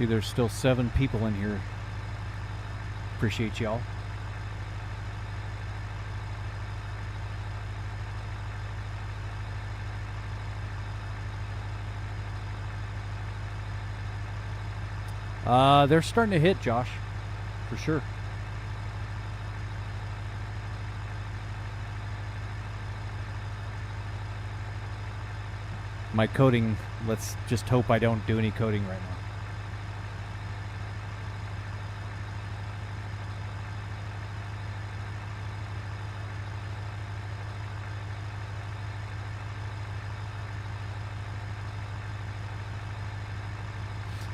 See, there's still 7 people in here. Appreciate y'all. They're starting to hit, Josh, for sure. My coding, let's just hope I don't do any coding right now.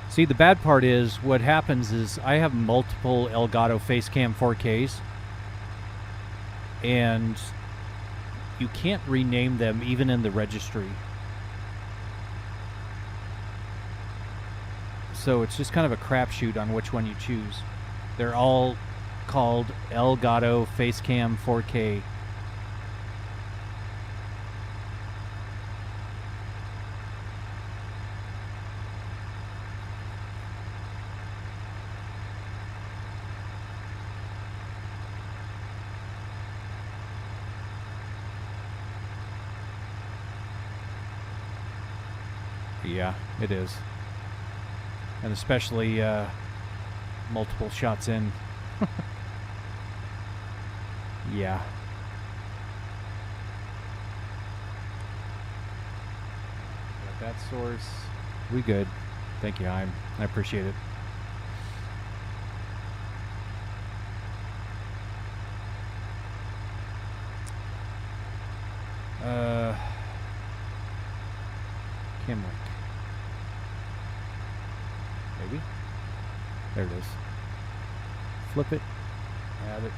See, the bad part is what happens is I have multiple Elgato Facecam 4Ks, and you can't rename them even in the registry. So it's just kind of a crapshoot on which one you choose. They're all called Elgato Facecam 4K. Yeah, it is. And especially multiple shots in. Yeah. Got that source. We good. Thank you, I appreciate it. Cam link. Maybe. There it is. Flip it. Add it.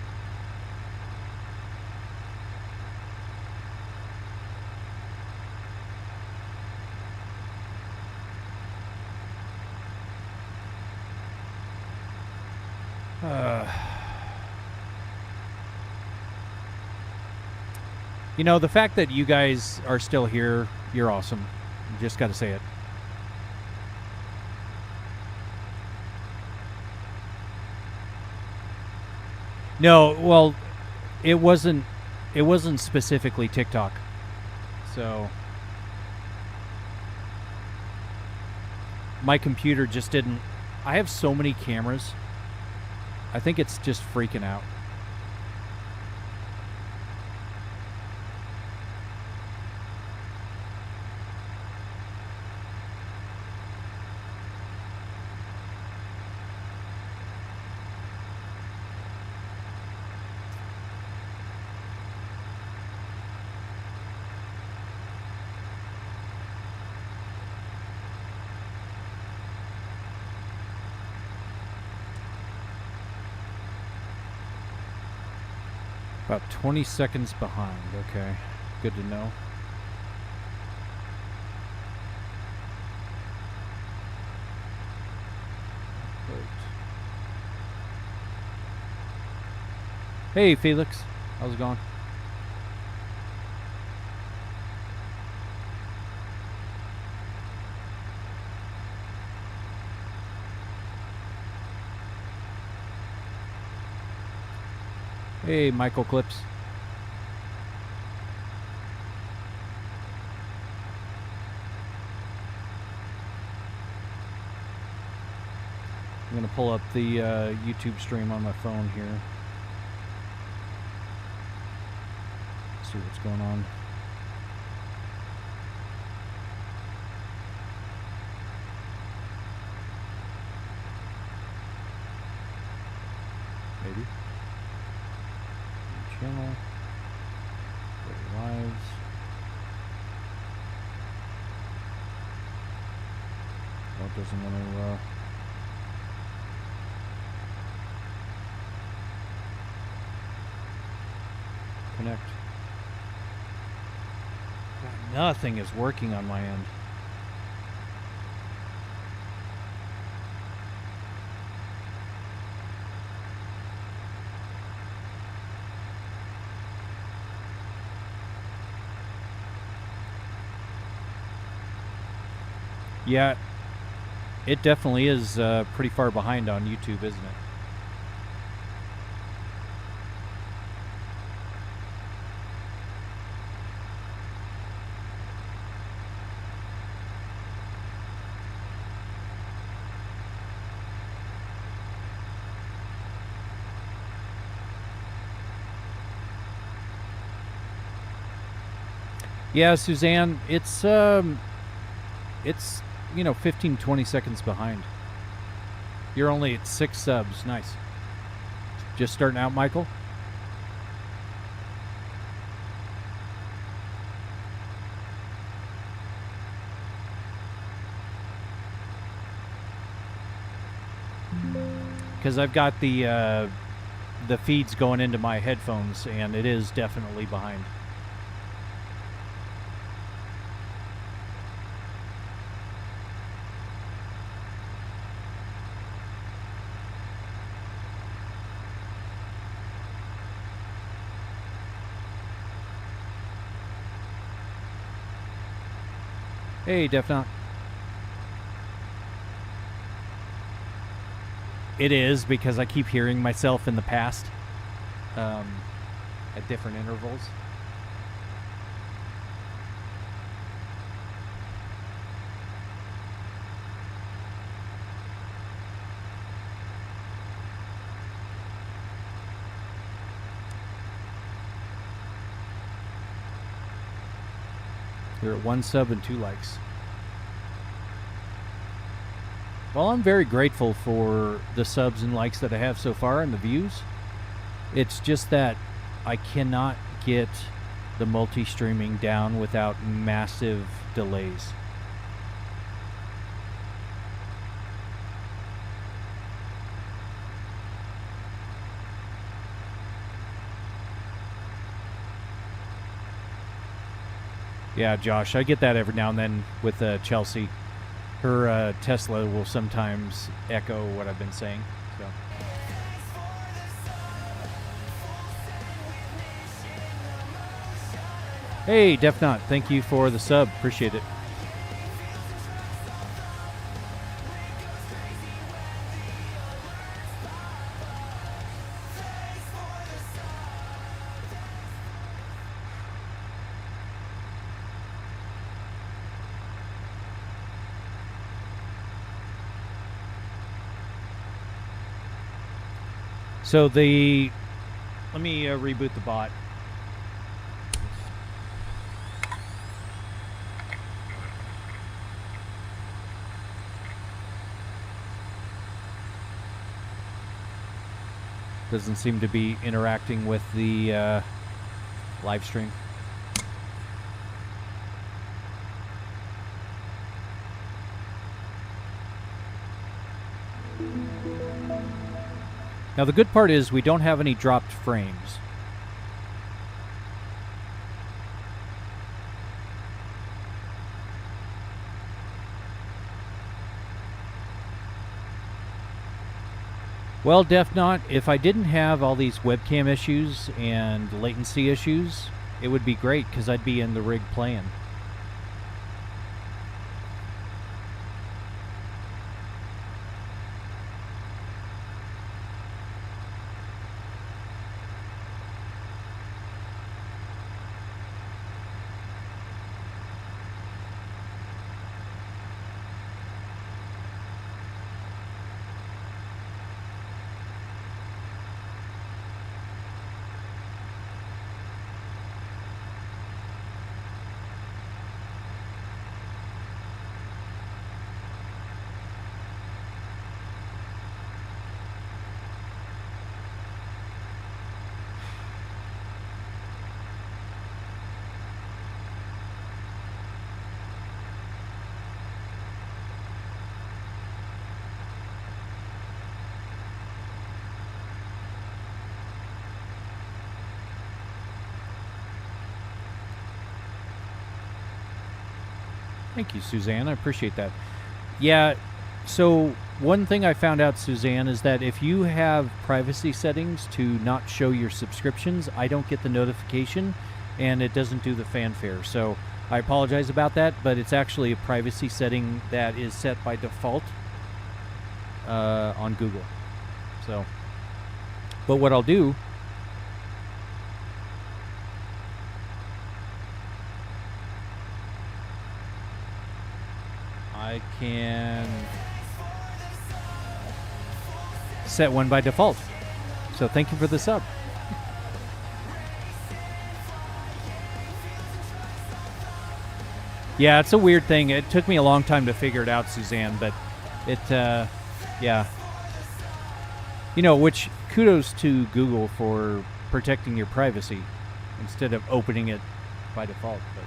You know, the fact that you guys are still here, you're awesome. Just got to say it. No, well, it wasn't specifically TikTok. So my computer just didn't. I have so many cameras. I think it's just freaking out. About 20 seconds behind. Okay, good to know. Hey, Felix. How's it going? Hey, Michael Clips. I'm going to pull up the YouTube stream on my phone here. See what's going on. Maybe. Channel. Go to lives. Oh, it doesn't want to. Connect. God, nothing is working on my end. Yeah, It definitely is pretty far behind on YouTube, isn't it? Yeah, Suzanne, it's 15, 20 seconds behind. You're only at 6 subs. Nice. Just starting out, Michael? Because I've got the feeds going into my headphones, and it is definitely behind. Hey, Defnot. It is, because I keep hearing myself in the past at different intervals. You're at 1 sub and 2 likes. Well, I'm very grateful for the subs and likes that I have so far and the views. It's just that I cannot get the multi-streaming down without massive delays. Yeah, Josh, I get that every now and then with Chelsea. Her Tesla will sometimes echo what I've been saying. So. Hey, Defnot, thank you for the sub. Appreciate it. So let me reboot the bot. Doesn't seem to be interacting with the live stream. Now the good part is we don't have any dropped frames. Well, Defnot, if I didn't have all these webcam issues and latency issues, it would be great because I'd be in the rig playing. Thank you, Suzanne. I appreciate that. Yeah, so one thing I found out, Suzanne, is that if you have privacy settings to not show your subscriptions, I don't get the notification, and it doesn't do the fanfare. So I apologize about that, but it's actually a privacy setting that is set by default on Google. So, but what I'll do, I can set one by default. So thank you for the sub. Yeah, it's a weird thing. It took me a long time to figure it out, Suzanne, but it, yeah. You know, which kudos to Google for protecting your privacy instead of opening it by default. But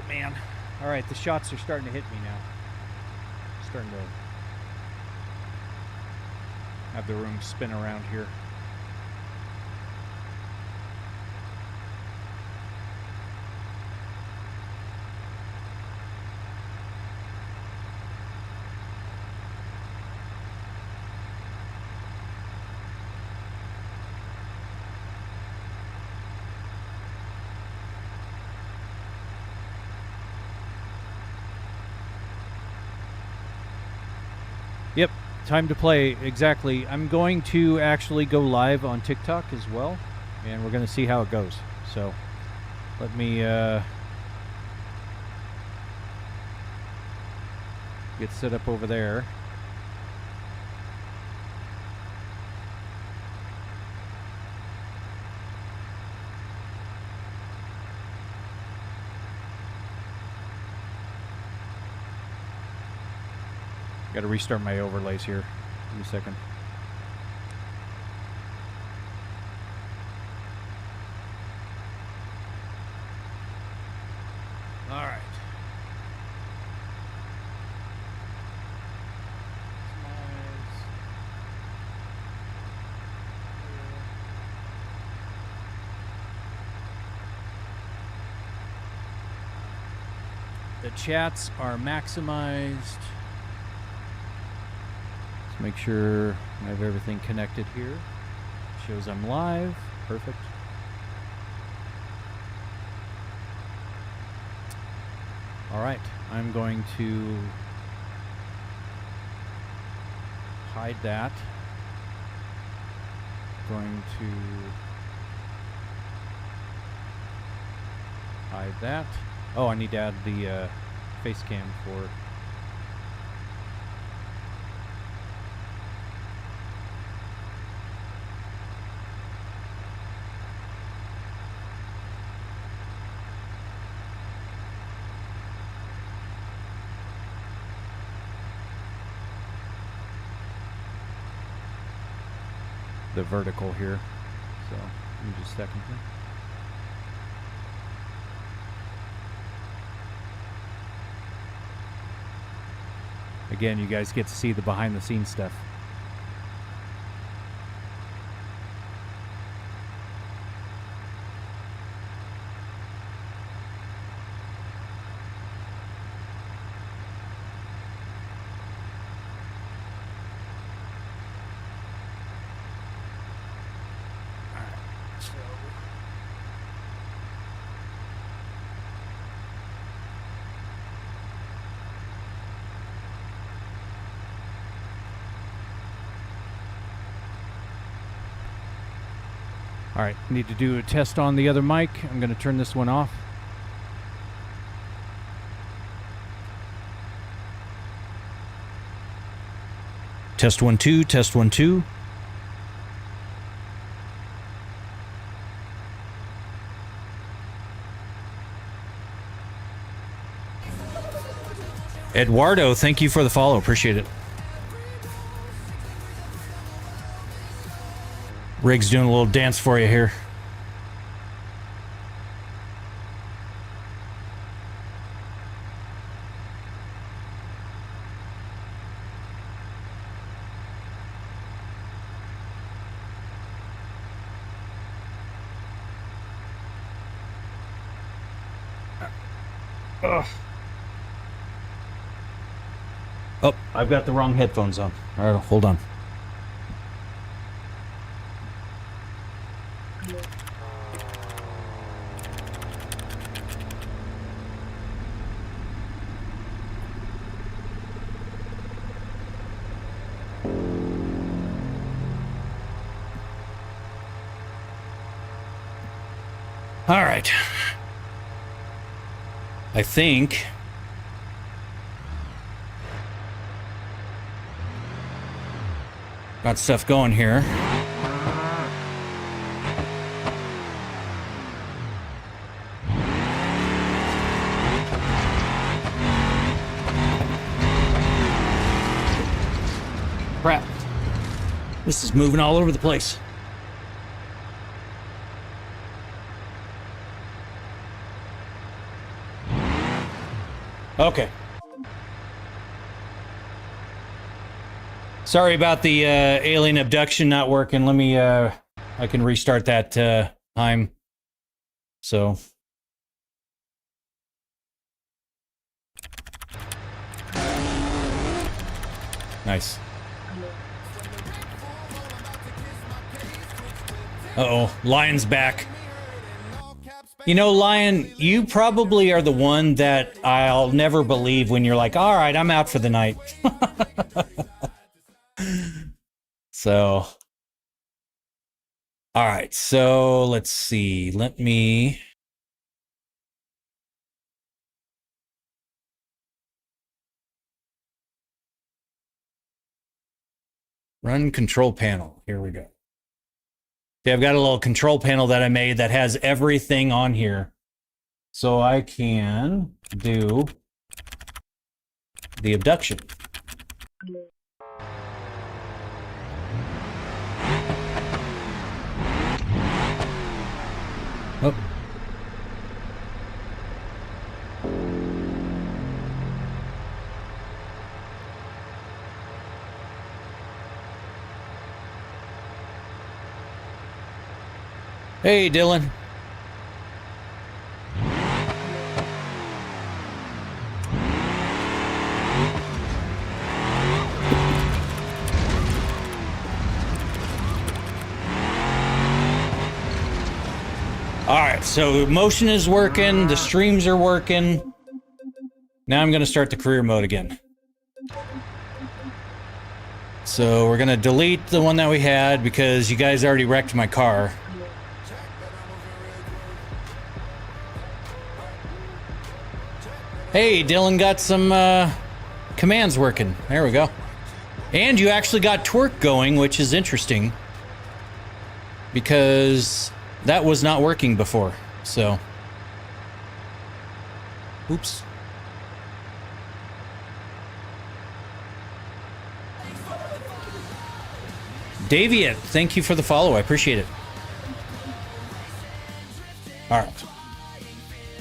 man. All right, the shots are starting to hit me now. Starting to have the room spin around here. Yep, time to play, exactly. I'm going to actually go live on TikTok as well, and we're going to see how it goes. So, let me get set up over there. Got to restart my overlays here. Give me a second. All right. The chats are maximized. Make sure I have everything connected here. Shows I'm live. Perfect. All right, I'm going to hide that. Going to hide that. Oh, I need to add the face cam for the vertical here. So, give me just a second here. Again, you guys get to see the behind the scenes stuff. All right, need to do a test on the other mic. I'm going to turn this one off. Test 1 2, test 1 2. Eduardo, thank you for the follow. Appreciate it. Rig's doing a little dance for you here. Ugh. Oh, I've got the wrong headphones on. All right, hold on. All right. I think got stuff going here. Crap. This is moving all over the place. Okay. Sorry about the alien abduction not working. Let me, I can restart that time. So. Nice. Uh-oh, Lion's back. You know, Lion, you probably are the one that I'll never believe when you're like, all right, I'm out for the night. So, all right, so let's see. Let me... Run control panel. Here we go. Okay, I've got a little control panel that I made that has everything on here. So I can do the abduction. Oh. Hey, Dylan. All right, so motion is working, the streams are working. Now I'm going to start the career mode again. So we're going to delete the one that we had because you guys already wrecked my car. Hey, Dylan got some commands working. There we go. And you actually got twerk going, which is interesting. Because that was not working before, so. Oops. Daviet, thank you for the follow. I appreciate it. All right.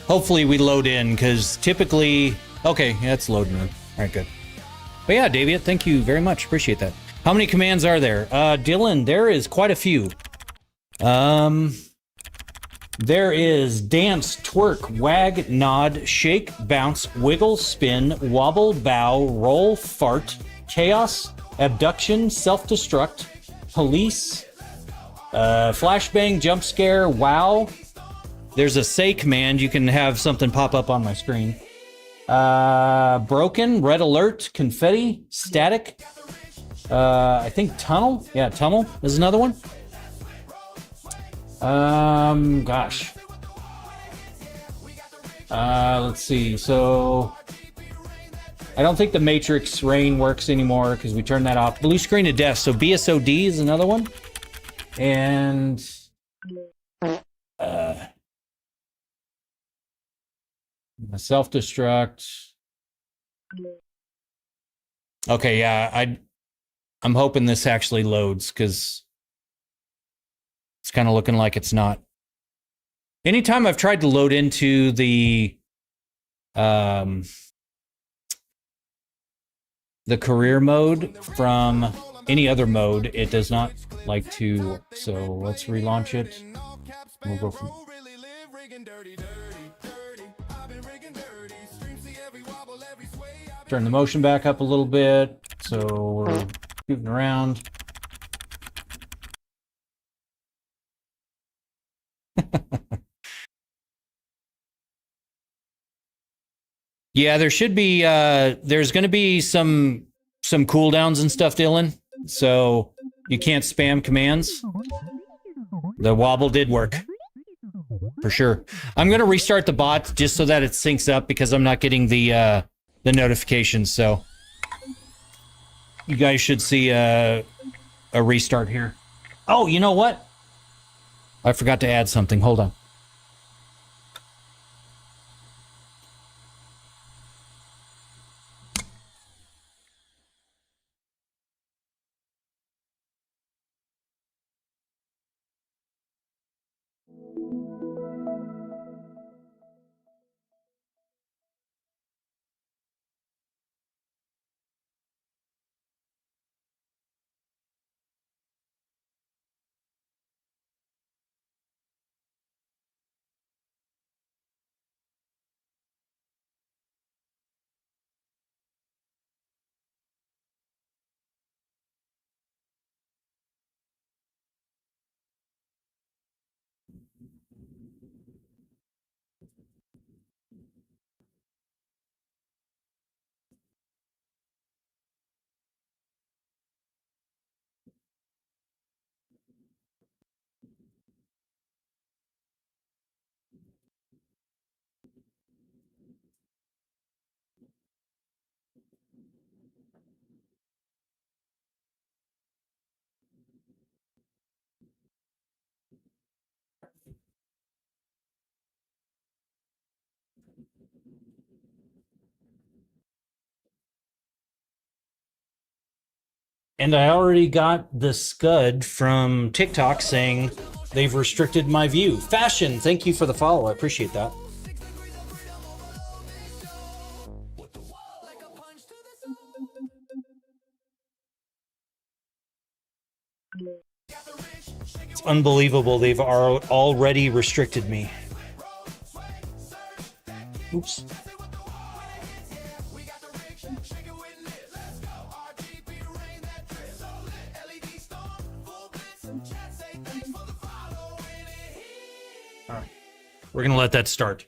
Hopefully we load in, because typically... Okay, yeah, it's loading in. All right, good. But yeah, Daviet, thank you very much. Appreciate that. How many commands are there? Dylan, there is quite a few. There is dance, twerk, wag, nod, shake, bounce, wiggle, spin, wobble, bow, roll, fart, chaos, abduction, self-destruct, police, flashbang, jump scare, wow. There's a say command. You can have something pop up on my screen. Broken, red alert, confetti, static. I think tunnel. Yeah, tunnel is another one. Gosh. Let's see. So I don't think the matrix rain works anymore because we turned that off. Blue screen of death. So BSOD is another one. And self-destruct. Okay, yeah, I'm hoping this actually loads because it's kind of looking like it's not. Anytime I've tried to load into the career mode from any other mode, it does not like to. So let's relaunch it. We'll go from. Turn the motion back up a little bit. So we're shooting around. Yeah, there should be there's going to be some cooldowns and stuff, Dylan. So you can't spam commands. The wobble did work. For sure. I'm going to restart the bot just so that it syncs up because I'm not getting the notifications. So you guys should see a restart here. Oh, you know what? I forgot to add something. Hold on. And I already got the scud from TikTok saying they've restricted my view. Fashion, thank you for the follow. I appreciate that. It's unbelievable. They've already restricted me. Oops. All right. We're going to let that start.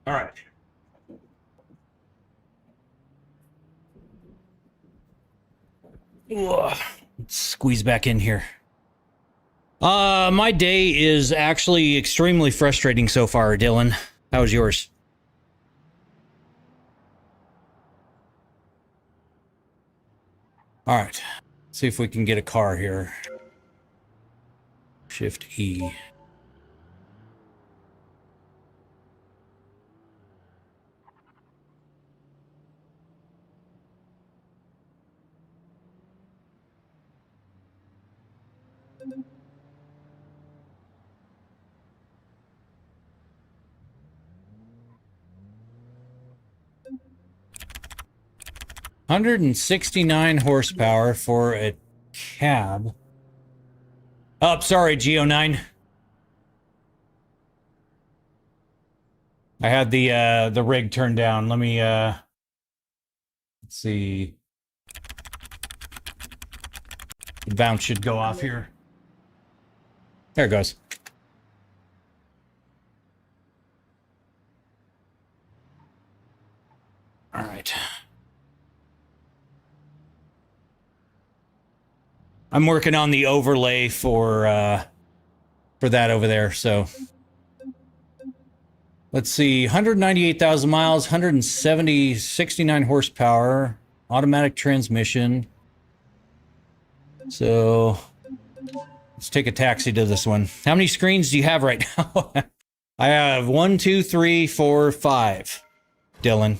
All right. Ugh. Let's squeeze back in here. My day is actually extremely frustrating so far, Dylan. How's yours? All right. See if we can get a car here. Shift E. $169 horsepower for a cab. Oh, sorry, Geo9. I had the rig turned down. Let me let's see. The bounce should go off here. There it goes. All right. I'm working on the overlay for that over there, so let's see, 198,000 miles, 69 horsepower, automatic transmission. So let's take a taxi to this one. How many screens do you have right now? I have 1, 2, 3, 4, 5, Dylan.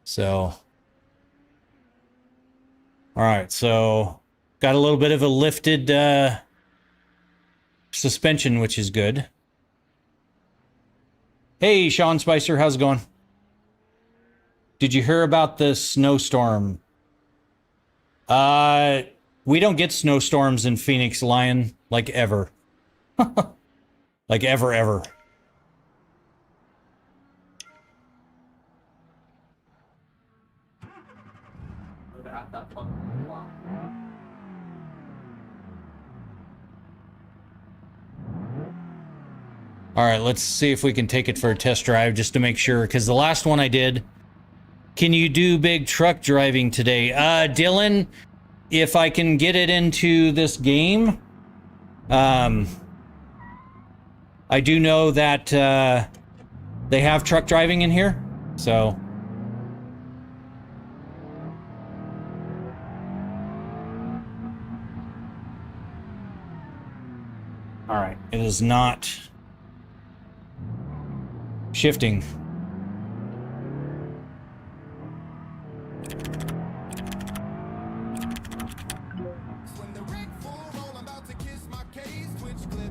So, all right, so got a little bit of a lifted suspension, which is good. Hey, Sean Spicer, how's it going? Did you hear about the snowstorm? We don't get snowstorms in Phoenix, Lion, like ever. Like ever. All right, let's see if we can take it for a test drive just to make sure, because the last one I did. Can you do big truck driving today? Dylan, if I can get it into this game, I do know that they have truck driving in here, so. All right, it is not shifting.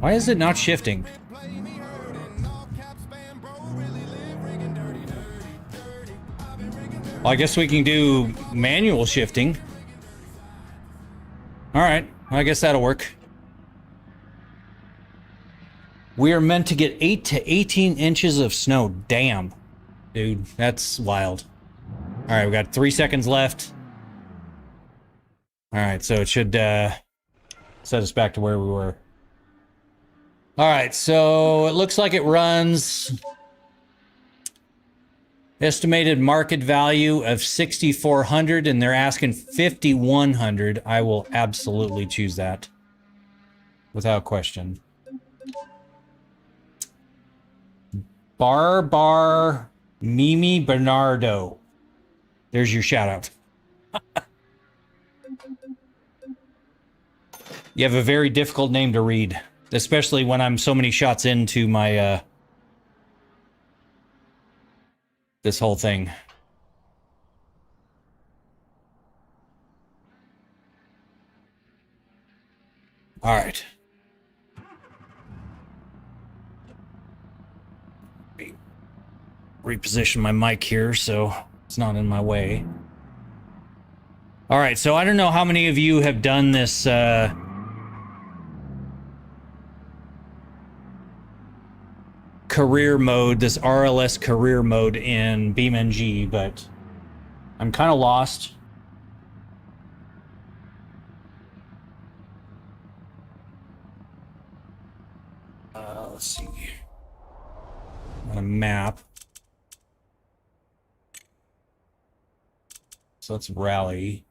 Why is it not shifting? Well, I guess we can do manual shifting. All right, I guess that'll work. We are meant to get 8 to 18 inches of snow. Damn. Dude, that's wild. All right, we got 3 seconds left. All right, so it should set us back to where we were. All right, so it looks like it runs estimated market value of 6,400, and they're asking 5,100. I will absolutely choose that without question. Bar Mimi Bernardo. There's your shout out. You have a very difficult name to read, especially when I'm so many shots into my this whole thing. All right. Reposition my mic here so it's not in my way. All right, so I don't know how many of you have done this career mode, this RLS career mode in BeamNG, but I'm kind of lost. Let's see. On a map. So let's rally.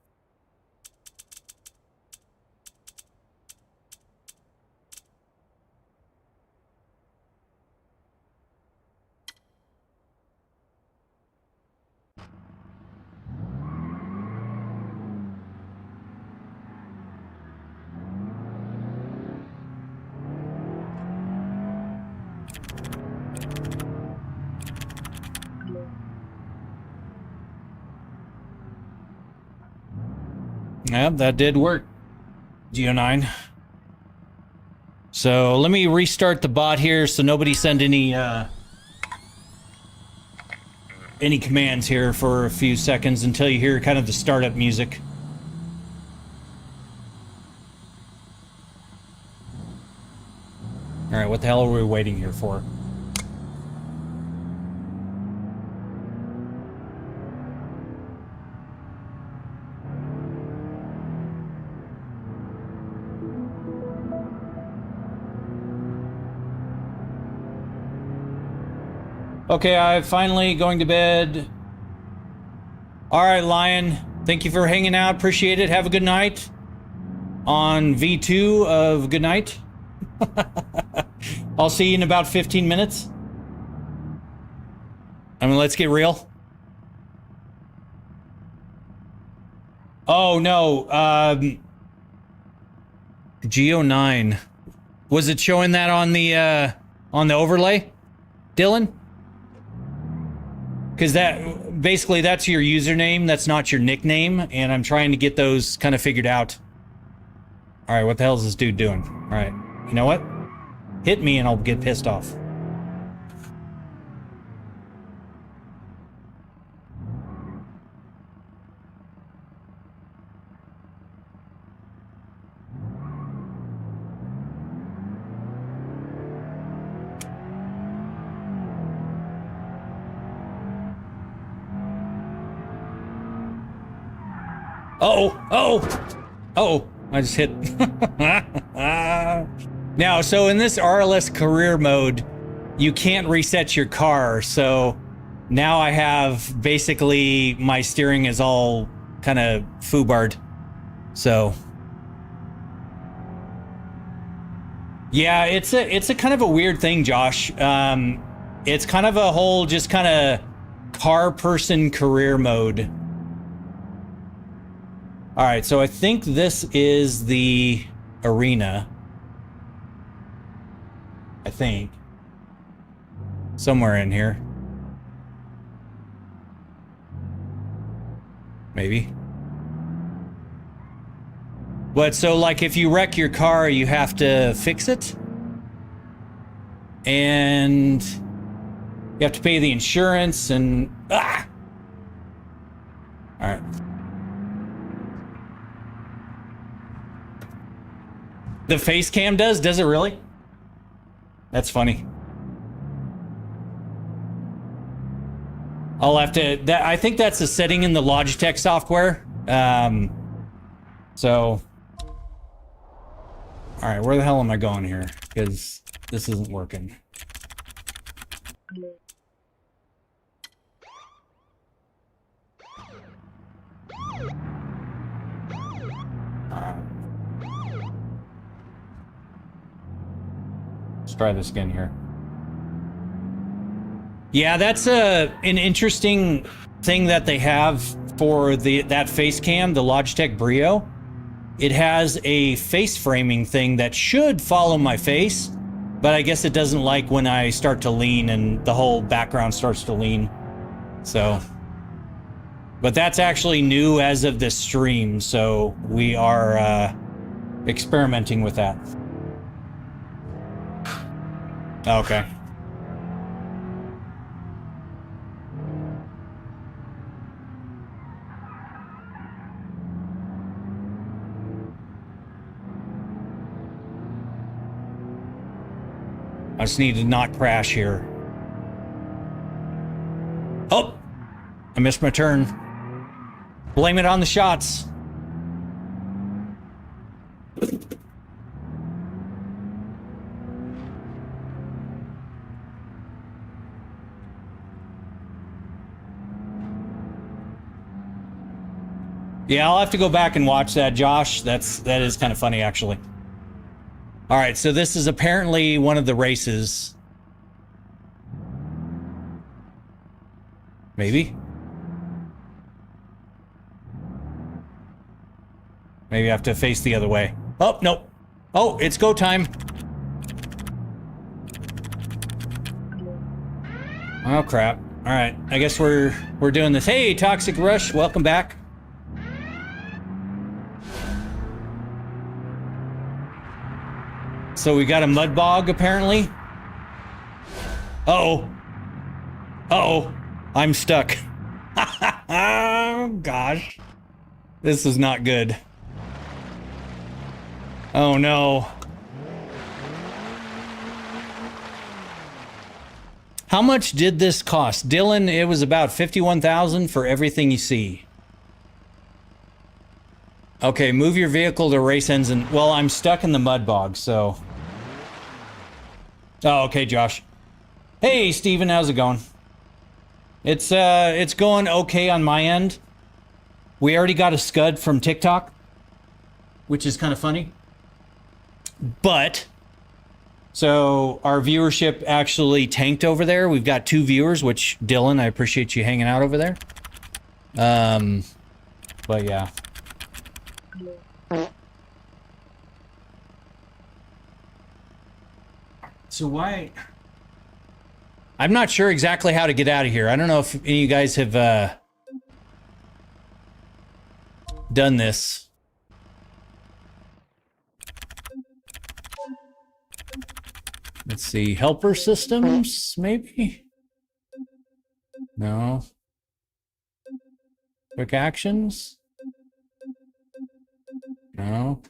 Yep, that did work. Geo9. So let me restart the bot here so nobody send any commands here for a few seconds until you hear kind of the startup music. All right, what the hell are we waiting here for? Okay, I'm finally going to bed. All right, Lion. Thank you for hanging out. Appreciate it. Have a good night. On V2 of good night. I'll see you in about 15 minutes. I mean, let's get real. Oh, no. Geo9. Was it showing that on the overlay, Dylan? Because that, basically, that's your username. That's not your nickname. And I'm trying to get those kind of figured out. All right, what the hell is this dude doing? All right, you know what? Hit me and I'll get pissed off. Oh, I just hit. Now, so in this RLS career mode, you can't reset your car. So now I have basically my steering is all kind of foobarred. So yeah, it's a kind of a weird thing, Josh. It's kind of a whole just kind of car person career mode. All right, so I think this is the arena. I think. Somewhere in here. Maybe. But so, like, if you wreck your car, you have to fix it. And you have to pay the insurance and... Ah! All right. The face cam does? Does it really? That's funny. I'll have to... I think that's a setting in the Logitech software. So... Alright, where the hell am I going here? Because this isn't working. Let's try this again here. Yeah, that's an interesting thing that they have for that face cam, the Logitech Brio. It has a face framing thing that should follow my face, but I guess it doesn't like when I start to lean and the whole background starts to lean. So, but that's actually new as of this stream, so we are experimenting with that. Okay. I just need to not crash here. Oh! I missed my turn. Blame it on the shots. Yeah, I'll have to go back and watch that, Josh. That is kind of funny, actually. All right, so this is apparently one of the races. Maybe. Maybe I have to face the other way. Oh, no. Oh, it's go time. Oh, crap. All right, I guess we're doing this. Hey, Toxic Rush, welcome back. So we got a mud bog, apparently. Uh-oh. Uh-oh. I'm stuck. Oh, gosh. This is not good. Oh, no. How much did this cost? Dylan, it was about $51,000 for everything you see. Okay, move your vehicle to race ends and... Well, I'm stuck in the mud bog, so... Oh, okay, Josh. Hey, Steven, how's it going? It's going okay on my end. We already got a scud from TikTok, which is kind of funny. But... So, our viewership actually tanked over there. We've got 2 viewers, which, Dylan, I appreciate you hanging out over there. But yeah. So why... I'm not sure exactly how to get out of here. I don't know if any of you guys have, done this. Let's see, helper systems, maybe? No. Quick actions? No.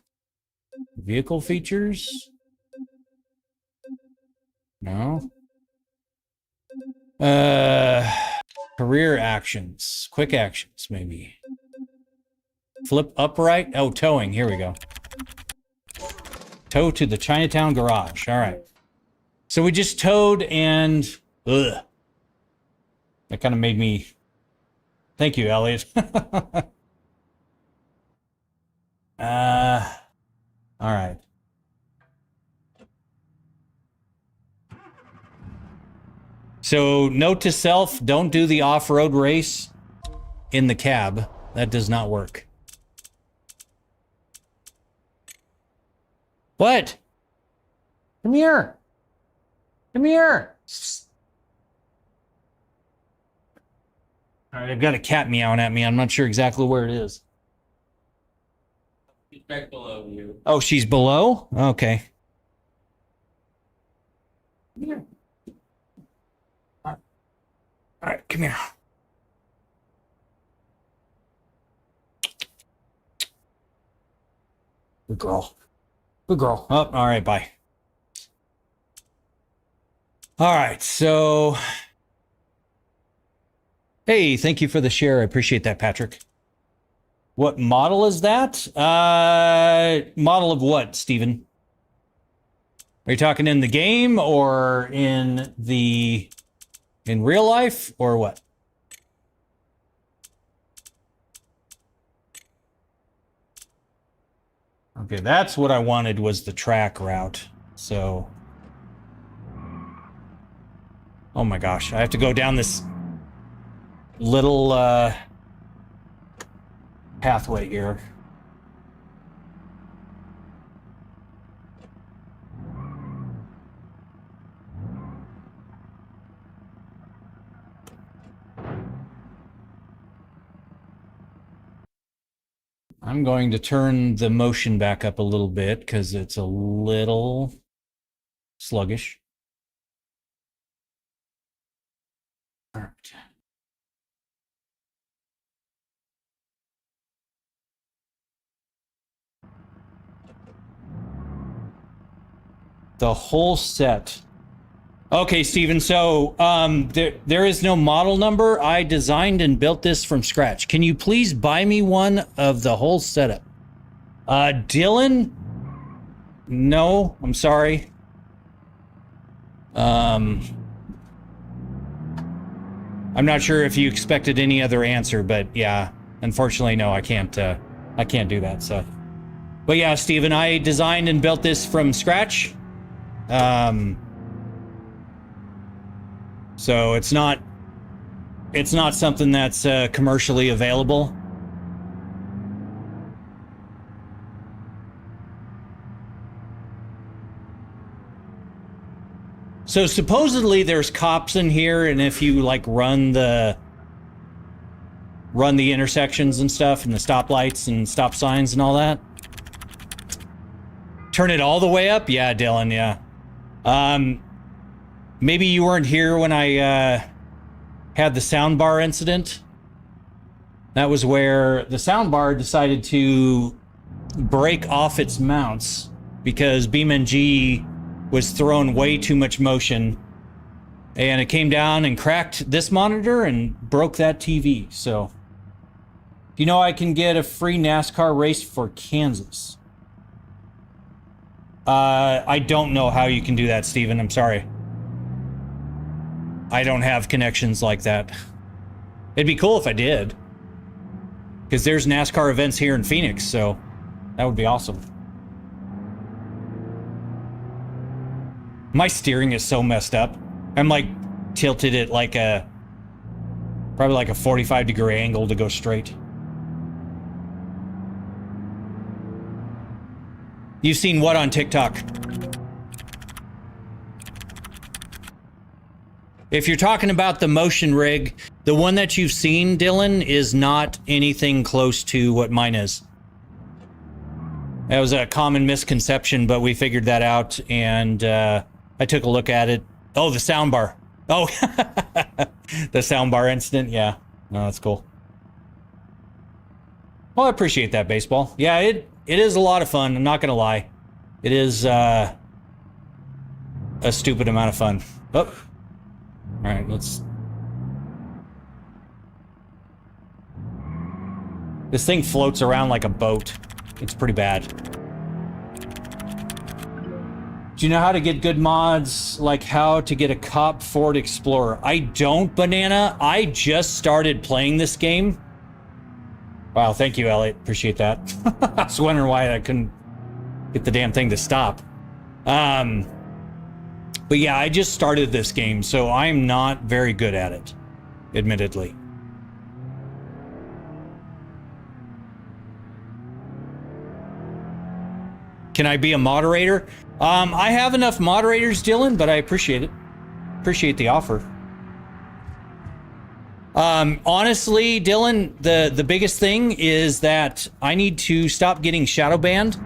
Vehicle features? No. Career actions. Quick actions, maybe. Flip upright? Oh, towing, here we go. Tow to the Chinatown garage, all right. So we just towed and... Ugh. That kind of made me... Thank you, Elliot. All right. So, note to self, don't do the off-road race in the cab. That does not work. What? Come here. Come here. All right, I've got a cat meowing at me. I'm not sure exactly where it is. She's back below you. Oh, she's below? Okay. Come here. All right, come here. Good girl. Good girl. Oh, all right, bye. All right, so... Hey, thank you for the share. I appreciate that, Patrick. What model is that? Model of what, Steven? Are you talking in the game or in real life or what? Okay, that's what I wanted was the track route. So... Oh my gosh, I have to go down this little pathway here. I'm going to turn the motion back up a little bit because it's a little sluggish. All right. The whole set. Okay, Steven, so there is no model number. I designed and built this from scratch. Can you please buy me one of the whole setup? Dylan? No, I'm sorry. I'm not sure if you expected any other answer, but yeah. unfortunately, no, I can't do that. So, but yeah, Steven, I designed and built this from scratch. So it's not something that's commercially available. So supposedly there's cops in here, and if you like run the intersections and stuff, and the stoplights and stop signs and all that, turn it all the way up. Yeah, Dylan. Yeah. Maybe you weren't here when I had the soundbar incident. That was where the soundbar decided to break off its mounts because BeamNG was throwing way too much motion, and it came down and cracked this monitor and broke that TV. So, you know, I can get a free NASCAR race for Kansas. I don't know how you can do that, Steven. I'm sorry. I don't have connections like that. It'd be cool if I did, because there's NASCAR events here in Phoenix, so that would be awesome. My steering is so messed up. I'm like tilted at like probably like a 45-degree angle to go straight. You've seen what on TikTok? If you're talking about the motion rig, the one that you've seen, Dylan, is not anything close to what mine is. That was a common misconception, but we figured that out, and I took a look at it. Oh, the soundbar. Oh, the soundbar incident. Yeah, no, that's cool. Well, I appreciate that, baseball. Yeah, it is a lot of fun. I'm not gonna lie. It is a stupid amount of fun. Oh, all right. This thing floats around like a boat. It's pretty bad. Do you know how to get good mods, like how to get a cop Ford Explorer? I don't, Banana. I just started playing this game. Wow, thank you, Elliot. Appreciate that. I was wondering why I couldn't get the damn thing to stop. But yeah, I just started this game, so I'm not very good at it, admittedly. Can I be a moderator? I have enough moderators, Dylan, but I appreciate it. Appreciate the offer. Honestly, Dylan, the biggest thing is that I need to stop getting shadow banned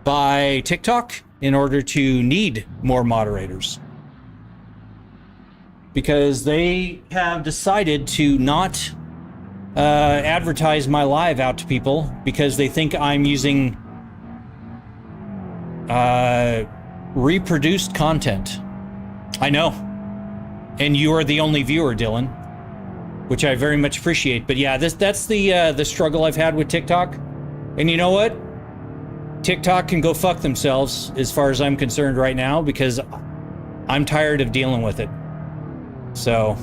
by TikTok in order to need more moderators. Because they have decided to not advertise my live out to people because they think I'm using reproduced content. I know. And you are the only viewer, Dylan, which I very much appreciate. But yeah, that's the struggle I've had with TikTok. And you know what? TikTok can go fuck themselves as far as I'm concerned right now, because I'm tired of dealing with it. So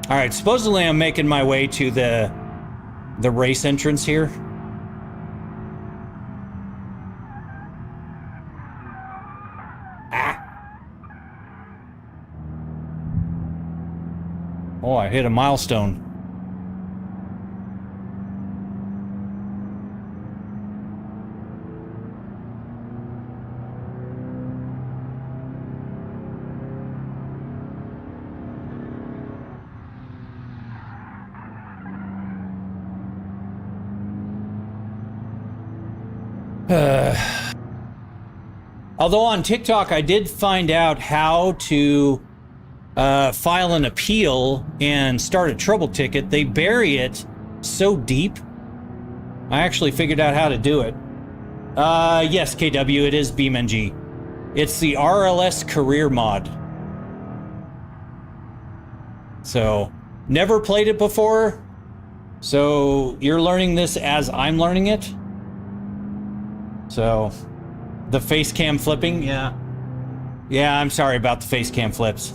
all right, supposedly I'm making my way to the race entrance here. Ah. Oh, I hit a milestone. Although on TikTok, I did find out how to file an appeal and start a trouble ticket. They bury it so deep. I actually figured out how to do it. Yes, KW, it is BeamNG. It's the RLS career mod. So, never played it before. So you're learning this as I'm learning it? So the face cam flipping, yeah. Yeah, I'm sorry about the face cam flips.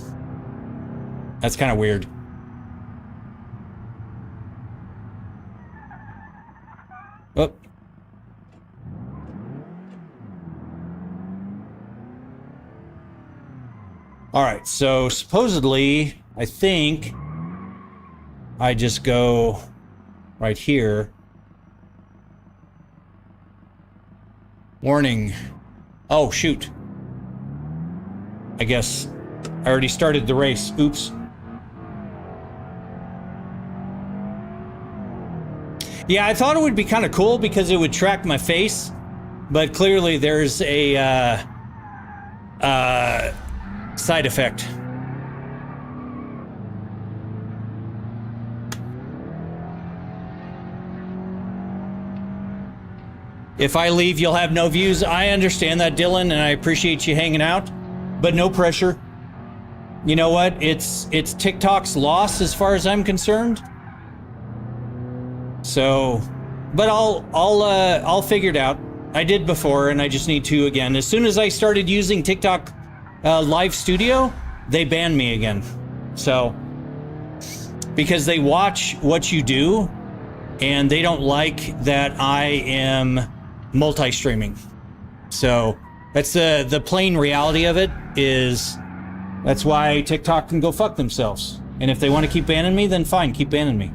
That's kind of weird. Oh. All right, so supposedly, I think I just go right here. Warning. Oh, shoot. I guess I already started the race. Oops. Yeah, I thought it would be kind of cool because it would track my face, but clearly there's a side effect. If I leave, you'll have no views. I understand that, Dylan, and I appreciate you hanging out, but no pressure. You know what? It's TikTok's loss as far as I'm concerned. So, but I'll figure it out. I did before, and I just need to again. As soon as I started using TikTok Live Studio, they banned me again. So, because they watch what you do, and they don't like that I am multi-streaming. So that's the plain reality of it. Is that's why TikTok can go fuck themselves. And if they want to keep banning me, then fine, keep banning me.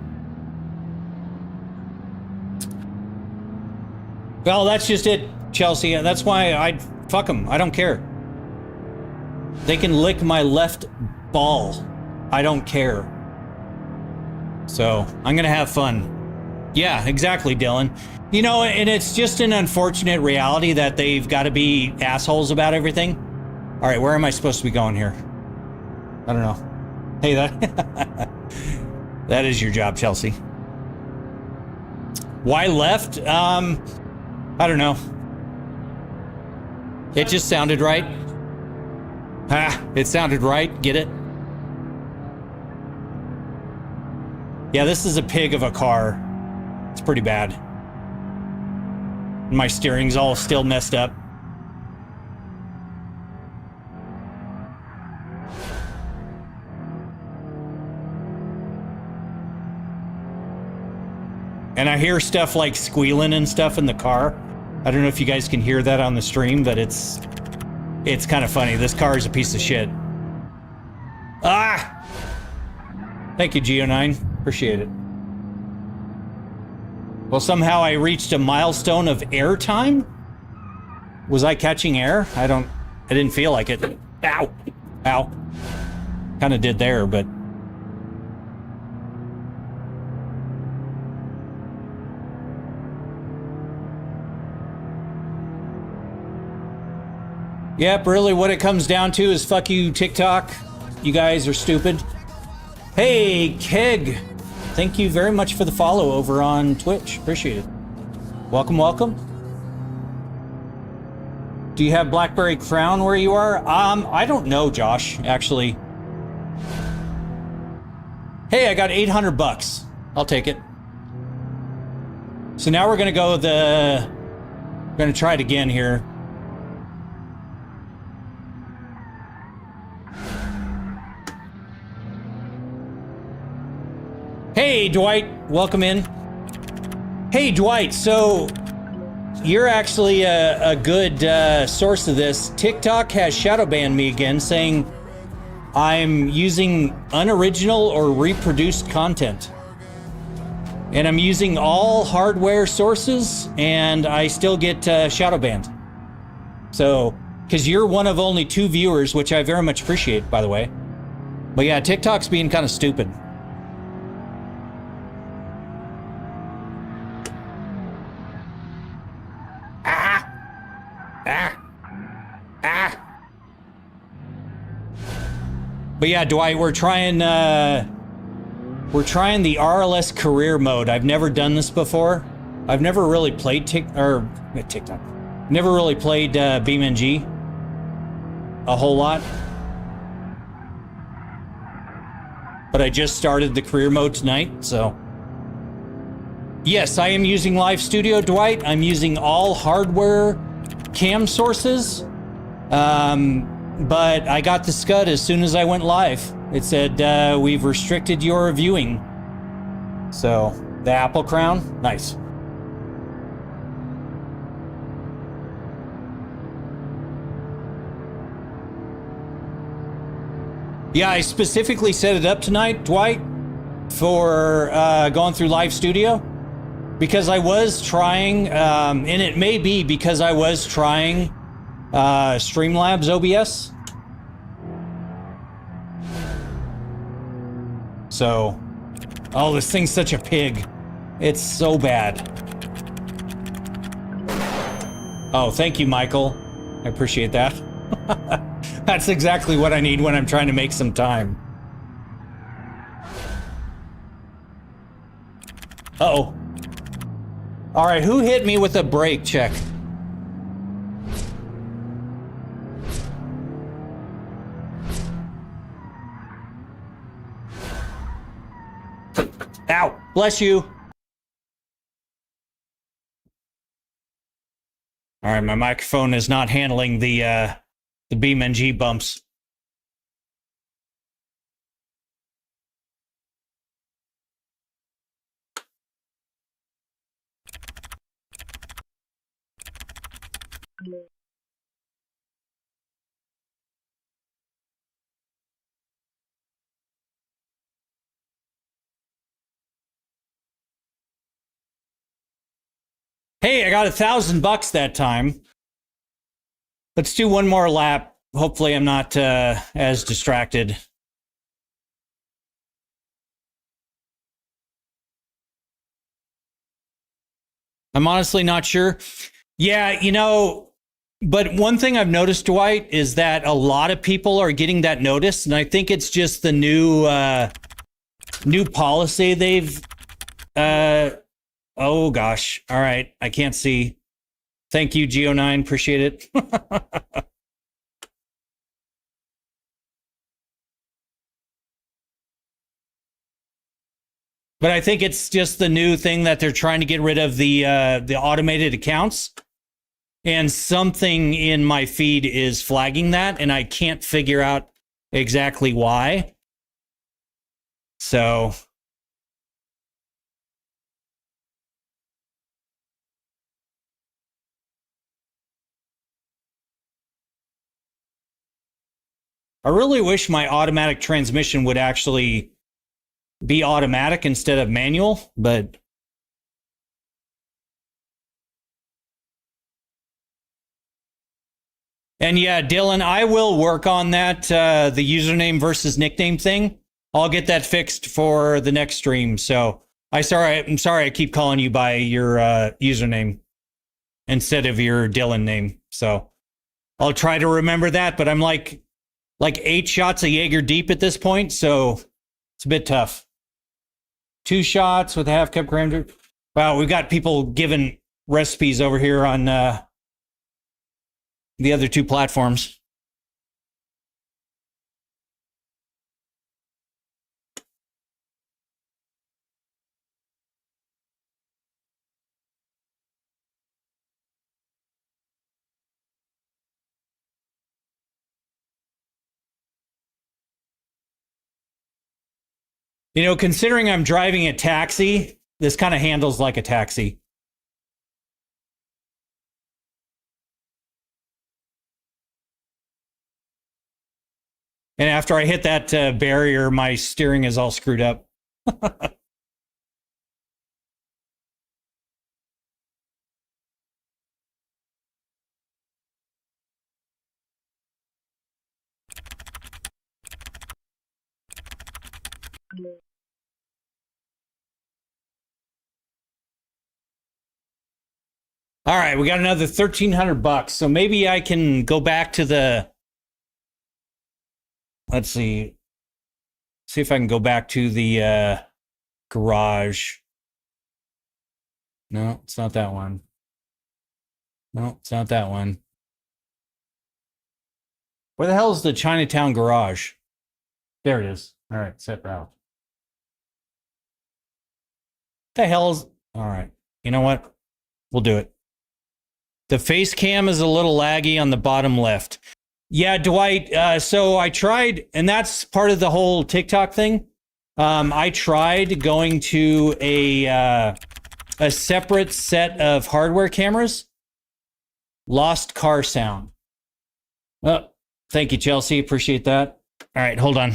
Well, that's just it, Chelsea. That's why I fuck them. I don't care. They can lick my left ball. I don't care. So I'm gonna have fun. Yeah, exactly, Dylan. You know, and it's just an unfortunate reality that they've got to be assholes about everything. All right, where am I supposed to be going here? I don't know. Hey, that is your job, Chelsea. Why left? I don't know. It just sounded right. It sounded right. Get it? Yeah, this is a pig of a car. It's pretty bad. My steering's all still messed up. And I hear stuff like squealing and stuff in the car. I don't know if you guys can hear that on the stream, but it's kind of funny. This car is a piece of shit. Ah! Thank you, Geo9. Appreciate it. Well, somehow I reached a milestone of air time? Was I catching air? I didn't feel like it. Ow! Ow. Kind of did there, but... Yep, really what it comes down to is fuck you, TikTok. You guys are stupid. Hey, Keg. Thank you very much for the follow over on Twitch. Appreciate it. Welcome, welcome. Do you have BlackBerry Crown where you are? I don't know, Josh, actually. Hey, I got 800 bucks. I'll take it. So now we're gonna try it again here. Hey, Dwight, welcome in. Hey, Dwight, so you're actually a good source of this. TikTok has shadow banned me again, saying I'm using unoriginal or reproduced content. And I'm using all hardware sources, and I still get shadow banned. So, because you're one of only 2 viewers, which I very much appreciate, by the way. But yeah, TikTok's being kind of stupid. But yeah, Dwight, we're trying the RLS career mode. I've never done this before. I've never really played TikTok. Never really played BeamNG a whole lot. But I just started the career mode tonight, so Yes, I am using Live Studio, Dwight. I'm using all hardware cam sources. But I got the scud as soon as I went live. It said, we've restricted your viewing. So, the Apple Crown, nice. Yeah, I specifically set it up tonight, Dwight, for going through Live Studio. Because I was trying, and it may be because I was trying Streamlabs OBS. So, oh, this thing's such a pig. It's so bad. Oh, thank you, Michael. I appreciate that. That's exactly what I need when I'm trying to make some time. Uh-oh. All right, who hit me with a brake check? Ow, bless you. All right, my microphone is not handling the BeamNG bumps. Hey, I got $1,000 that time. Let's do one more lap. Hopefully I'm not as distracted. I'm honestly not sure. Yeah, you know, but one thing I've noticed, Dwight, is that a lot of people are getting that notice, and I think it's just the new policy they've oh gosh. All right, I can't see. Thank you, Geo9, appreciate it. But I think it's just the new thing that they're trying to get rid of the automated accounts. And something in my feed is flagging that, and I can't figure out exactly why. So I really wish my automatic transmission would actually be automatic instead of manual, but and yeah, Dylan, I will work on that, the username versus nickname thing. I'll get that fixed for the next stream. So I'm sorry I keep calling you by your username instead of your Dylan name. So I'll try to remember that, but I'm like 8 shots of Jaeger deep at this point, so it's a bit tough. 2 shots with a half cup cranberry. Wow, we've got people giving recipes over here on the other 2 platforms. You know, considering I'm driving a taxi, this kind of handles like a taxi. And after I hit that barrier, my steering is all screwed up. All right, we got another $1,300. So maybe I can go back to the. Let's see. See if I can go back to the garage. No, it's not that one. No, it's not that one. Where the hell is the Chinatown garage? There it is. All right, set route. The hell is All right. You know what? We'll do it. The face cam is a little laggy on the bottom left. Yeah, Dwight. So I tried, and that's part of the whole TikTok thing. I tried going to a separate set of hardware cameras. Lost car sound. Oh, thank you, Chelsea. Appreciate that. All right, hold on.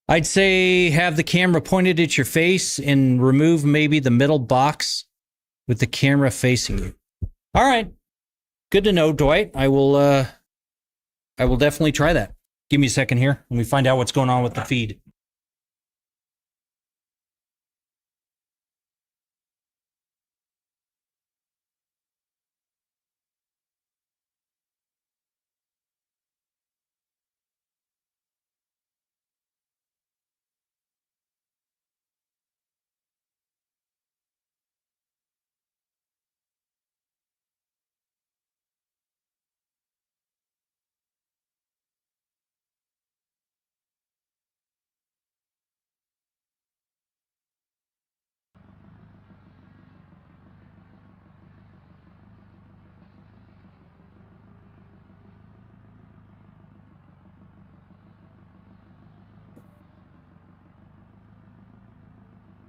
I'd say have the camera pointed at your face and remove maybe the middle box with the camera facing you. All right. Good to know, Dwight. I will definitely try that. Give me a second here. Let me find out what's going on with the feed.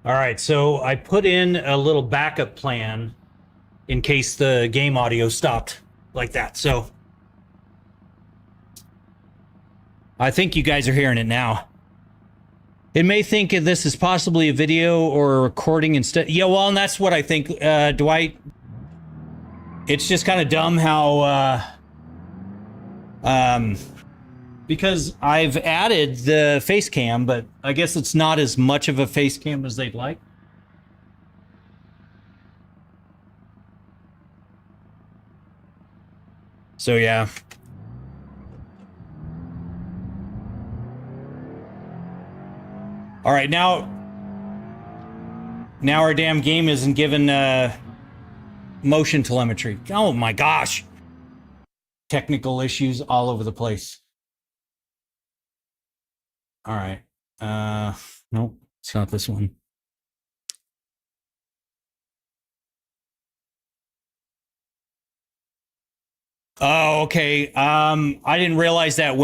All right, so I put in a little backup plan in case the game audio stopped like that. So I think you guys are hearing it now. It may think this is possibly a video or a recording instead. Yeah, well, and that's what I think, Dwight. It's just kind of dumb how, because I've added the face cam, but I guess it's not as much of a face cam as they'd like. So, yeah. All right, now our damn game isn't given motion telemetry. Oh my gosh. Technical issues all over the place. All right. Nope, it's not this one. Oh, okay. I didn't realize that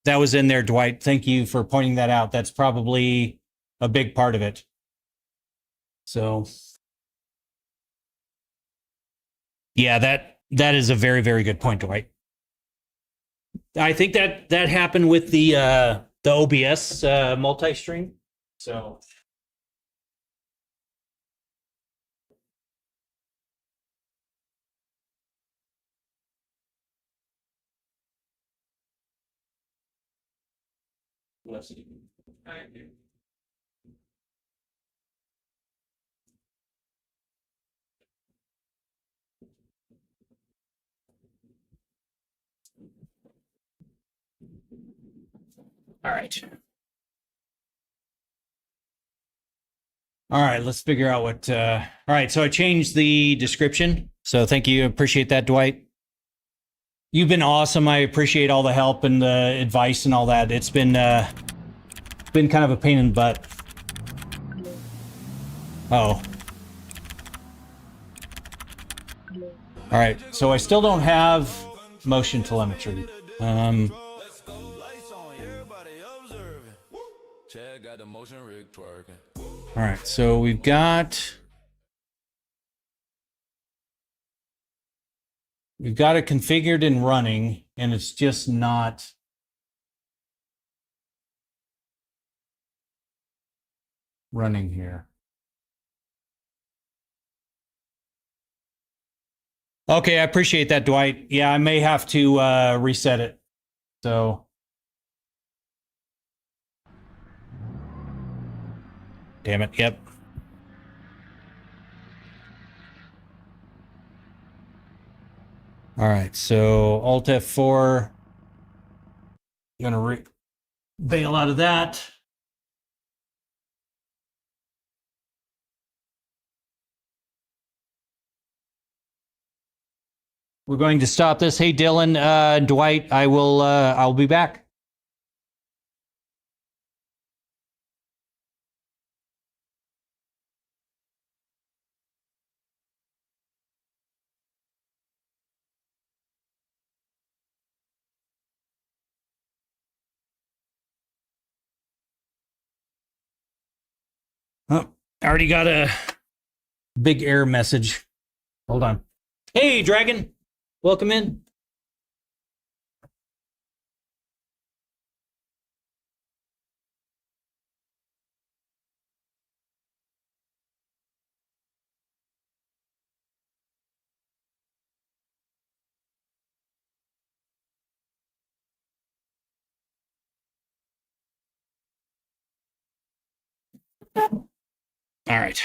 that was in there, Dwight. Thank you for pointing that out. That's probably a big part of it. So, yeah, that is a very, very good point, Dwight. I think that happened with the OBS multi-stream. So, let's see. All right. All right, let's figure out what... all right, so I changed the description. So thank you. Appreciate that, Dwight. You've been awesome. I appreciate all the help and the advice and all that. It's been kind of a pain in the butt. Oh. All right, so I still don't have motion telemetry. All right, so we've got it configured and running, and it's just not running here. Okay, I appreciate that, Dwight. Yeah, I may have to reset it. So, damn it. Yep. All right, so Alt F4. I'm gonna bail out of that. We're going to stop this. Hey, Dylan, Dwight, I'll be back. I already got a big error message. Hold on. Hey, Dragon. Welcome in. All right.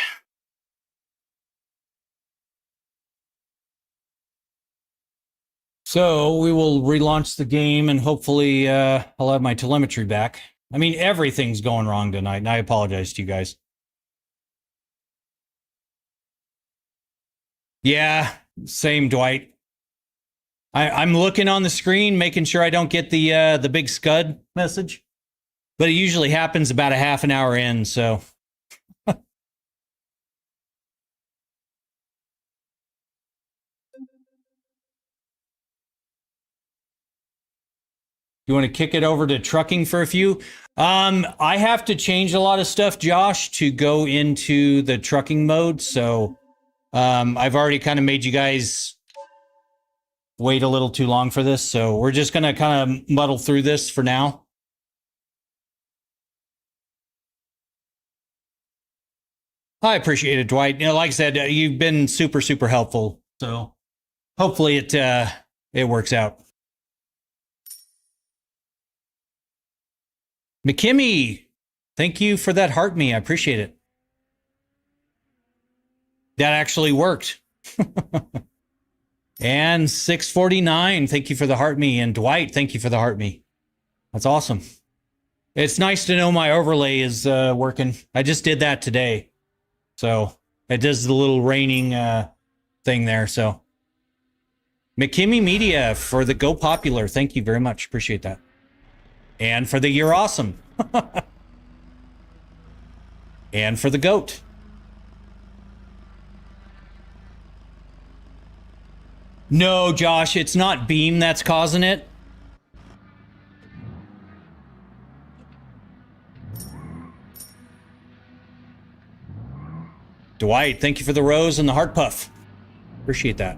So we will relaunch the game and hopefully I'll have my telemetry back. I mean, everything's going wrong tonight, and I apologize to you guys. Yeah, same, Dwight. I'm looking on the screen, making sure I don't get the big scud message, but it usually happens about a half an hour in. So you want to kick it over to trucking for a few? I have to change a lot of stuff, Josh, to go into the trucking mode. So I've already kind of made you guys wait a little too long for this. So we're just going to kind of muddle through this for now. I appreciate it, Dwight. You know, like I said, you've been super, super helpful. So hopefully it works out. McKimmy, thank you for that heart me. I appreciate it. That actually worked. And 649, thank you for the heart me. And Dwight, thank you for the heart me. That's awesome. It's nice to know my overlay is working. I just did that today. So it does the little raining thing there. So McKimmy Media for the Go Popular. Thank you very much. Appreciate that. And for the You're Awesome. And for the goat. No, Josh, it's not Beam that's causing it. Dwight, thank you for the rose and the heart puff. Appreciate that.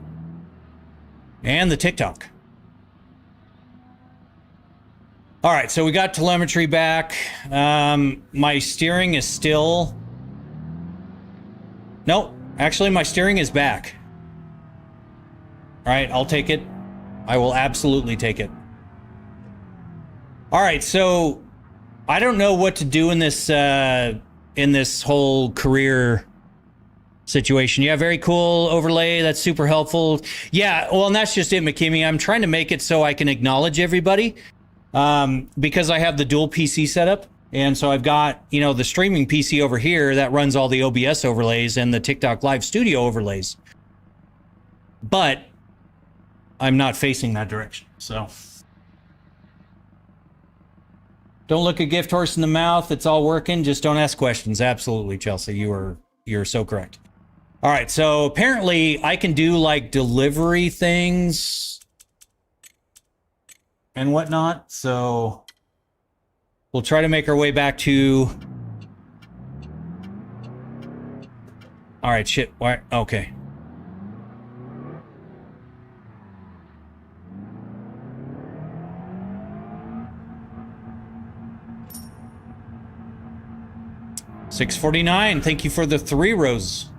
And the TikTok. All right, so we got telemetry back. My steering is still... No, actually, my steering is back. All right, I'll take it. I will absolutely take it. All right, so I don't know what to do in this whole career situation. Yeah, very cool overlay. That's super helpful. Yeah, well, and that's just it, McKimmy. I'm trying to make it so I can acknowledge everybody because I have the dual PC setup. And so I've got, you know, the streaming PC over here that runs all the OBS overlays and the TikTok Live Studio overlays. But I'm not facing that direction, so. Don't look a gift horse in the mouth. It's all working. Just don't ask questions. Absolutely, Chelsea. You're so correct. All right, so apparently I can do like delivery things and whatnot. So we'll try to make our way back to. All right, shit. Why? Okay. $6.49. Thank you for the 3 roses.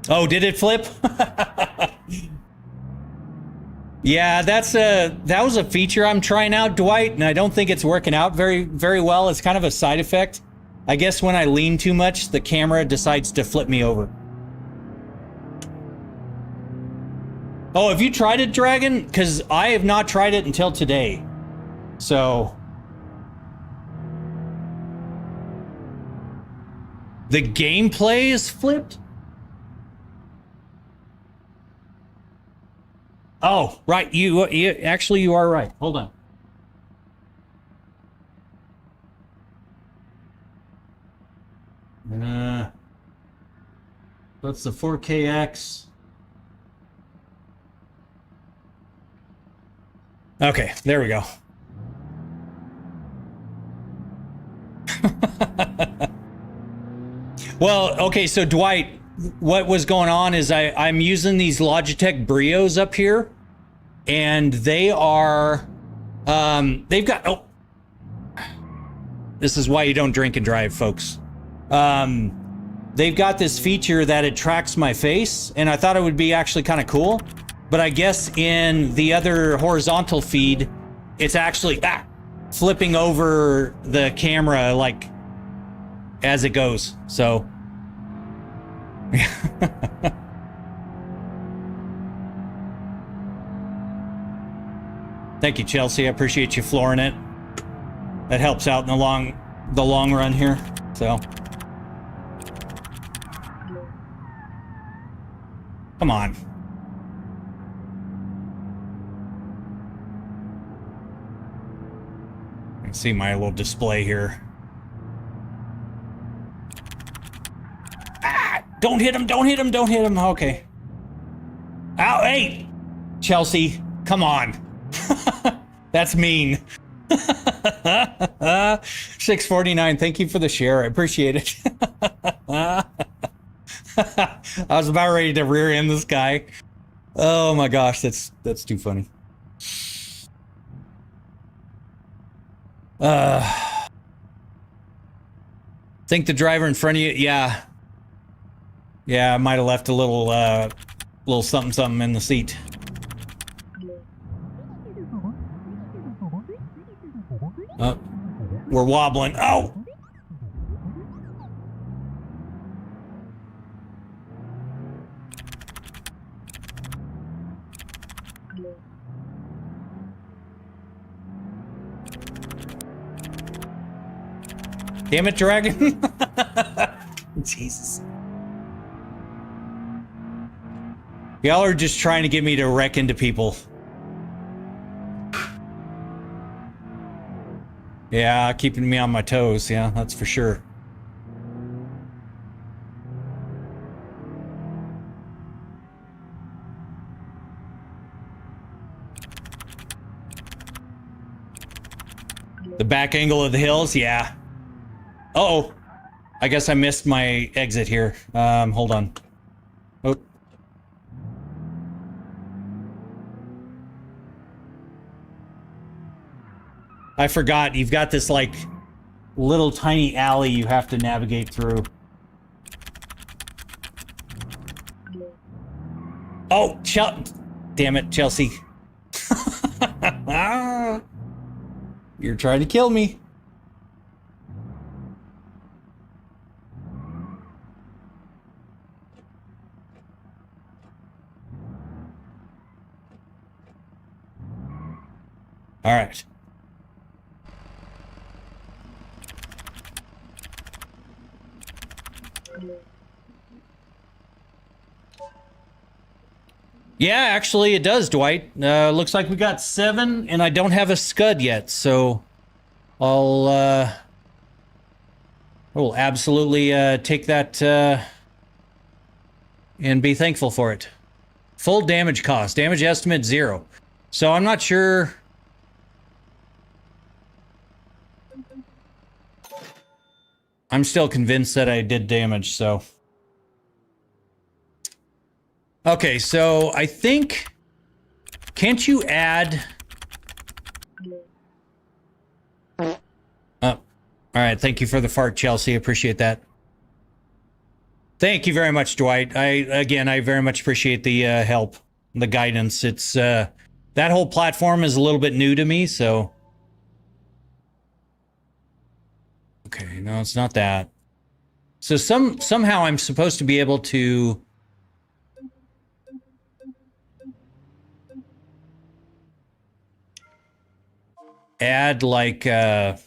Oh, did it flip? Yeah, that was a feature I'm trying out, Dwight, and I don't think it's working out very, very well. It's kind of a side effect. I guess when I lean too much, the camera decides to flip me over. Oh, have you tried it, Dragon? Because I have not tried it until today. So. The gameplay is flipped? Oh, right. You actually, you are right. Hold on. That's the 4KX. Okay, there we go. Well, okay, so Dwight, what was going on is I'm using these Logitech Brios up here, and they are, they've got, oh, this is why you don't drink and drive, folks. They've got this feature that it tracks my face, and I thought it would be actually kind of cool, but I guess in the other horizontal feed, it's actually flipping over the camera like as it goes. So thank you, Chelsea. I appreciate you flooring it. That helps out in the long run here. So come on. I can see my little display here. Don't hit him, don't hit him, don't hit him. Okay. Ow, hey! Chelsea, come on. That's mean. 649, thank you for the share. I appreciate it. I was about ready to rear end this guy. Oh my gosh, that's too funny. Think the driver in front of you? Yeah. Yeah, I might have left a little something something in the seat. Oh, we're wobbling. Oh! Damn it, Dragon. Jesus. Y'all are just trying to get me to wreck into people. Yeah, keeping me on my toes. Yeah, that's for sure. The back angle of the hills, yeah. Uh-oh. I guess I missed my exit here. Hold on. Oh. I forgot, you've got this, like, little tiny alley you have to navigate through. Oh, damn it, Chelsea. You're trying to kill me. All right. Yeah, actually it does, Dwight. Looks like we got 7, and I don't have a scud yet, so I will absolutely take that and be thankful for it. Full damage cost. Damage estimate 0. So I'm not sure. I'm still convinced that I did damage, so. Okay, so I think, can't you add? Oh, all right. Thank you for the fart, Chelsea. Appreciate that. Thank you very much, Dwight. I very much appreciate the help, the guidance. It's that whole platform is a little bit new to me, so. Okay, no, it's not that. So somehow I'm supposed to be able to add, like, let's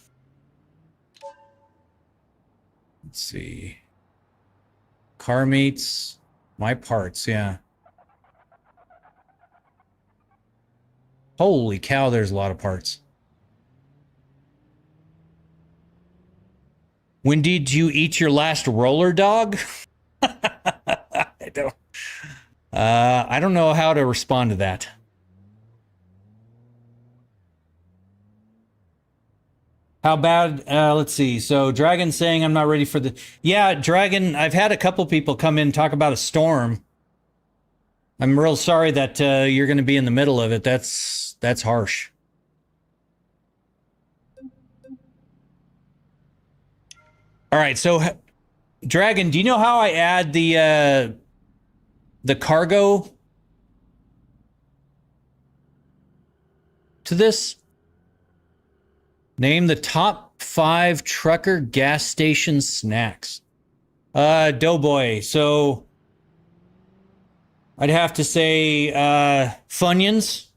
see, car meets my parts. Yeah. Holy cow, there's a lot of parts. When did you eat your last roller dog? I don't know how to respond to that. How bad? Let's see. So Dragon saying I'm not ready for the... Yeah, Dragon, I've had a couple people come in and talk about a storm. I'm real sorry that you're going to be in the middle of it. That's harsh. All right, so Dragon, do you know how I add the cargo to this? Name the top 5 trucker gas station snacks. Doughboy. So I'd have to say Funyuns,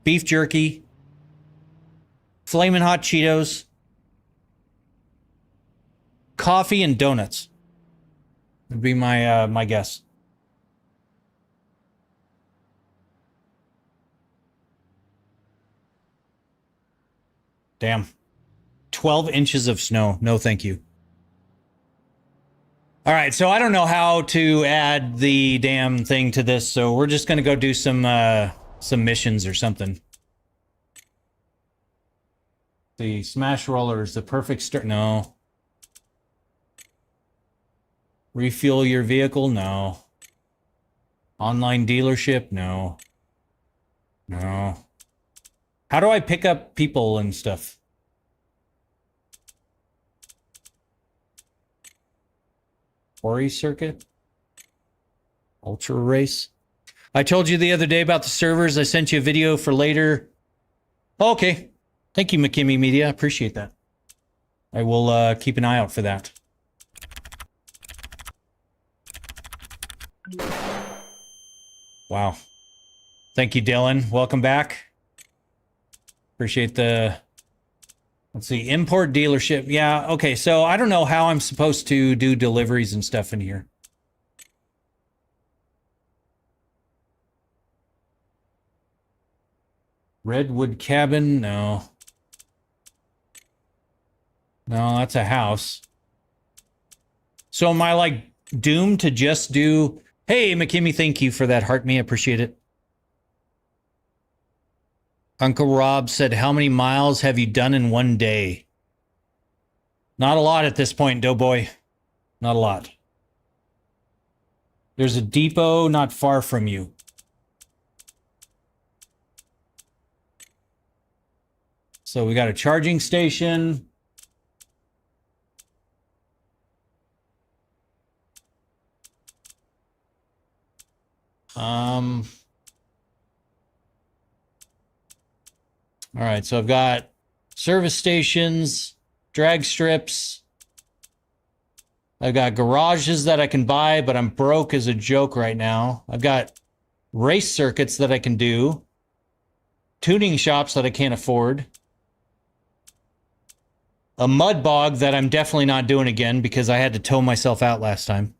beef jerky, Flamin' Hot Cheetos, coffee, and donuts. Would be my my guess. Damn. 12 inches of snow. No, thank you. All right, so I don't know how to add the damn thing to this, so we're just going to go do some missions or something. The Smash Roller is the perfect start. No. Refuel your vehicle? No. Online dealership? No. No. How do I pick up people and stuff? Ori circuit? Ultra race? I told you the other day about the servers. I sent you a video for later. Oh, okay. Thank you, McKimmy Media. I appreciate that. I will keep an eye out for that. Wow. Thank you, Dylan. Welcome back. Appreciate the... Let's see. Import dealership. Yeah, okay. So I don't know how I'm supposed to do deliveries and stuff in here. Redwood Cabin? No. No, that's a house. So am I, like, doomed to just do... Hey, McKimmy, thank you for that heart me. I appreciate it. Uncle Rob said, how many miles have you done in one day? Not a lot at this point, Doughboy. Not a lot. There's a depot not far from you. So we got a charging station. All right, so I've got service stations, drag strips. I've got garages that I can buy, but I'm broke as a joke right now. I've got race circuits that I can do. Tuning shops that I can't afford. A mud bog that I'm definitely not doing again because I had to tow myself out last time.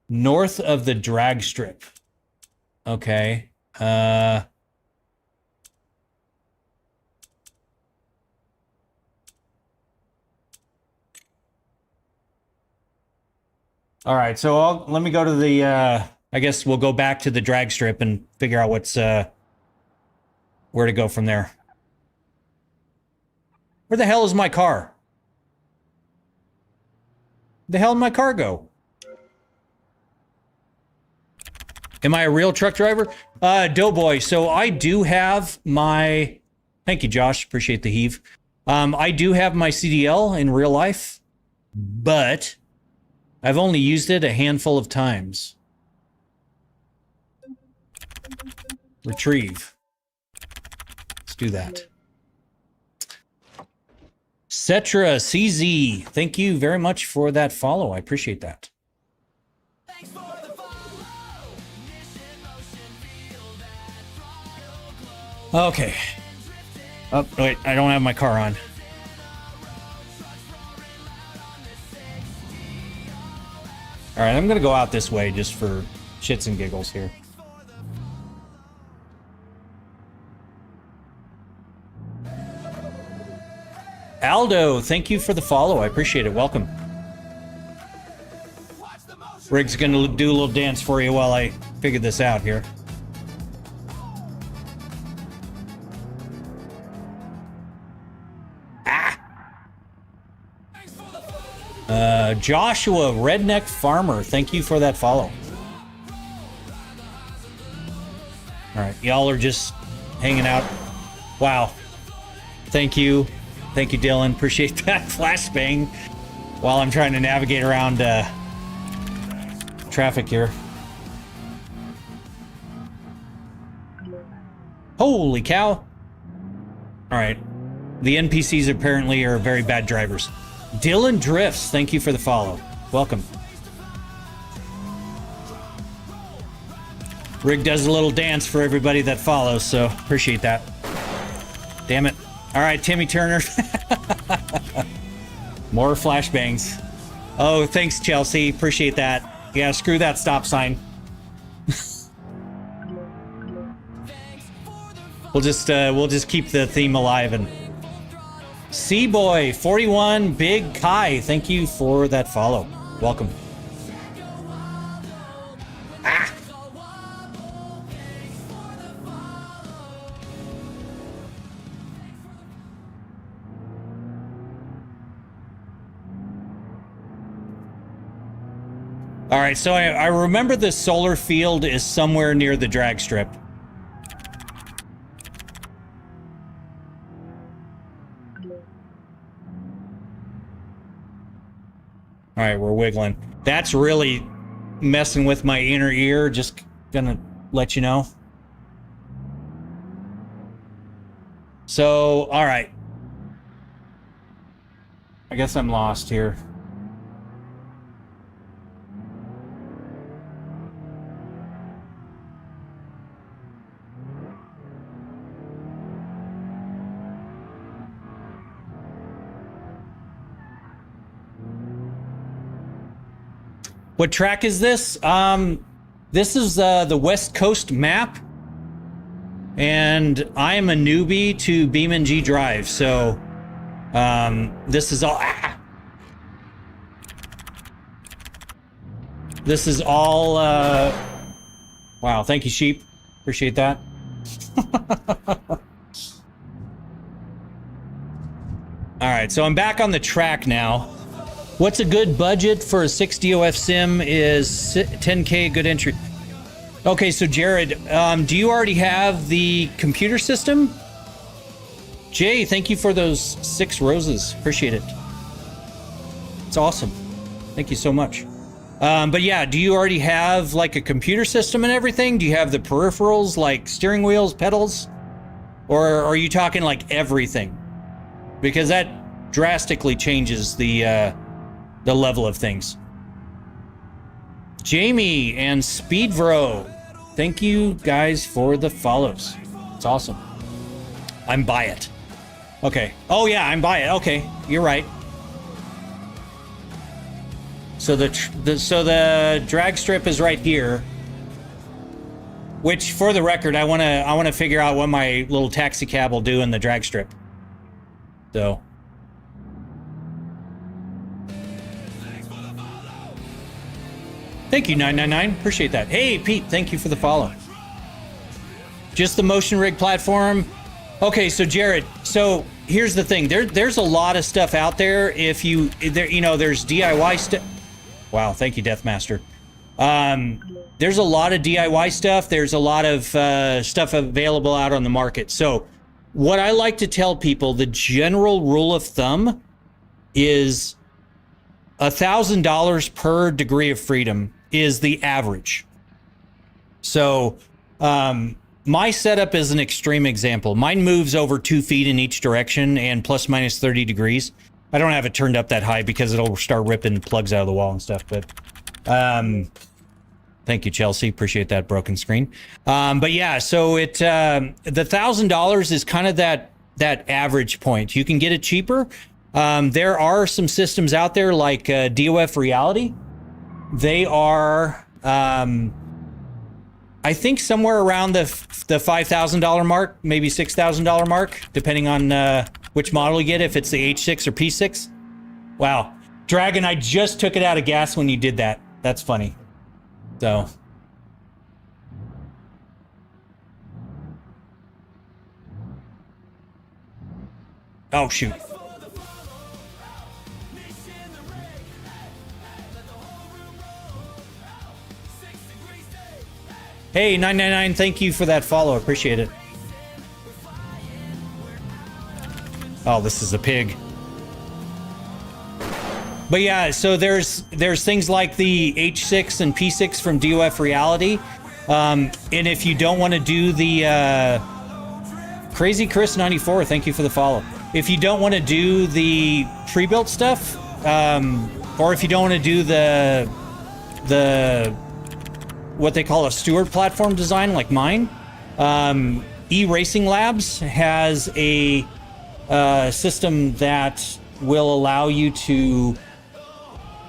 North of the drag strip. Okay. All right, so let me go to the, I guess we'll go back to the drag strip and figure out what's, where to go from there. Where the hell is my car? Where the hell did my car go? Am I a real truck driver? Doughboy, so I do have my... Thank you, Josh. Appreciate the heave. I do have my CDL in real life, but I've only used it a handful of times. Retrieve. Let's do that. Cetra CZ, thank you very much for that follow. I appreciate that. Okay. Oh, wait, I don't have my car on. All right, I'm going to go out this way just for shits and giggles here. Aldo, thank you for the follow. I appreciate it. Welcome. Rig's going to do a little dance for you while I figure this out here. Joshua, Redneck Farmer, thank you for that follow. All right, y'all are just hanging out. Wow. Thank you. Thank you, Dylan. Appreciate that flashbang while I'm trying to navigate around traffic here. Holy cow. All right. The NPCs apparently are very bad drivers. Dylan Drifts, thank you for the follow. Welcome. Rig does a little dance for everybody that follows, so appreciate that. Damn it. All right, Timmy Turner. More flashbangs. Oh, thanks, Chelsea. Appreciate that. Yeah, screw that stop sign. We'll just keep the theme alive. And Seaboy 41 Big Kai, thank you for that follow. Welcome. Ah. All right, so I remember the solar field is somewhere near the drag strip. All right, we're wiggling. That's really messing with my inner ear. Just gonna let you know. So, all right. I guess I'm lost here. What track is this? This is the West Coast map, and I am a newbie to BeamNG Drive, so this is all. This is all. Wow, thank you, Sheep. Appreciate that. All right, so I'm back on the track now. What's a good budget for a 6 DOF sim is 10K good entry. Okay, so Jared, do you already have the computer system? Jay, thank you for those 6 roses. Appreciate it. It's awesome. Thank you so much. But yeah, do you already have like a computer system and everything? Do you have the peripherals like steering wheels, pedals? Or are you talking like everything? Because that drastically changes the level of things. Jamie and Speedvro, thank you guys for the follows. It's awesome. I'm by it. Okay. Oh yeah, I'm by it. Okay, you're right. So the drag strip is right here. Which, for the record, I wanna figure out what my little taxi cab will do in the drag strip. So. Thank you, 999. Appreciate that. Hey, Pete, thank you for the follow. Just the motion rig platform. Okay, so Jared, so here's the thing. There's a lot of stuff out there. If you know, there's DIY stuff. Wow, thank you, Deathmaster. There's a lot of DIY stuff. There's a lot of stuff available out on the market. So what I like to tell people, the general rule of thumb is $1,000 per degree of freedom is the average. So my setup is an extreme example. Mine moves over 2 feet in each direction and plus minus 30 degrees. I don't have it turned up that high because it'll start ripping plugs out of the wall and stuff. But thank you, Chelsea. Appreciate that broken screen. But yeah, so the $1,000 is kind of that average point. You can get it cheaper. There are some systems out there like DOF Reality. They are, I think, somewhere around the $5,000 mark, maybe $6,000 mark, depending on which model you get, if it's the H6 or P6. Wow. Dragon, I just took it out of gas when you did that. That's funny. So. Oh, shoot. Hey, 999, thank you for that follow. Appreciate it. Oh, this is a pig. But yeah, so there's things like the H6 and P6 from DOF Reality. And if you don't want to do the Crazy Chris 94, thank you for the follow. If you don't want to do the pre-built stuff, or if you don't want to do the what they call a steward platform design like mine, E-Racing Labs has a system that will allow you to...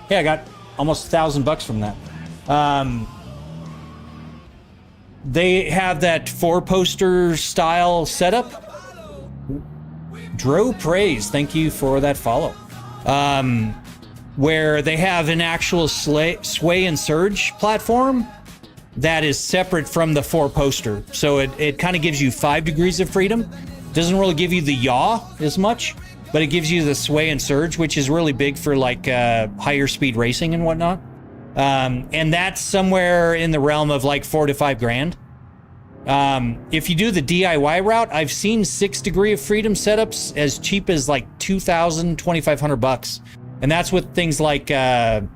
Hey, I got almost $1,000 from that. They have that 4-poster style setup. Dro Praise, thank you for that follow. Where they have an actual sway and surge platform that is separate from the 4-poster. So it kind of gives you 5 degrees of freedom. Doesn't really give you the yaw as much, but it gives you the sway and surge, which is really big for like higher speed racing and whatnot. And that's somewhere in the realm of like $4,000 to $5,000. If you do the DIY route, I've seen 6 degree of freedom setups as cheap as like $2,000, $2,500, and that's with things like 3D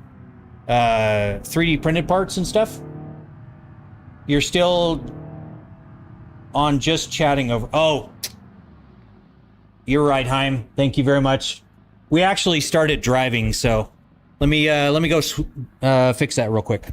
printed parts and stuff. You're still on just chatting over. Oh, you're right, Haim. Thank you very much. We actually started driving, so let me go fix that real quick.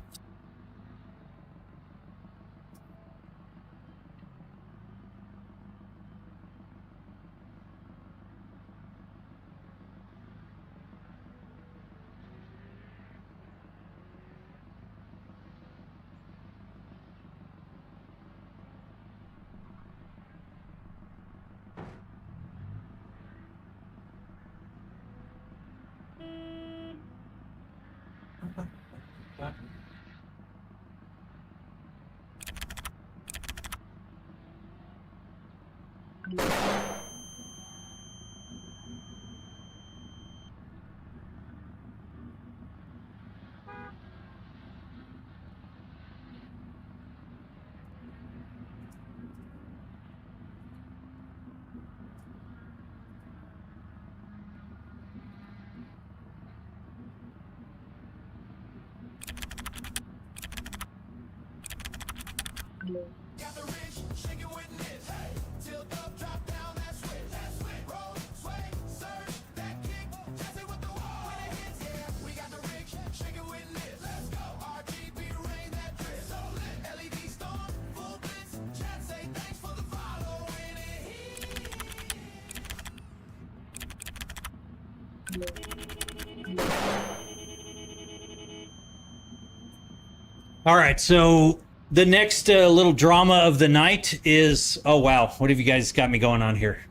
All right, so the next little drama of the night is... Oh, wow. What have you guys got me going on here?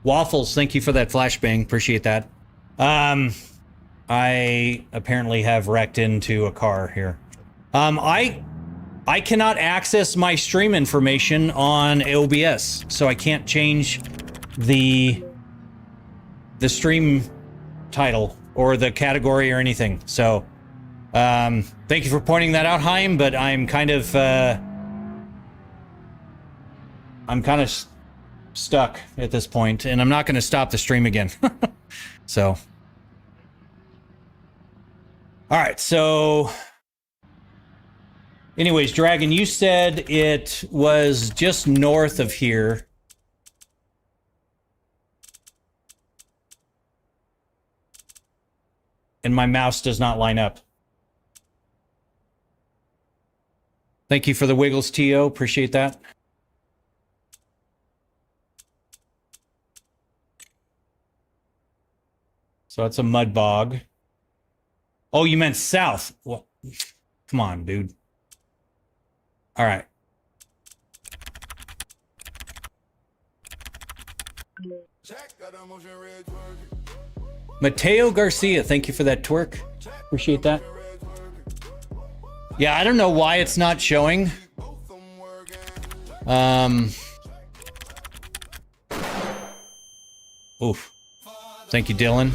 Waffles, thank you for that flashbang. Appreciate that. I apparently have wrecked into a car here. I cannot access my stream information on OBS, so I can't change the stream title or the category or anything. So... thank you for pointing that out, Haim, but I'm kind of stuck at this point, and I'm not going to stop the stream again. So, all right. So, anyways, Dragon, you said it was just north of here. And my mouse does not line up. Thank you for the Wiggles, T.O. Appreciate that. So that's a mud bog. Oh, you meant south. Well, come on, dude. All right. Mateo Garcia, thank you for that twerk. Appreciate that. Yeah, I don't know why it's not showing. Oof. Thank you, Dylan.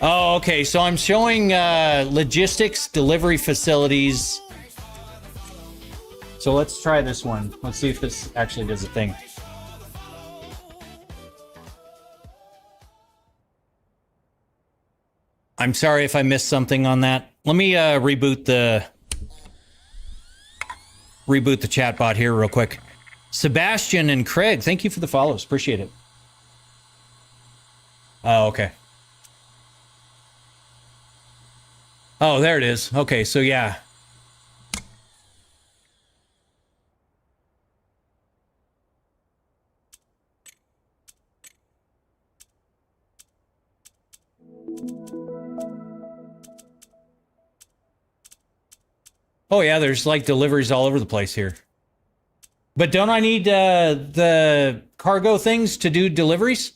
Oh, okay. So I'm showing logistics, delivery facilities. So let's try this one. Let's see if this actually does a thing. I'm sorry if I missed something on that. Let me reboot the chatbot here real quick. Sebastian and Craig, thank you for the follows. Appreciate it. Oh, okay. Oh, there it is. Okay, so yeah. Oh yeah, there's like deliveries all over the place here. But don't I need the cargo things to do deliveries?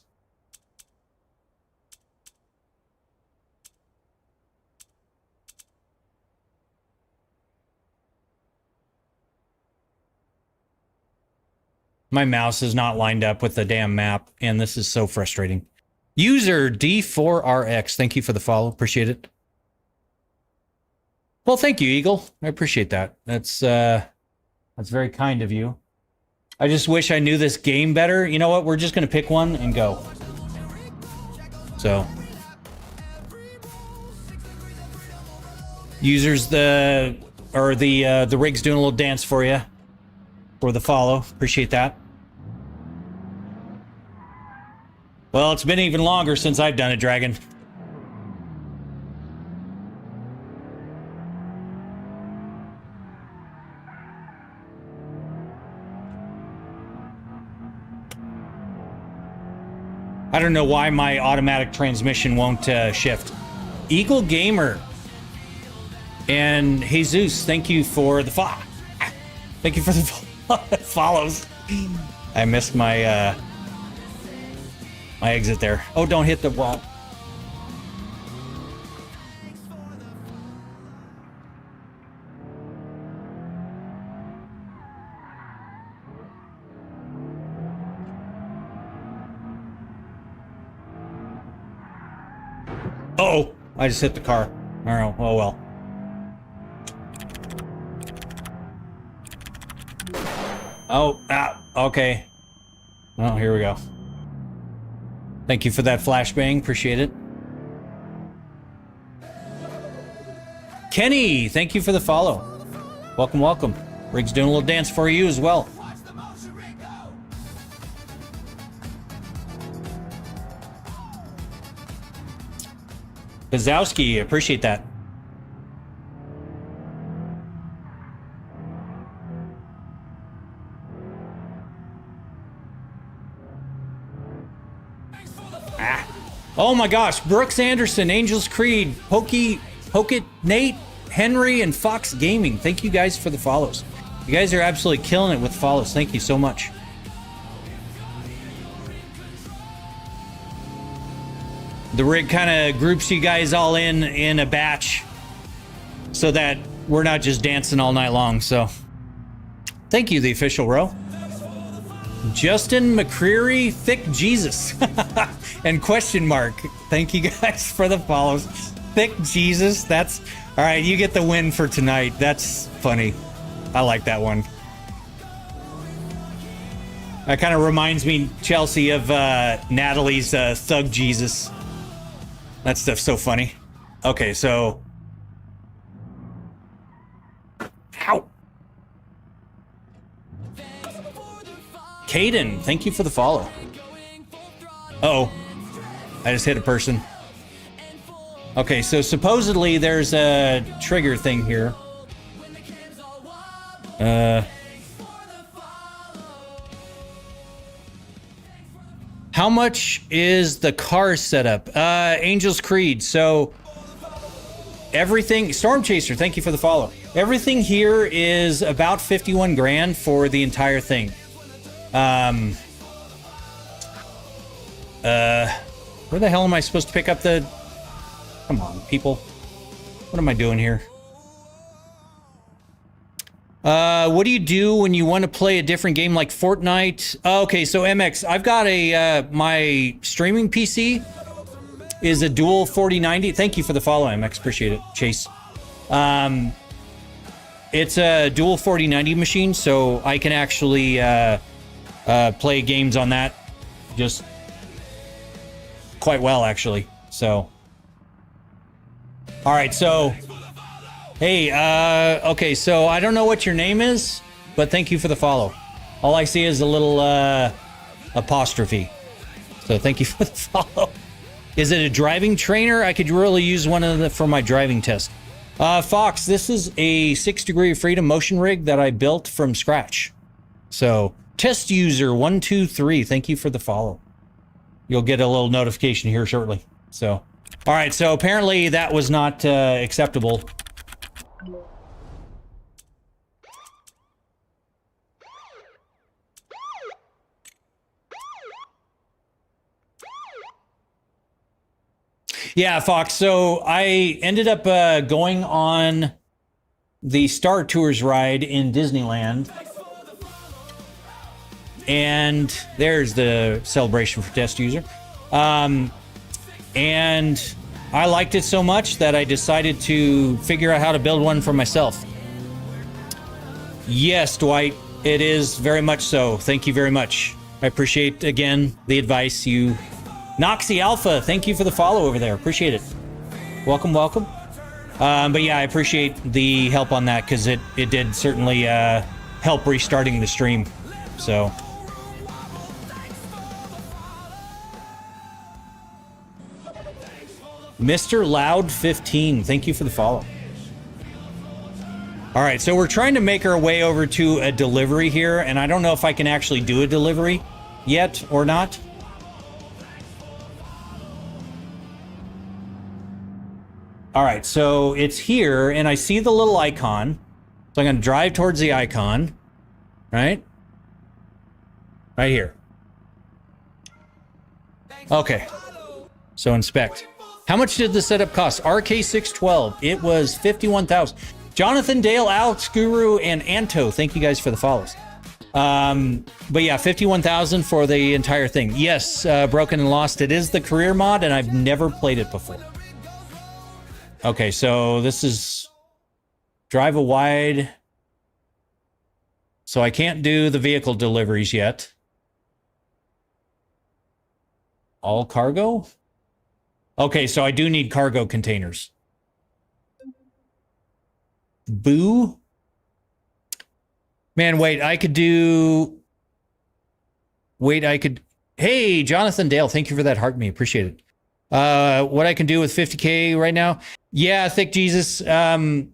My mouse is not lined up with the damn map, and this is so frustrating. User D4RX, thank you for the follow. Appreciate it. Well, thank you, Eagle. I appreciate that. That's very kind of you. I just wish I knew this game better. You know what? We're just going to pick one and go. So. Users, the rig's doing a little dance for you. For the follow. Appreciate that. Well, it's been even longer since I've done it, Dragon. I don't know why my automatic transmission won't shift. Eagle Gamer and Jesus, thank you for the thank you for the follows. I missed my my exit there. Oh, don't hit the wall. Uh-oh, I just hit the car. I don't know. Oh well. Oh, okay. Well, here we go. Thank you for that flashbang. Appreciate it. Kenny, thank you for the follow. Welcome, welcome. Rig's doing a little dance for you as well. Bazowski, appreciate that. Oh my gosh, Brooks Anderson, Angels Creed, Pokit, Nate, Henry, and Fox Gaming. Thank you guys for the follows. You guys are absolutely killing it with follows. Thank you so much. The rig kind of groups you guys all in a batch so that we're not just dancing all night long. So thank you, the official row. Justin McCreary, Thick Jesus, and question mark. Thank you guys for the follows. Thick Jesus, that's all right. You get the win for tonight. That's funny. I like that one. That kind of reminds me, Chelsea, of Natalie's Thug Jesus. That stuff's so funny. Okay, so. Ow. Caden, thank you for the follow. Uh-oh. I just hit a person. Okay, so supposedly there's a trigger thing here. How much is the car setup? Angels Creed. So everything, Storm Chaser, thank you for the follow. Everything here is about 51 grand for the entire thing. Where the hell am I supposed to pick up the... Come on, people. What am I doing here? What do you do when you want to play a different game like Fortnite? Okay, so MX, I've got a my streaming PC is a dual 4090. Thank you for the follow, MX. Appreciate it, Chase. It's a dual 4090 machine, so I can actually play games on that just quite well, actually. So, all right. So, hey, okay. So I don't know what your name is, but thank you for the follow. All I see is a little apostrophe. So thank you for the follow. Is it a driving trainer? I could really use one of them for my driving test. Fox, this is a 6 Degree of Freedom motion rig that I built from scratch. So, test user 123, thank you for the follow. You'll get a little notification here shortly. So, all right, so apparently that was not acceptable. Yeah, Fox. So I ended up going on the Star Tours ride in Disneyland. And there's the celebration for test user. And I liked it so much that I decided to figure out how to build one for myself. Yes, Dwight, it is very much so. Thank you very much. I appreciate, again, the advice you... Noxy Alpha, thank you for the follow over there. Appreciate it. Welcome, welcome. But yeah, I appreciate the help on that because it did certainly help restarting the stream. So. Mr. Loud 15, thank you for the follow. All right, so we're trying to make our way over to a delivery here, and I don't know if I can actually do a delivery yet or not. All right, so it's here, and I see the little icon. So I'm going to drive towards the icon, right? Right here. Okay. So inspect. How much did the setup cost? RK612. It was $51,000. Jonathan, Dale, Alex, Guru, and Anto. Thank you guys for the follows. But yeah, $51,000 for the entire thing. Yes, Broken and Lost. It is the career mod, and I've never played it before. Okay, so this is drive a wide. So I can't do the vehicle deliveries yet. All cargo? Okay, so I do need cargo containers. Boo? Man, wait, I could do... Wait, I could... Hey, Jonathan Dale, thank you for that heart me. Appreciate it. What I can do with 50K right now? Yeah, Thick Jesus. I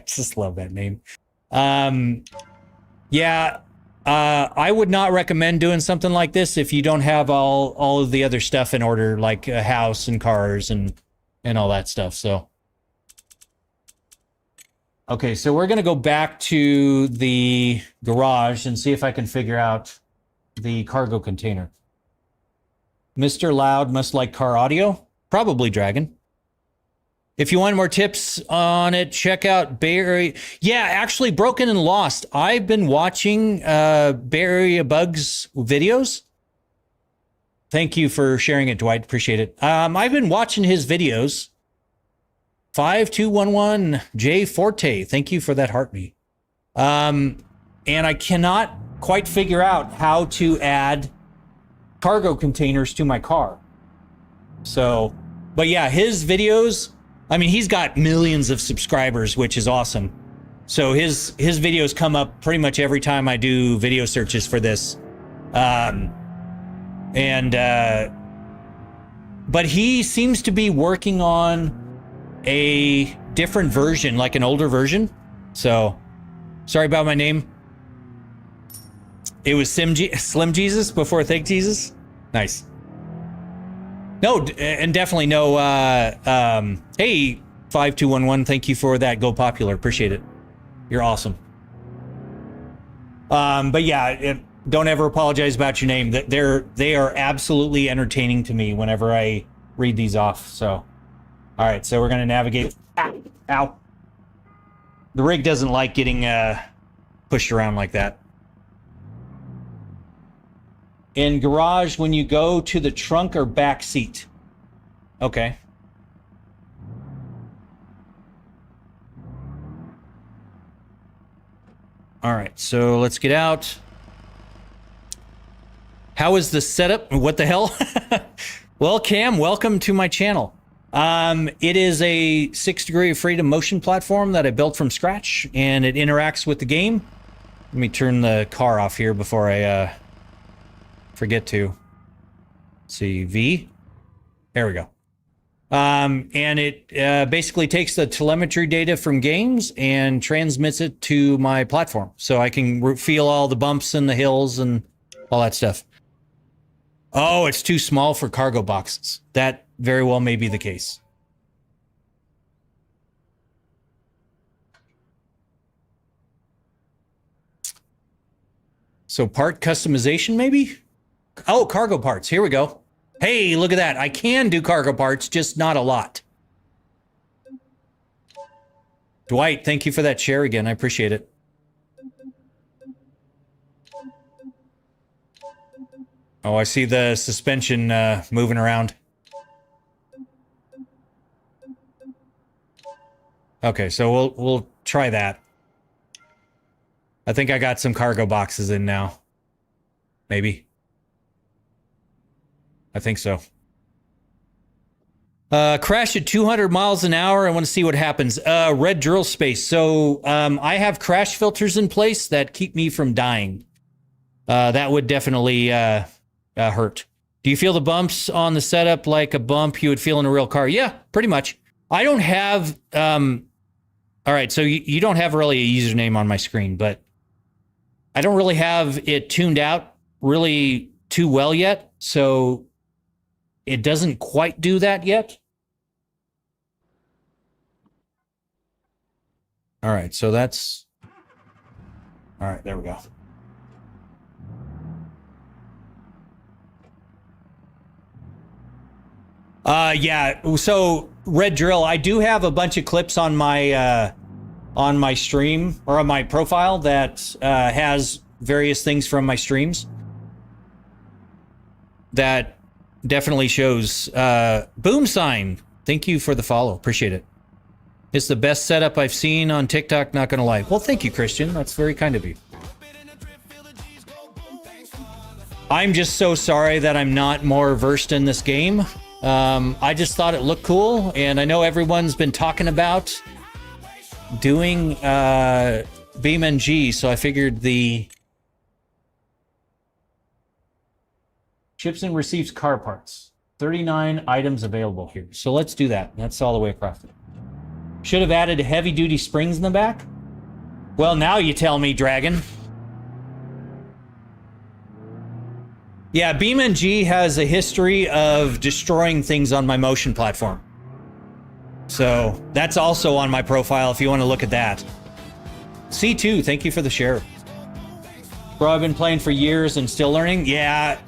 just love that name. Yeah, I would not recommend doing something like this if you don't have all of the other stuff in order, like a house and cars and all that stuff. So, okay, so we're gonna go back to the garage and see if I can figure out the cargo container. Mr. Loud must like car audio. Probably Dragon. If you want more tips on it, check out Bay Area. Yeah, actually, Broken and Lost. I've been watching Bay Area Bugs videos. Thank you for sharing it, Dwight. Appreciate it. I've been watching his videos. 5211 J Forte. Thank you for that heartbeat. And I cannot quite figure out how to add cargo containers to my car. So, but yeah, his videos, I mean, he's got millions of subscribers, which is awesome. So his videos come up pretty much every time I do video searches for this. But he seems to be working on a different version, like an older version. So, sorry about my name. It was Slim Jesus before Thick Jesus. Nice. No, and definitely no. Hey, 5211, thank you for that. Go Popular, appreciate it. You're awesome. But yeah, don't ever apologize about your name. They are absolutely entertaining to me whenever I read these off. So, all right, so we're gonna navigate. Ow! The rig doesn't like getting pushed around like that. In garage, when you go to the trunk or back seat. Okay. All right, so let's get out. How is the setup? What the hell? Well, Cam, welcome to my channel. It is a 6 degree of freedom motion platform that I built from scratch, and it interacts with the game. Let me turn the car off here before I forget to. Let's see, V. There we go. And it basically takes the telemetry data from games and transmits it to my platform, so I can feel all the bumps and the hills and all that stuff. Oh, it's too small for cargo boxes. That very well may be the case. So part customization, maybe? Oh, cargo parts. Here we go. Hey, look at that. I can do cargo parts, just not a lot. Dwight, thank you for that share again. I appreciate it. Oh, I see the suspension moving around. Okay, so we'll try that. I think I got some cargo boxes in now. Maybe. I think so. Crash at 200 miles an hour. I want to see what happens. Red drill space. So I have crash filters in place that keep me from dying. That would definitely hurt. Do you feel the bumps on the setup like a bump you would feel in a real car? Yeah, pretty much. I don't have... all right, so you don't have really a username on my screen, but I don't really have it tuned out really too well yet, so it doesn't quite do that yet. All right, so that's... All right, there we go. Yeah, so Red Drill, I do have a bunch of clips on my stream, or on my profile, that has various things from my streams. That definitely shows. Boom Sign, thank you for the follow. Appreciate it. It's the best setup I've seen on TikTok, not gonna lie. Well, thank you, Christian. That's very kind of you. I'm just so sorry that I'm not more versed in this game. I just thought it looked cool, and I know everyone's been talking about doing BeamNG, so I figured the ships and receives car parts. 39 items available here. So let's do that. That's all the way across it. Should have added heavy-duty springs in the back. Well, now you tell me, Dragon. Yeah, BeamNG has a history of destroying things on my motion platform. So that's also on my profile if you want to look at that. C2, thank you for the share. Bro, I've been playing for years and still learning. Yeah.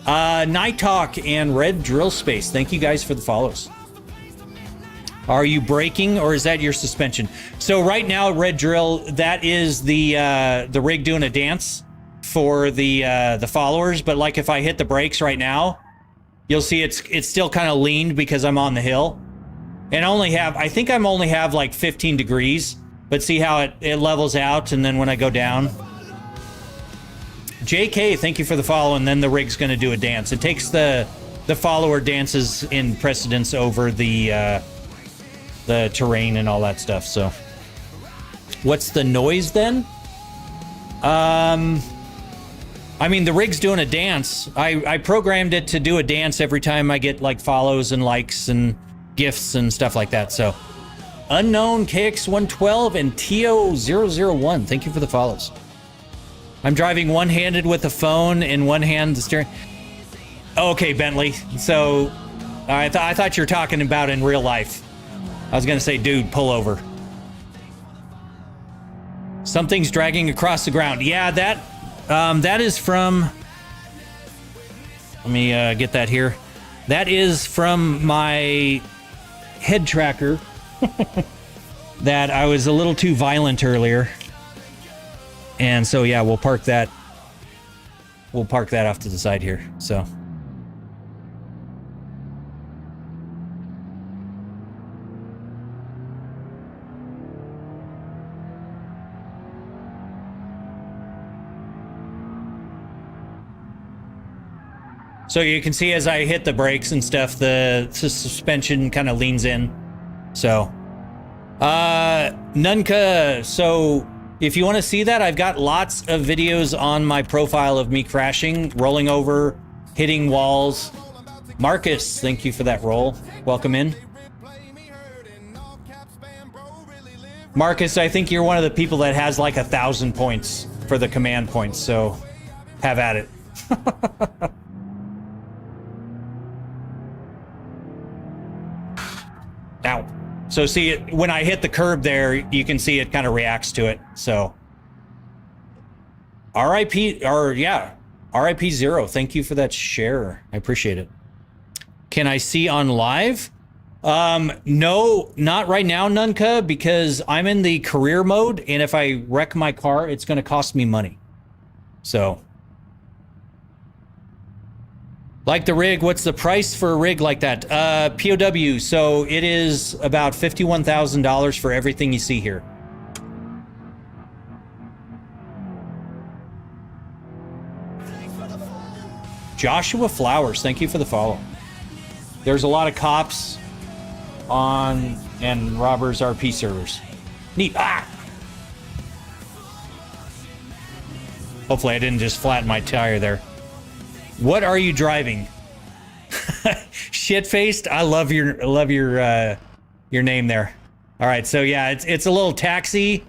Night Talk and Red Drill Space, thank you guys for the follows. Are you braking, or is that your suspension? So right now, Red Drill, that is the rig doing a dance for the followers. But like if I hit the brakes right now, you'll see it's still kind of leaned because I'm on the hill. And I think I'm only have like 15 degrees, but see how it levels out, and then when I go down. JK, thank you for the follow, and then the rig's going to do a dance. It takes the follower dances in precedence over the terrain and all that stuff. So what's the noise then? I mean, the rig's doing a dance. I programmed it to do a dance every time I get like follows and likes and gifts and stuff like that. So Unknown, KX112, and Tio001, thank you for the follows. I'm driving one-handed with the phone and one hand the steering. Okay, Bentley. So I thought you were talking about in real life. I was gonna say, dude, pull over. Something's dragging across the ground. Yeah, that is from... Let me get that here. That is from my head tracker that I was a little too violent earlier. And so, yeah, we'll park that. We'll park that off to the side here. So... So you can see as I hit the brakes and stuff, the suspension kind of leans in. So, Nunca, so if you want to see that, I've got lots of videos on my profile of me crashing, rolling over, hitting walls. Marcus, thank you for that roll. Welcome in. Marcus, I think you're one of the people that has like 1,000 points for the command points, so have at it. Ow. So see, it when I hit the curb there, you can see it kind of reacts to it. So RIP, or yeah, RIP Zero. Thank you for that share. I appreciate it. Can I see on live? No, not right now, Nunca, because I'm in the career mode, and if I wreck my car, it's going to cost me money. So, like the rig, what's the price for a rig like that? POW, so it is about $51,000 for everything you see here. Joshua Flowers, thank you for the follow. There's a lot of cops on and robbers RP servers. Neat. Ah! Hopefully I didn't just flatten my tire there. What are you driving? Shit-faced. I love your name there. All right, so yeah, it's a little taxi.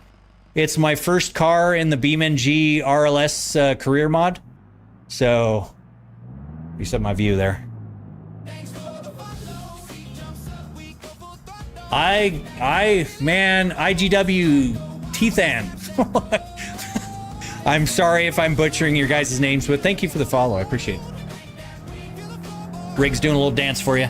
It's my first car in the BeamNG RLS career mod. So reset my view there. Man, IGW Tethan. I'm sorry if I'm butchering your guys' names, but thank you for the follow. I appreciate it. Rig's doing a little dance for you.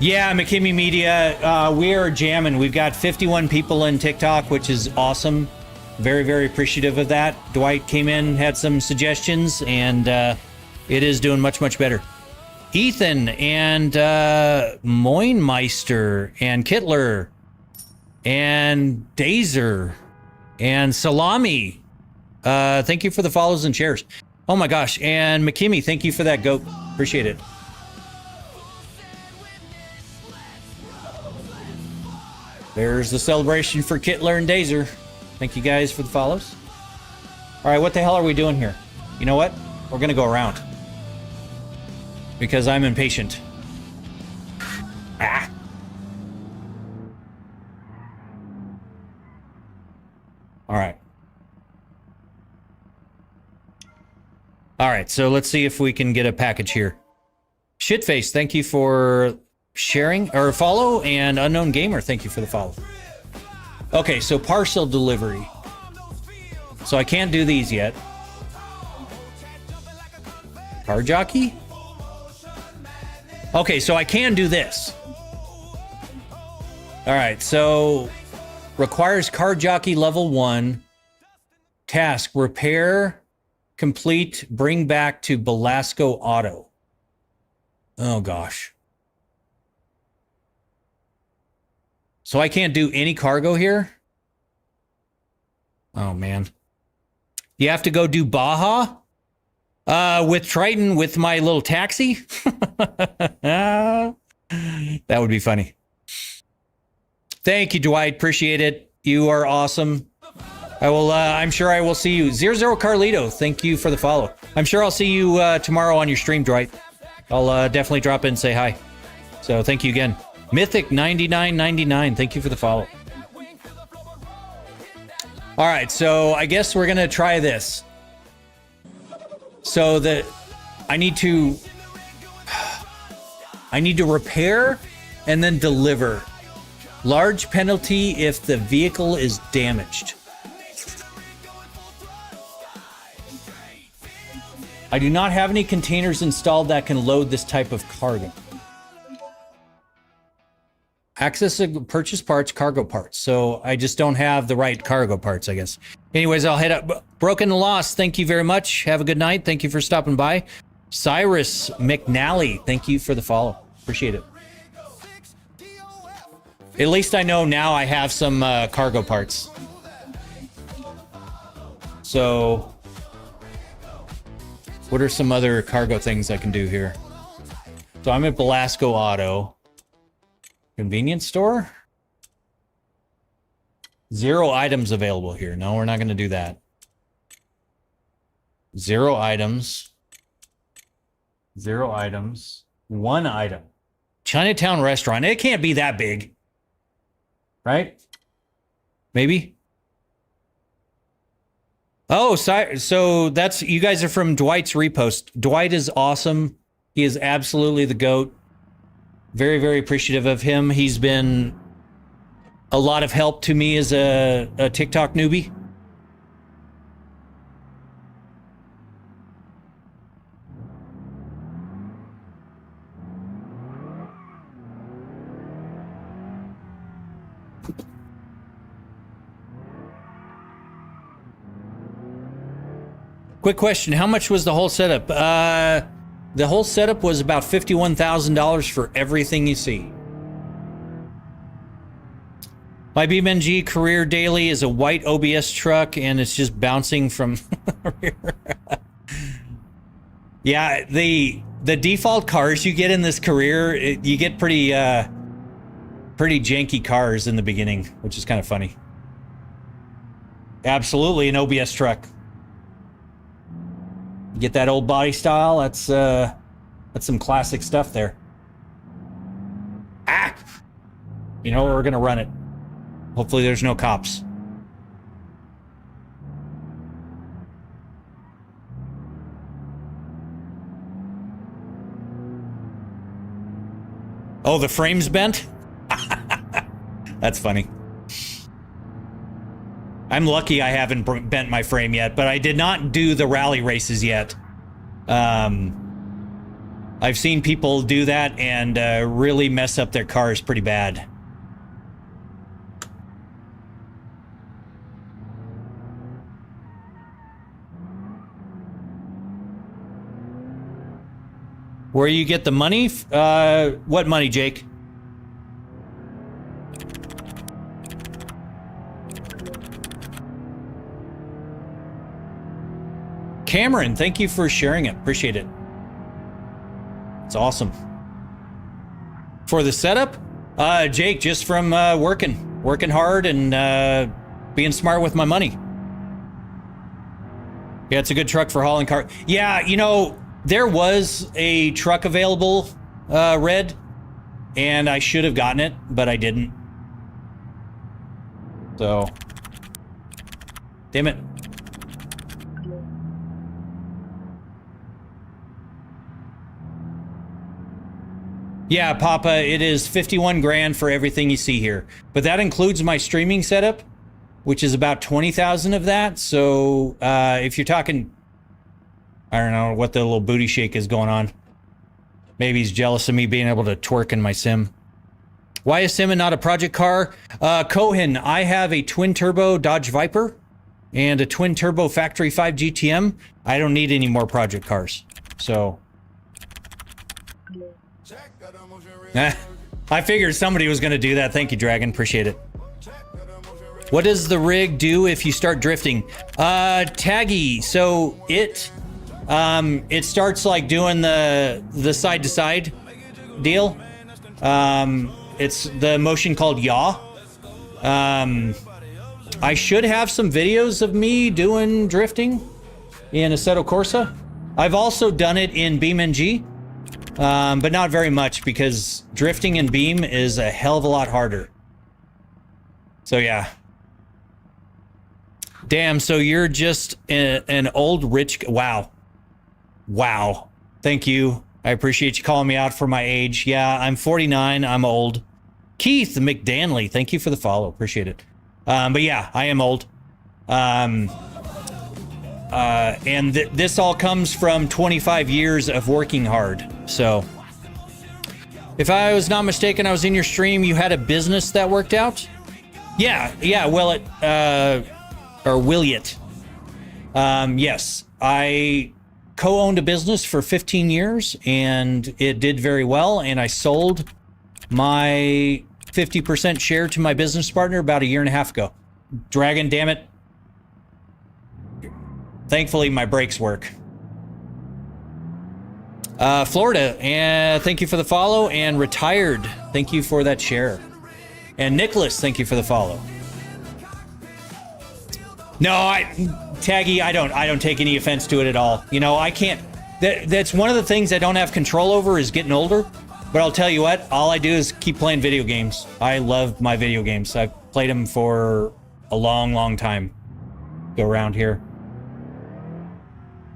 Yeah, McKimmy Media, we are jamming. We've got 51 people in TikTok, which is awesome. Very, very appreciative of that. Dwight came in, had some suggestions, and it is doing much, much better. Ethan and Moinmeister and Kittler and Dazer and Salami. Thank you for the follows and shares. Oh my gosh. And McKimmy, thank you for that goat. Appreciate it. There's the celebration for Kittler and Dazer. Thank you guys for the follows. All right, what the hell are we doing here? You know what? We're going to go around. Because I'm impatient. Ah. All right. All right, so let's see if we can get a package here. Shitface, thank you for sharing or follow, and Unknown Gamer, thank you for the follow. Okay, so parcel delivery. So I can't do these yet. Car jockey? Okay, so I can do this. All right, so requires car jockey level 1. Task, repair, complete, bring back to Belasco Auto. Oh, gosh. So I can't do any cargo here? Oh, man. You have to go do Baja? With Triton, with my little taxi? That would be funny. Thank you, Dwight. Appreciate it. You are awesome. I will, I'm sure I will see you. 00 Carlito, thank you for the follow. I'm sure I'll see you tomorrow on your stream, Dwight. I'll definitely drop in and say hi. So thank you again. Mythic9999, thank you for the follow. All right, so I guess we're going to try this. So that I need to repair and then deliver. Large penalty if the vehicle is damaged. I do not have any containers installed that can load this type of cargo. Access to purchase parts, cargo parts. So I just don't have the right cargo parts, I guess. Anyways, I'll head up. Broken Lost, thank you very much. Have a good night. Thank you for stopping by. Cyrus McNally, thank you for the follow. Appreciate it. At least I know now I have some cargo parts. So, what are some other cargo things I can do here? So I'm at Belasco Auto. Convenience store? 0 items available here. No, we're not going to do that. 0 items. 0 items. 1 item. Chinatown restaurant. It can't be that big. Right? Maybe? Oh, so that's, you guys are from Dwight's repost. Dwight is awesome. He is absolutely the GOAT. Very, very appreciative of him. He's been a lot of help to me as a TikTok newbie. Quick question. How much was the whole setup? The whole setup was about $51,000 for everything you see. My BeamNG career daily is a white OBS truck, and it's just bouncing from rear. Yeah, the default cars you get in this career, you get pretty janky cars in the beginning, which is kind of funny. Absolutely an OBS truck. Get that old body style. That's some classic stuff there. Ah! You know, we're gonna run it. Hopefully there's no cops. Oh, the frame's bent? That's funny. I'm lucky I haven't bent my frame yet, but I did not do the rally races yet. I've seen people do that and really mess up their cars pretty bad. Where you get the money? What money, Jake? Cameron, thank you for sharing it. Appreciate it. It's awesome. For the setup, Jake, just from working hard and being smart with my money. Yeah, it's a good truck for hauling car. Yeah, you know, there was a truck available, Red, and I should have gotten it, but I didn't. So, damn it. Yeah, Papa, it is 51 grand for everything you see here. But that includes my streaming setup, which is about 20,000 of that. So if you're talking, I don't know what the little booty shake is going on. Maybe he's jealous of me being able to twerk in my sim. Why is sim and not a project car? Cohen, I have a twin turbo Dodge Viper and a twin turbo Factory 5 GTM. I don't need any more project cars. So... I figured somebody was going to do that. Thank you, Dragon. Appreciate it. What does the rig do if you start drifting? Taggy. So it starts like doing the side to side deal. It's the motion called yaw. I should have some videos of me doing drifting in Assetto Corsa. I've also done it in BeamNG. But not very much because drifting in Beam is a hell of a lot harder. So yeah. Damn, so you're just an old rich... Wow. Wow. Thank you. I appreciate you calling me out for my age. Yeah, I'm 49. I'm old. Keith McDanley, thank you for the follow. Appreciate it. But yeah, I am old. And this all comes from 25 years of working hard. So, if I was not mistaken, I was in your stream. You had a business that worked out? Yeah, will it, or will it? Yes, I co-owned a business for 15 years, and it did very well, and I sold my 50% share to my business partner about a year and a half ago. Dragon, damn it. thankfully my brakes work. Florida, and thank you for the follow. And Retired, thank you for that share. And Nicholas, thank you for the follow. No, Taggy, I don't take any offense to it at all. You know, I can't. That's one of the things I don't have control over is getting older. But I'll tell you what, all I do is keep playing video games. I love my video games. I've played them for a long, long time. Go around here.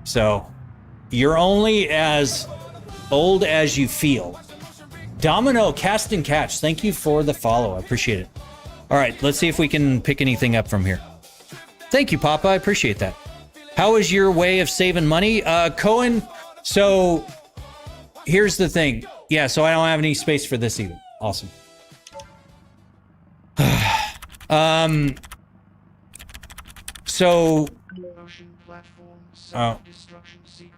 So, you're only as old as you feel. Domino, Cast and Catch, thank you for the follow. I appreciate it. All right, let's see if we can pick anything up from here. Thank you, Papa. I appreciate that. How is your way of saving money? Cohen, so here's the thing. Yeah, so I don't have any space for this either. Awesome. So... Oh,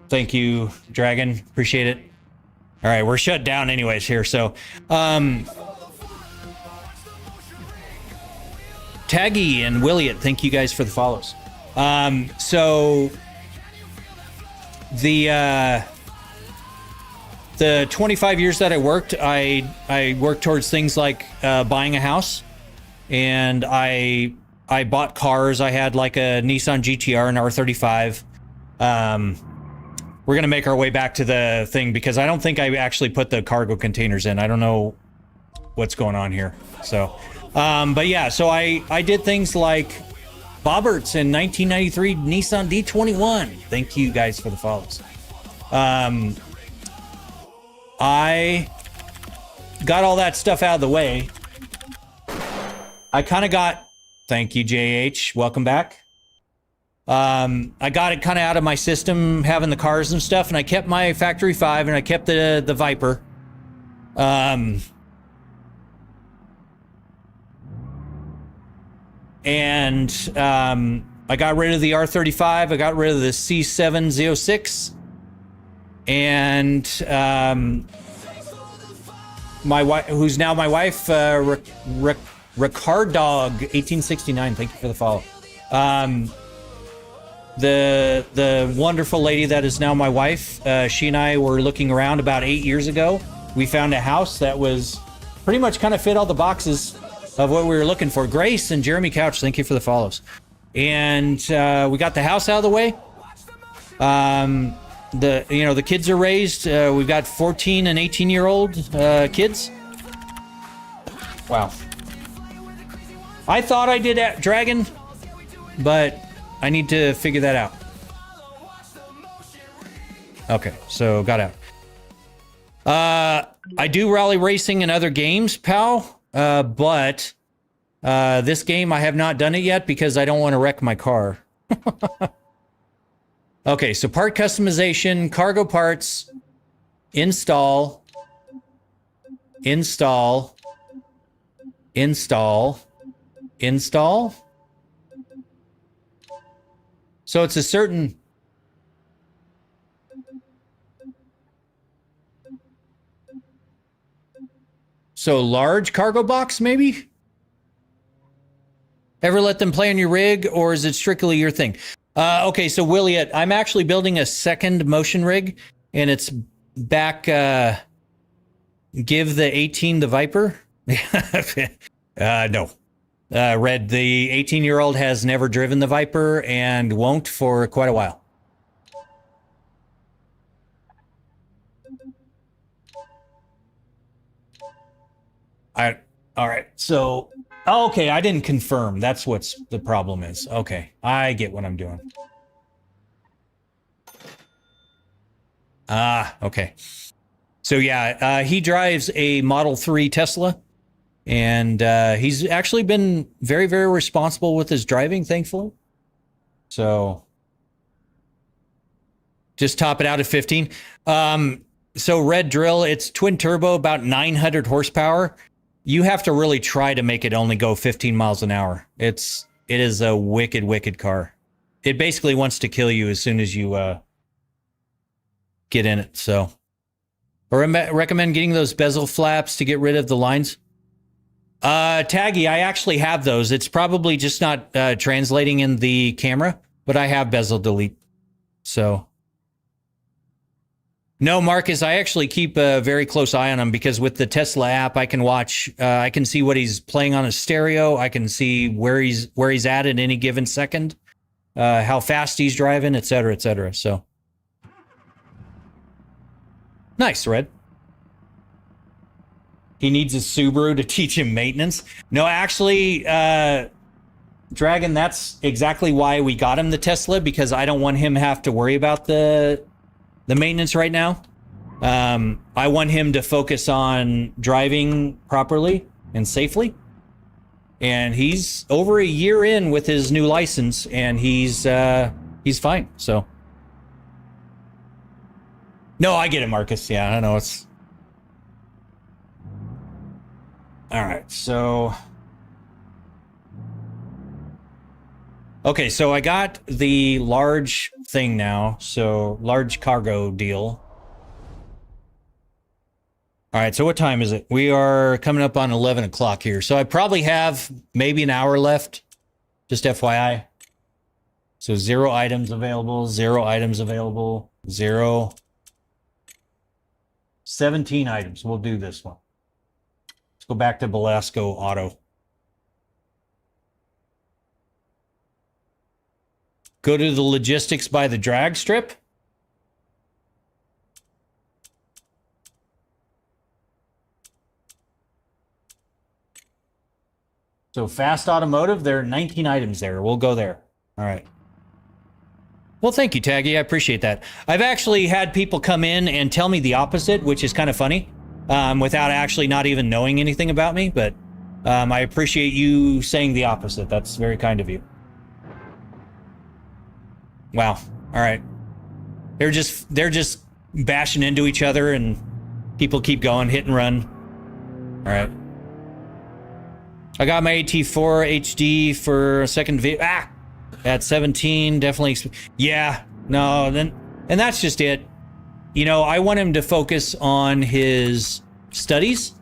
thank you, Dragon. Appreciate it. All right, we're shut down anyways here, so... Taggy and Williot, thank you guys for the follows. So... The 25 years that I worked, I worked towards things like buying a house, and I bought cars. I had like a Nissan GTR and R35. We're gonna make our way back to the thing because I don't think I actually put the cargo containers in. I don't know what's going on here. So, but yeah, so I did things like Bobberts in 1993 Nissan D21. Thank you guys for the follows. I got all that stuff out of the way. I kind of got... Thank you, JH. Welcome back. I got it kind of out of my system, having the cars and stuff, and I kept my Factory 5, and I kept the Viper. And I got rid of the R35. I got rid of the C706. And my wife, who's now my wife, Ricard Dog 1869. Thank you for the follow. The wonderful lady that is now my wife. She and I were looking around about 8 years ago. We found a house that was pretty much kind of fit all the boxes of what we were looking for. Grace and Jeremy Couch, thank you for the follows. And we got the house out of the way. The kids are raised. We've got 14 and 18-year-old kids. Wow. I thought I did at Dragon, but I need to figure that out. Okay, so got out. I do rally racing in other games, pal, but this game I have not done it yet because I don't want to wreck my car. Okay, so part customization, cargo parts, install, install, install, install. So it's a certain... So large cargo box, maybe? Ever let them play on your rig, or is it strictly your thing? Okay, so Williot, I'm actually building a second motion rig, and it's back, give the 18 the Viper? No. Red, the 18-year-old has never driven the Viper and won't for quite a while. All right, so... Oh, okay, I didn't confirm. That's what's the problem is. Okay, I get what I'm doing. Ah, okay. So yeah, he drives a Model 3 Tesla, and he's actually been very, very responsible with his driving, thankfully. So just top it out at 15. So Red Drill, it's twin turbo, about 900 horsepower. You have to really try to make it only go 15 miles an hour. It is a wicked, wicked car. It basically wants to kill you as soon as you get in it. So, I recommend getting those bezel flaps to get rid of the lines. Taggy, I actually have those. It's probably just not translating in the camera, but I have bezel delete. So, no, Marcus, I actually keep a very close eye on him because with the Tesla app, I can watch, I can see what he's playing on his stereo. I can see where he's at any given second, how fast he's driving, et cetera, et cetera. So, nice, Red. He needs a Subaru to teach him maintenance. No, actually, Dragon, that's exactly why we got him the Tesla, because I don't want him to have to worry about the maintenance right now. I want him to focus on driving properly and safely. And he's over a year in with his new license, and he's fine. So, no, I get it, Marcus. Yeah, I know it's all right. So, okay, so I got the large thing now. So, large cargo deal. All right, so what time is it? We are coming up on 11 o'clock here. So I probably have maybe an hour left, just FYI. So 0 items available, 0 items available, 0. 17 items. We'll do this one. Let's go back to Belasco Auto. Go to the logistics by the drag strip. So Fast Automotive, there are 19 items there. We'll go there. All right. Well, thank you, Taggy. I appreciate that. I've actually had people come in and tell me the opposite, which is kind of funny, without actually not even knowing anything about me. But I appreciate you saying the opposite. That's very kind of you. Wow. All right. They're just bashing into each other, and people keep going, hit and run. All right. I got my AT4 HD for a second at 17, definitely. Yeah, no, then, and that's just it. You know, I want him to focus on his studies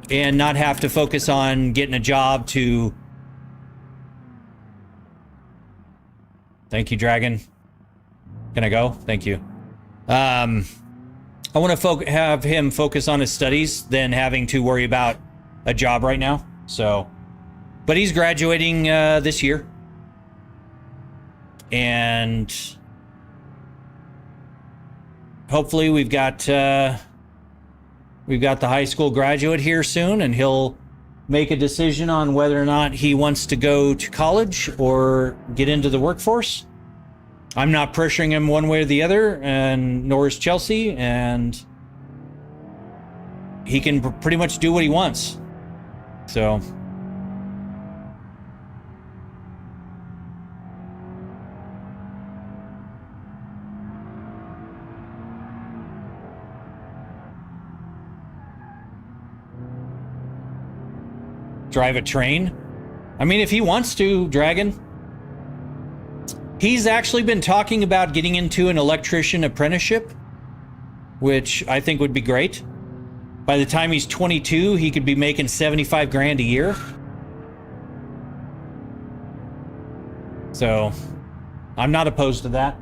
and not have to focus on getting a job to. Thank you, Dragon. Can I go? Thank you. I want to have him focus on his studies than having to worry about a job right now. So, but he's graduating this year, and hopefully we've got the high school graduate here soon, and he'll make a decision on whether or not he wants to go to college or get into the workforce. I'm not pressuring him one way or the other, and nor is Chelsea, and he can pretty much do what he wants. So, drive a train? I mean, if he wants to, Dragon. He's actually been talking about getting into an electrician apprenticeship, which I think would be great. By the time he's 22, he could be making 75 grand a year. So, I'm not opposed to that.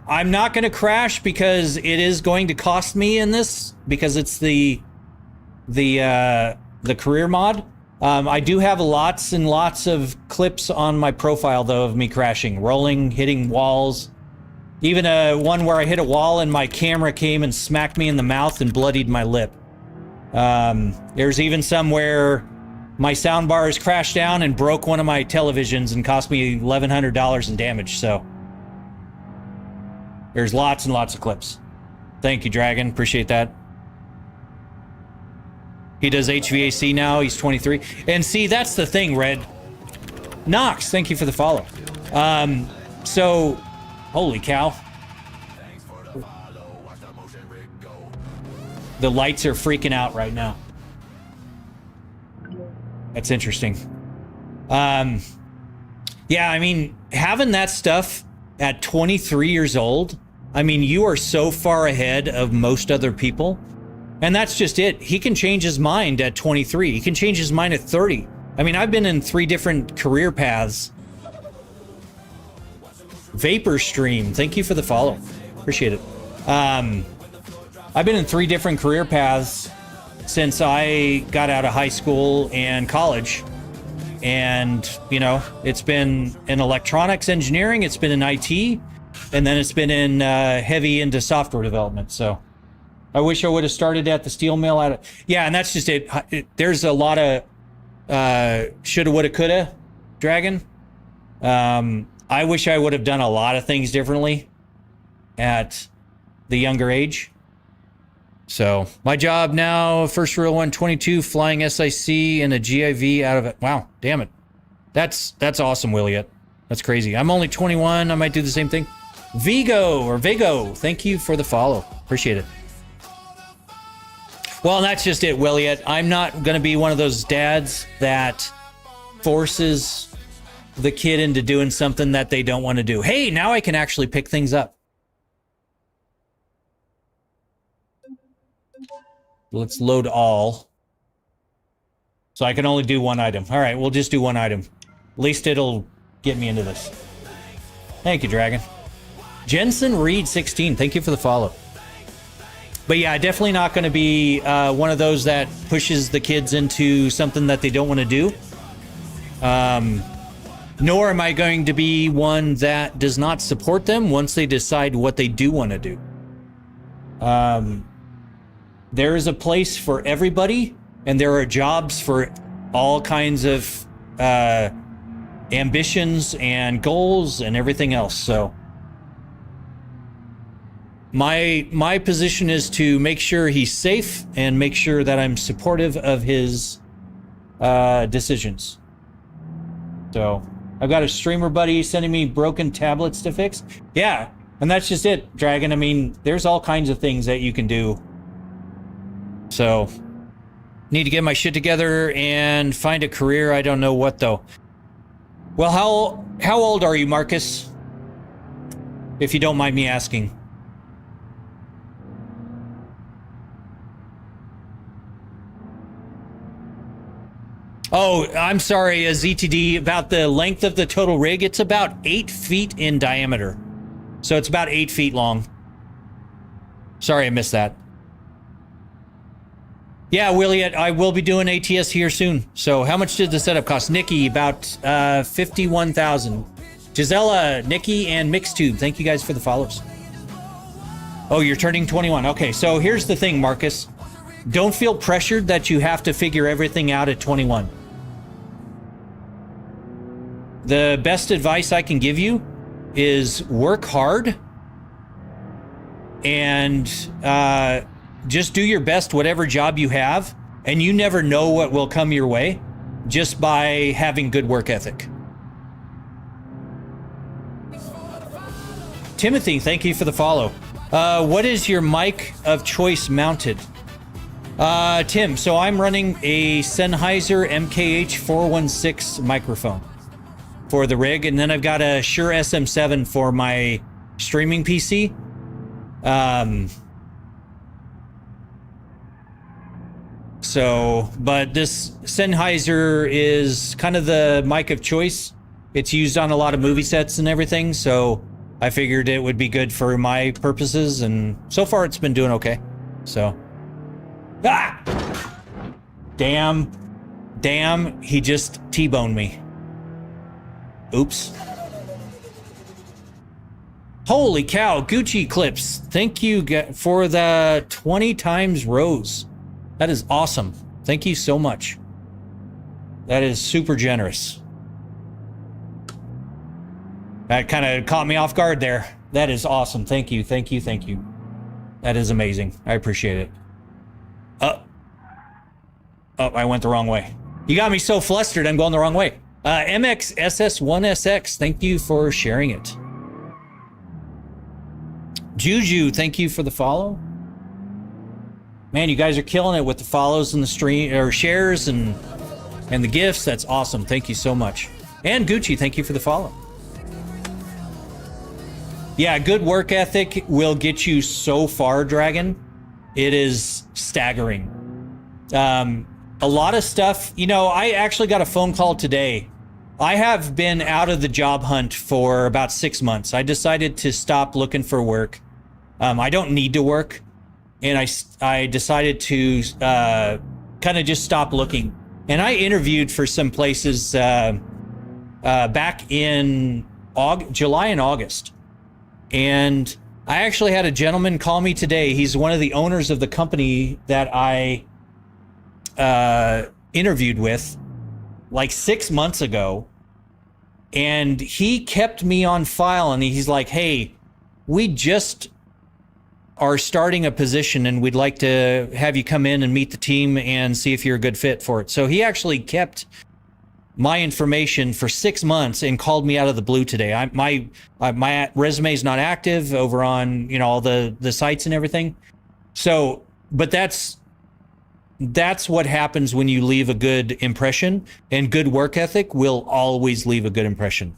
I'm not going to crash because it is going to cost me in this, because it's the career mod. I do have lots and lots of clips on my profile, though, of me crashing, rolling, hitting walls. Even one where I hit a wall and my camera came and smacked me in the mouth and bloodied my lip. There's even some where my sound bars crashed down and broke one of my televisions and cost me $1,100 in damage. So there's lots and lots of clips. Thank you, Dragon. Appreciate that. He does HVAC now. He's 23. And see, that's the thing, Red. Knox, thank you for the follow. So, holy cow. The lights are freaking out right now. That's interesting. Yeah, I mean, having that stuff at 23 years old, I mean, you are so far ahead of most other people. And that's just it. He can change his mind at 23. He can change his mind at 30. I mean, I've been in 3 different career paths Vapor Stream, thank you for the follow. Appreciate it. I've been in 3 different career paths since I got out of high school and college. And, you know, it's been in electronics engineering, it's been in IT, and then it's been in heavy into software development. So I wish I would have started at the steel mill. Yeah, and that's just it. There's a lot of shoulda, woulda, coulda, Dragon. I wish I would have done a lot of things differently at the younger age. So my job now, first real one, 22, flying SIC and a GIV out of it. Wow, damn it. That's awesome, Williet. That's crazy. I'm only 21. I might do the same thing. Vigo, thank you for the follow. Appreciate it. Well, that's just it, Williet. I'm not going to be one of those dads that forces the kid into doing something that they don't want to do. Hey, now I can actually pick things up. Let's load all. So I can only do one item. All right, we'll just do one item. At least it'll get me into this. Thank you, Dragon. Jensen Reed 16, thank you for the follow. But yeah, definitely not going to be one of those that pushes the kids into something that they don't want to do. Nor am I going to be one that does not support them once they decide what they do want to do. There is a place for everybody, and there are jobs for all kinds of ambitions and goals and everything else. So my position is to make sure he's safe and make sure that I'm supportive of his decisions. So I've got a streamer buddy sending me broken tablets to fix. Yeah, and that's just it, Dragon. I mean, there's all kinds of things that you can do. So, need to get my shit together and find a career. I don't know what, though. Well, how old are you, Marcus? If you don't mind me asking. Oh, I'm sorry, ZTD, about the length of the total rig. It's about 8 feet in diameter. So it's about 8 feet long. Sorry, I missed that. Yeah, Williet, I will be doing ATS here soon. So how much did the setup cost? Nikki, about 51,000. Gisela, Nikki, and Mixtube, thank you guys for the follows. Oh, you're turning 21. Okay, so here's the thing, Marcus. Don't feel pressured that you have to figure everything out at 21. The best advice I can give you is work hard and just do your best whatever job you have, and you never know what will come your way just by having good work ethic. Timothy, thank you for the follow. What is your mic of choice mounted? Tim, so I'm running a Sennheiser MKH 416 microphone for the rig, and then I've got a Shure SM7 for my streaming PC. But this Sennheiser is kind of the mic of choice. It's used on a lot of movie sets and everything, so I figured it would be good for my purposes, and so far it's been doing okay. So, damn, he just T-boned me. Oops. Holy cow, Gucci Clips, thank you for the 20 times rose. That is awesome. Thank you so much. That is super generous. That kind of caught me off guard there. That is awesome. Thank you, thank you, thank you. That is amazing. I appreciate it. Oh, I went the wrong way. You got me so flustered, I'm going the wrong way. MXSS1SX, thank you for sharing it. Juju, thank you for the follow. Man, you guys are killing it with the follows and the stream or shares and the gifts. That's awesome. Thank you so much. And Gucci, thank you for the follow. Yeah, good work ethic will get you so far, Dragon. It is staggering. A lot of stuff, you know, I actually got a phone call today I have been out of the job hunt for about 6 months. I decided to stop looking for work. I don't need to work, and I decided to kind of just stop looking. And I interviewed for some places back in July and August. And I actually had a gentleman call me today. He's one of the owners of the company that I interviewed with like 6 months ago. And he kept me on file, and he's like, hey, we just are starting a position and we'd like to have you come in and meet the team and see if you're a good fit for it. So he actually kept my information for 6 months and called me out of the blue today. My resume is not active over on, all the sites and everything. So, but that's what happens when you leave a good impression, and good work ethic will always leave a good impression.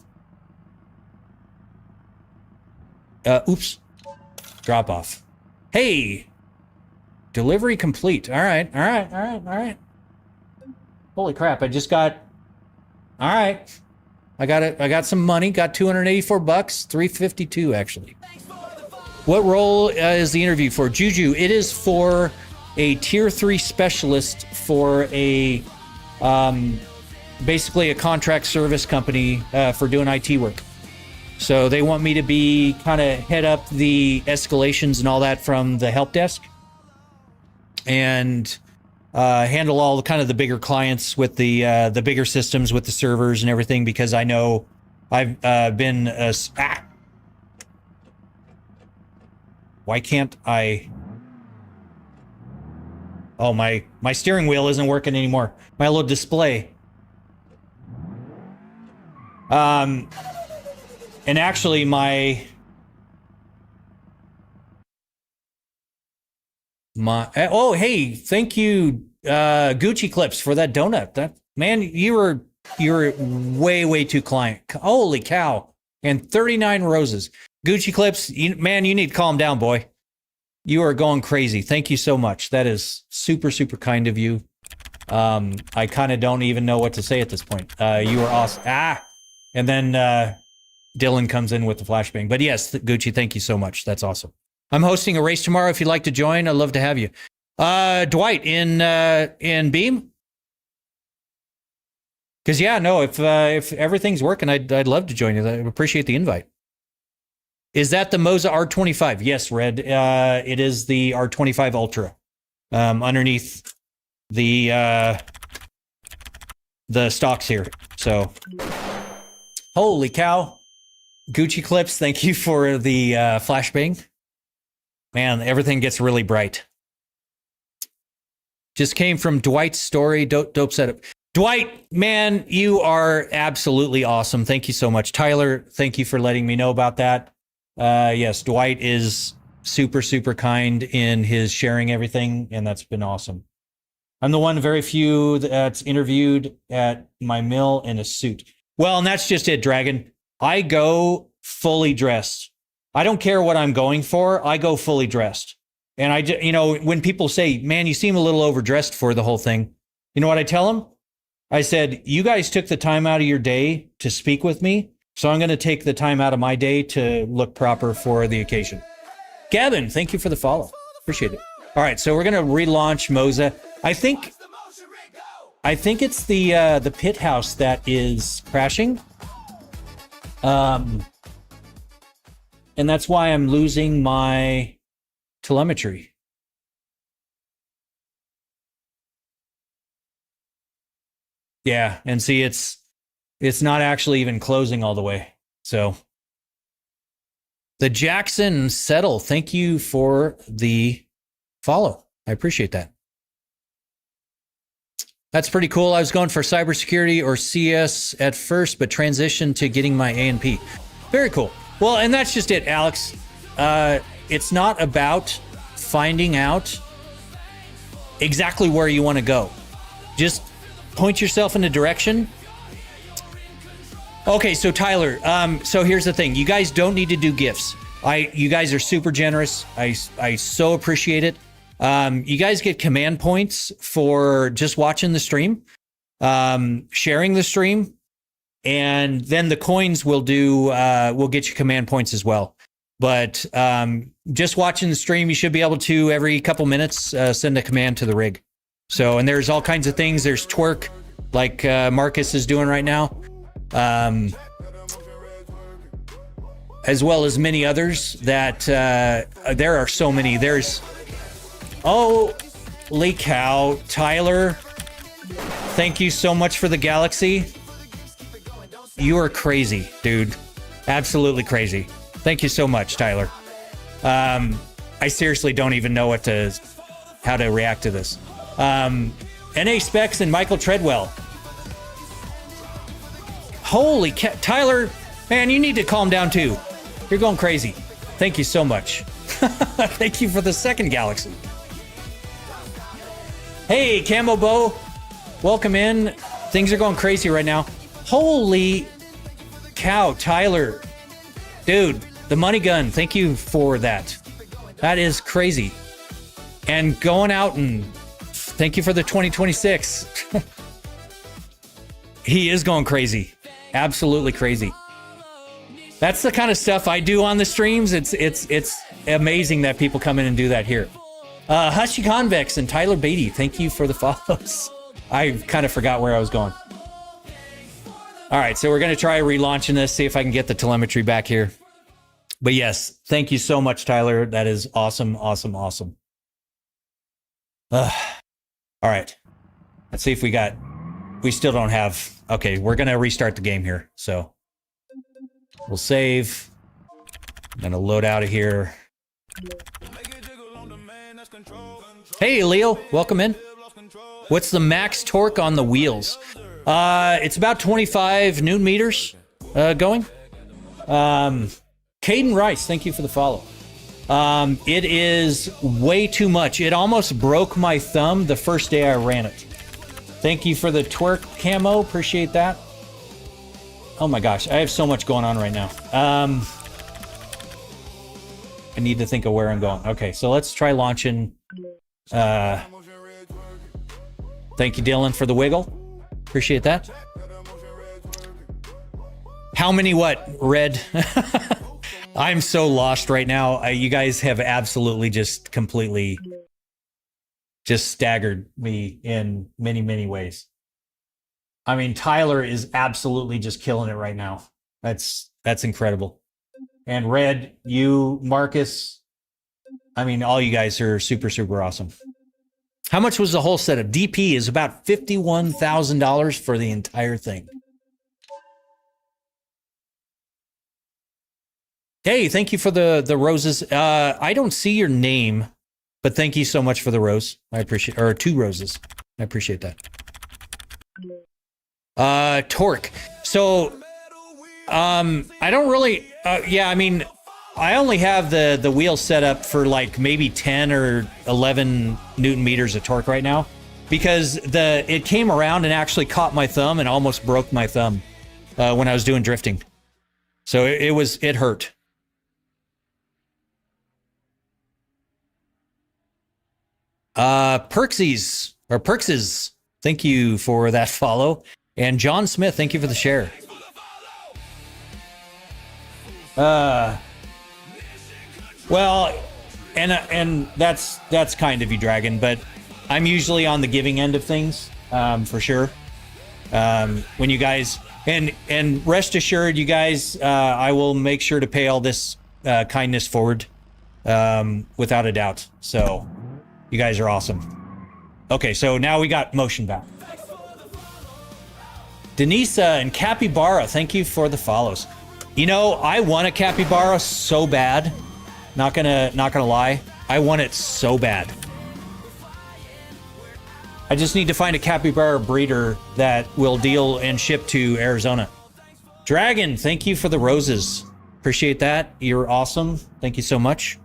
Oops. Drop off. Hey, delivery complete. All right. Holy crap. I just got, all right. I got it. I got some money, got $284, 352 actually. What role is the interview for? Juju, it is for a tier 3 specialist for a, basically a contract service company for doing IT work. So they want me to be kind of head up the escalations and all that from the help desk, and handle all the kind of the bigger clients with the bigger systems with the servers and everything, because I know I've been why can't I? Oh, my steering wheel isn't working anymore. My little display. And actually oh, hey, thank you, Gucci Clips, for that donut. That, man, you're way too client. Holy cow. And 39 roses. Gucci Clips, man, you need to calm down, boy. You are going crazy. Thank you so much. That is super, super kind of you. I kind of don't even know what to say at this point. You are awesome. And then Dylan comes in with the flashbang. But yes, Gucci, thank you so much. That's awesome. I'm hosting a race tomorrow. If you'd like to join, I'd love to have you. Dwight, in Beam? Because, yeah, no, if everything's working, I'd love to join you. I appreciate the invite. Is that the Moza R25? Yes, Red. It is the R25 Ultra. Underneath the stocks here. So, holy cow. Gucci Clips, thank you for the flashbang. Man, everything gets really bright. Just came from Dwight's story. Dope setup. Dwight, man, you are absolutely awesome. Thank you so much. Tyler, thank you for letting me know about that. Yes, Dwight is super, super kind in his sharing everything, and that's been awesome. I'm the one of very few that's interviewed at my mill in a suit. Well, and that's just it, Dragon. I go fully dressed. I don't care what I'm going for. I go fully dressed. And when people say, man, you seem a little overdressed for the whole thing, you know what I tell them? I said, you guys took the time out of your day to speak with me, so I'm going to take the time out of my day to look proper for the occasion. Gavin, thank you for the follow. Appreciate it. All right, so we're going to relaunch Moza. I think it's the pit house that is crashing. And that's why I'm losing my telemetry. Yeah, and see, it's not actually even closing all the way. So the Jackson Settle, thank you for the follow. I appreciate that. That's pretty cool. I was going for cybersecurity or CS at first, but transitioned to getting my A&P. Very cool. Well, and that's just it, Alex. It's not about finding out exactly where you want to go. Just point yourself in a direction. Okay, so Tyler, so here's the thing. You guys don't need to do gifts. You guys are super generous. I so appreciate it. You guys get command points for just watching the stream, sharing the stream, and then the coins will get you command points as well. But just watching the stream, you should be able to every couple minutes send a command to the rig. So, and there's all kinds of things. There's twerk, like Marcus is doing right now, as well as many others that there are so many. There's, holy cow, Tyler, thank you so much for the galaxy. You are crazy, dude. Absolutely crazy. Thank you so much, Tyler. I seriously don't even know how to react to this. NA Specs and Michael Treadwell. Holy cow, Tyler, man, you need to calm down too. You're going crazy. Thank you so much. Thank you for the second galaxy. Hey, Camo Bo, welcome in. Things are going crazy right now. Holy cow, Tyler. Dude, the money gun, thank you for that. That is crazy. And going out and thank you for the 2026. He is going crazy. Absolutely crazy. That's the kind of stuff I do on the streams. It's amazing that people come in and do that here. Hushy Convex and Tyler Beatty, thank you for the follows. I kind of forgot where I was going. All right, so we're going to try relaunching this, see if I can get the telemetry back here. But yes, thank you so much, Tyler. That is awesome, awesome, awesome. All right, let's see if we still don't have, okay, we're going to restart the game here. So we'll save. I'm going to load out of here. Hey, Leo, welcome in. What's the max torque on the wheels? It's about 25 Newton meters going. Caden Rice, thank you for the follow. It is way too much. It almost broke my thumb the first day I ran it. Thank you for the twerk camo. Appreciate that. Oh my gosh, I have so much going on right now. I need to think of where I'm going. Okay, so let's try launching. Thank you, Dylan, for the wiggle. Appreciate that. How many what? Red? I'm so lost right now. You guys have absolutely just completely just staggered me in many, many ways. I mean, Tyler is absolutely just killing it right now. That's incredible. And Red, you, Marcus, I mean, all you guys are super, super awesome. How much was the whole setup? DP is about $51,000 for the entire thing. Hey, thank you for the roses. I don't see your name, but thank you so much for the rose. I appreciate, or 2 roses. I appreciate that. Torque. So, I don't really, yeah, I mean, I only have the wheel set up for like maybe 10 or 11 Newton meters of torque right now, because it came around and actually caught my thumb and almost broke my thumb when I was doing drifting. So it hurt. Perkses, thank you for that follow. And John Smith, thank you for the share. Well, and that's kind of you, Dragon, but I'm usually on the giving end of things, for sure. When you guys, and rest assured, you guys, I will make sure to pay all this kindness forward, without a doubt. So you guys are awesome. Okay, so now we got motion back. Denisa and Capybara, thank you for the follows. You know, I want a capybara so bad. Not gonna lie. I want it so bad. I just need to find a capybara breeder that will deal and ship to Arizona. Dragon, thank you for the roses. Appreciate that. You're awesome. Thank you so much.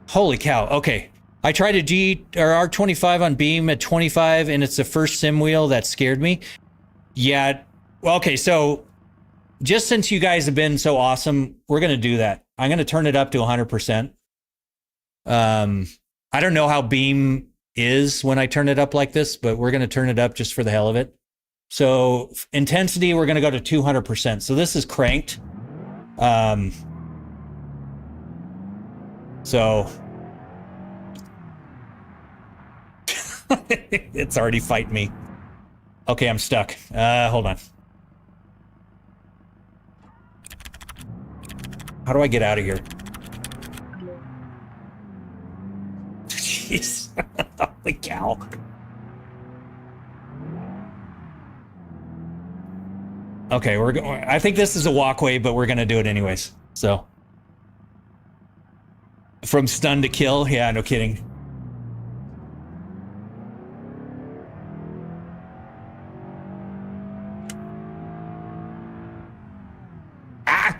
Holy cow. Okay. I tried a R25 on Beam at 25, and it's the first sim wheel that scared me. Yeah. Well, okay, so just since you guys have been so awesome, we're going to do that. I'm going to turn it up to 100%. I don't know how Beam is when I turn it up like this, but we're going to turn it up just for the hell of it. So intensity, we're going to go to 200%. So this is cranked. So it's already fighting me. Okay, I'm stuck. Hold on. How do I get out of here? Jeez. Holy cow. Okay, we're going. I think this is a walkway, but we're gonna do it anyways. So, from stun to kill, yeah, no kidding. Ah!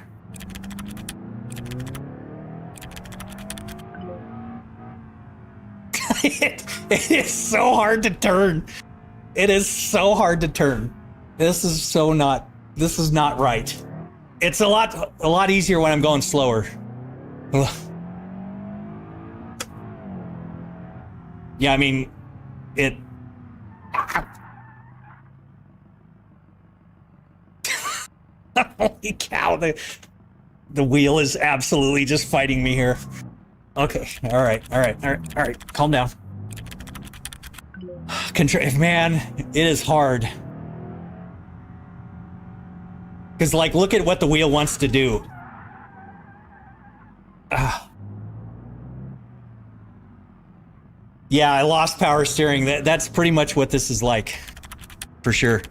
It is so hard to turn. It is so hard to turn. This is so not. This is not right. It's a lot easier when I'm going slower. Ugh. Yeah, I mean, it. Holy cow! The wheel is absolutely just fighting me here. Okay, all right. Calm down. Man, it is hard. Because, like, look at what the wheel wants to do. Yeah, I lost power steering. That's pretty much what this is like. For sure.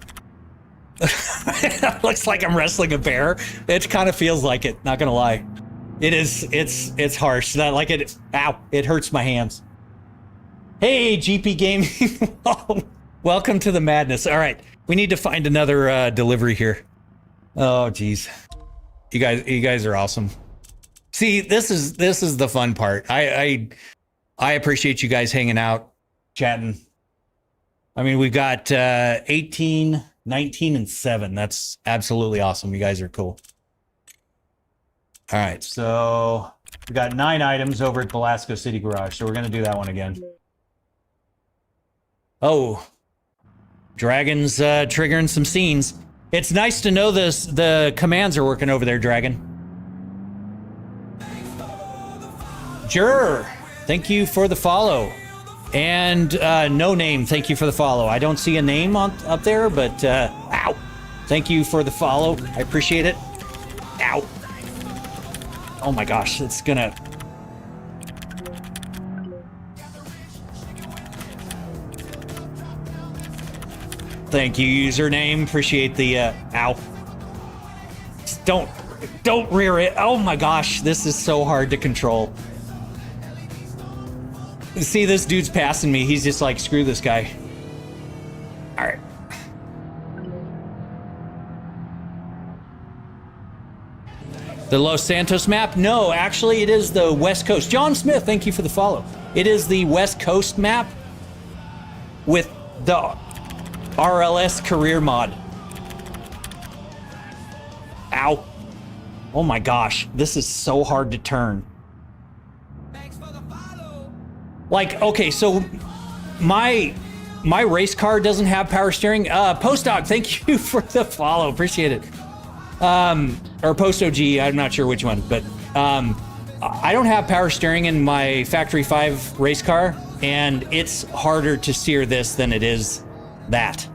It looks like I'm wrestling a bear. It kind of feels like it, not gonna lie. It is, it's harsh. That, like, ow, it hurts my hands. Hey, GP Gaming. Welcome to the madness. All right, we need to find another delivery here. Oh, geez. You guys are awesome. See, this is the fun part. I appreciate you guys hanging out, chatting. I mean, we've got 18, 19, and 7. That's absolutely awesome. You guys are cool. All right, so we got 9 items over at Velasco City Garage, so we're going to do that one again. Oh, Dragon's triggering some scenes. It's nice to know the commands are working over there, Dragon. Jur, thank you for the follow. And No Name, thank you for the follow. I don't see a name up there, but ow. Thank you for the follow. I appreciate it. Ow. Oh my gosh, it's gonna... Thank you, username. Appreciate the, ow. Just don't rear it. Oh my gosh, this is so hard to control. See, this dude's passing me. He's just like, screw this guy. All right. The Los Santos map? No, actually, it is the West Coast. John Smith, thank you for the follow. It is the West Coast map with the RLS career mod. Ow. Oh my gosh, this is so hard to turn. Like, okay, so my race car doesn't have power steering. Postdoc, thank you for the follow. Appreciate it. Or Post OG, I'm not sure which one, but I don't have power steering in my Factory 5 race car, and it's harder to steer this than it is that.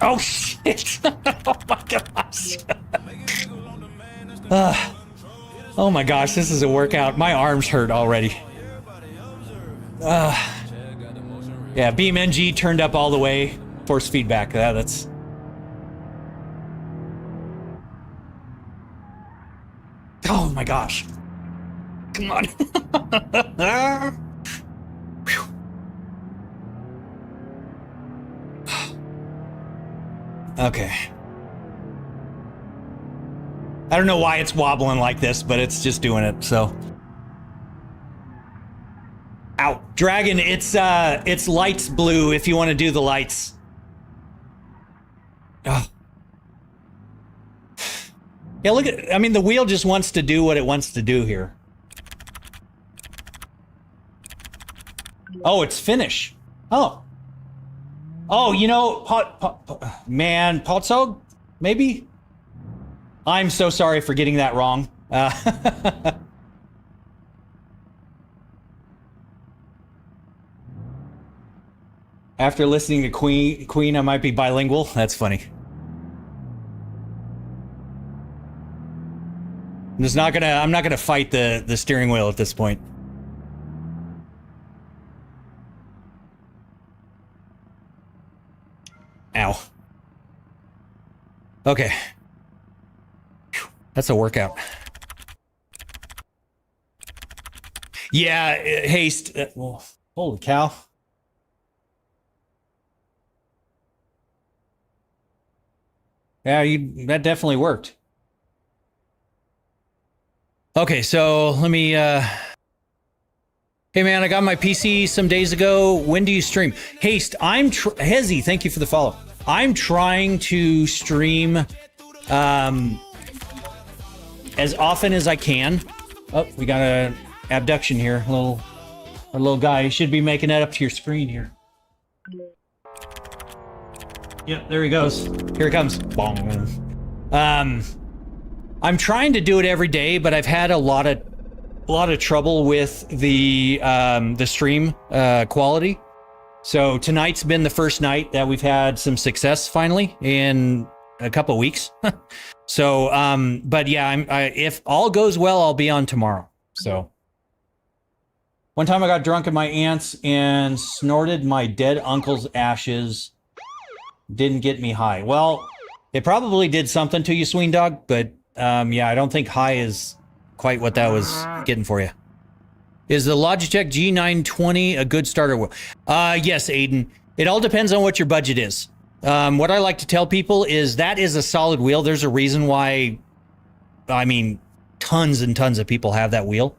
Oh shit! Oh my gosh! Oh my gosh, this is a workout. My arms hurt already. Yeah, BeamNG turned up all the way. Force feedback. That's... Oh my gosh. Come on. Okay. I don't know why it's wobbling like this, but it's just doing it, so. Ow. Dragon, it's lights blue if you want to do the lights. Oh. Yeah, look at, I mean, the wheel just wants to do what it wants to do here. Oh, it's finish. Oh. Oh, you know, man, Potsog, maybe? I'm so sorry for getting that wrong. After listening to Queen, I might be bilingual. That's funny. I'm not gonna fight the steering wheel at this point. Ow. Okay. That's a workout. Yeah, haste. Well, holy cow. Yeah, that definitely worked. Okay, so let me hey man, I got my PC some days ago. When do you stream? Haste, Hezzy, thank you for the follow. I'm trying to stream as often as I can. Oh, we got an abduction here. Our little guy. He should be making that up to your screen here. Yep, there he goes. Here he comes. I'm trying to do it every day, but I've had a lot of trouble with the stream quality. So tonight's been the first night that we've had some success finally in a couple of weeks. So, but yeah, if all goes well, I'll be on tomorrow. So, one time I got drunk at my aunt's and snorted my dead uncle's ashes. Didn't get me high. Well, it probably did something to you, Sween Dog, but yeah, I don't think high is quite what that was getting for you. Is the Logitech G920 a good starter wheel? Yes, Aiden. It all depends on what your budget is. What I like to tell people is that is a solid wheel. There's a reason why, I mean, tons and tons of people have that wheel.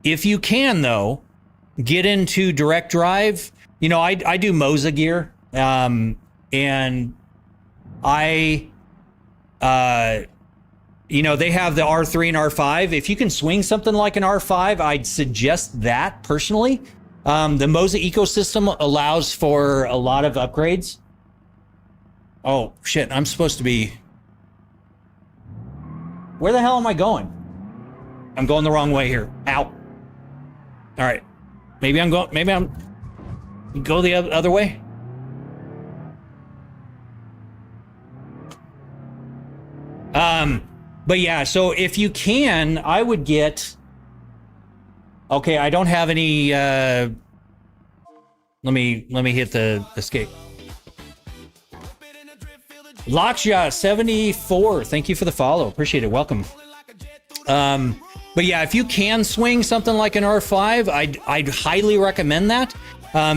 If you can, though, get into direct drive. You know, I do Moza gear, and you know, they have the R3 and R5. If you can swing something like an R5, I'd suggest that personally. The Moza ecosystem allows for a lot of upgrades. Oh, shit. I'm supposed to be... Where the hell am I going? I'm going the wrong way here. Ow. All right. Maybe I'm... Go the other way? But yeah, so if you can, I would get... Okay, I don't have any, let me hit the escape. Lakshya 74, thank you for the follow. Appreciate it. Welcome. But yeah, if you can swing something like an R5, I'd highly recommend that.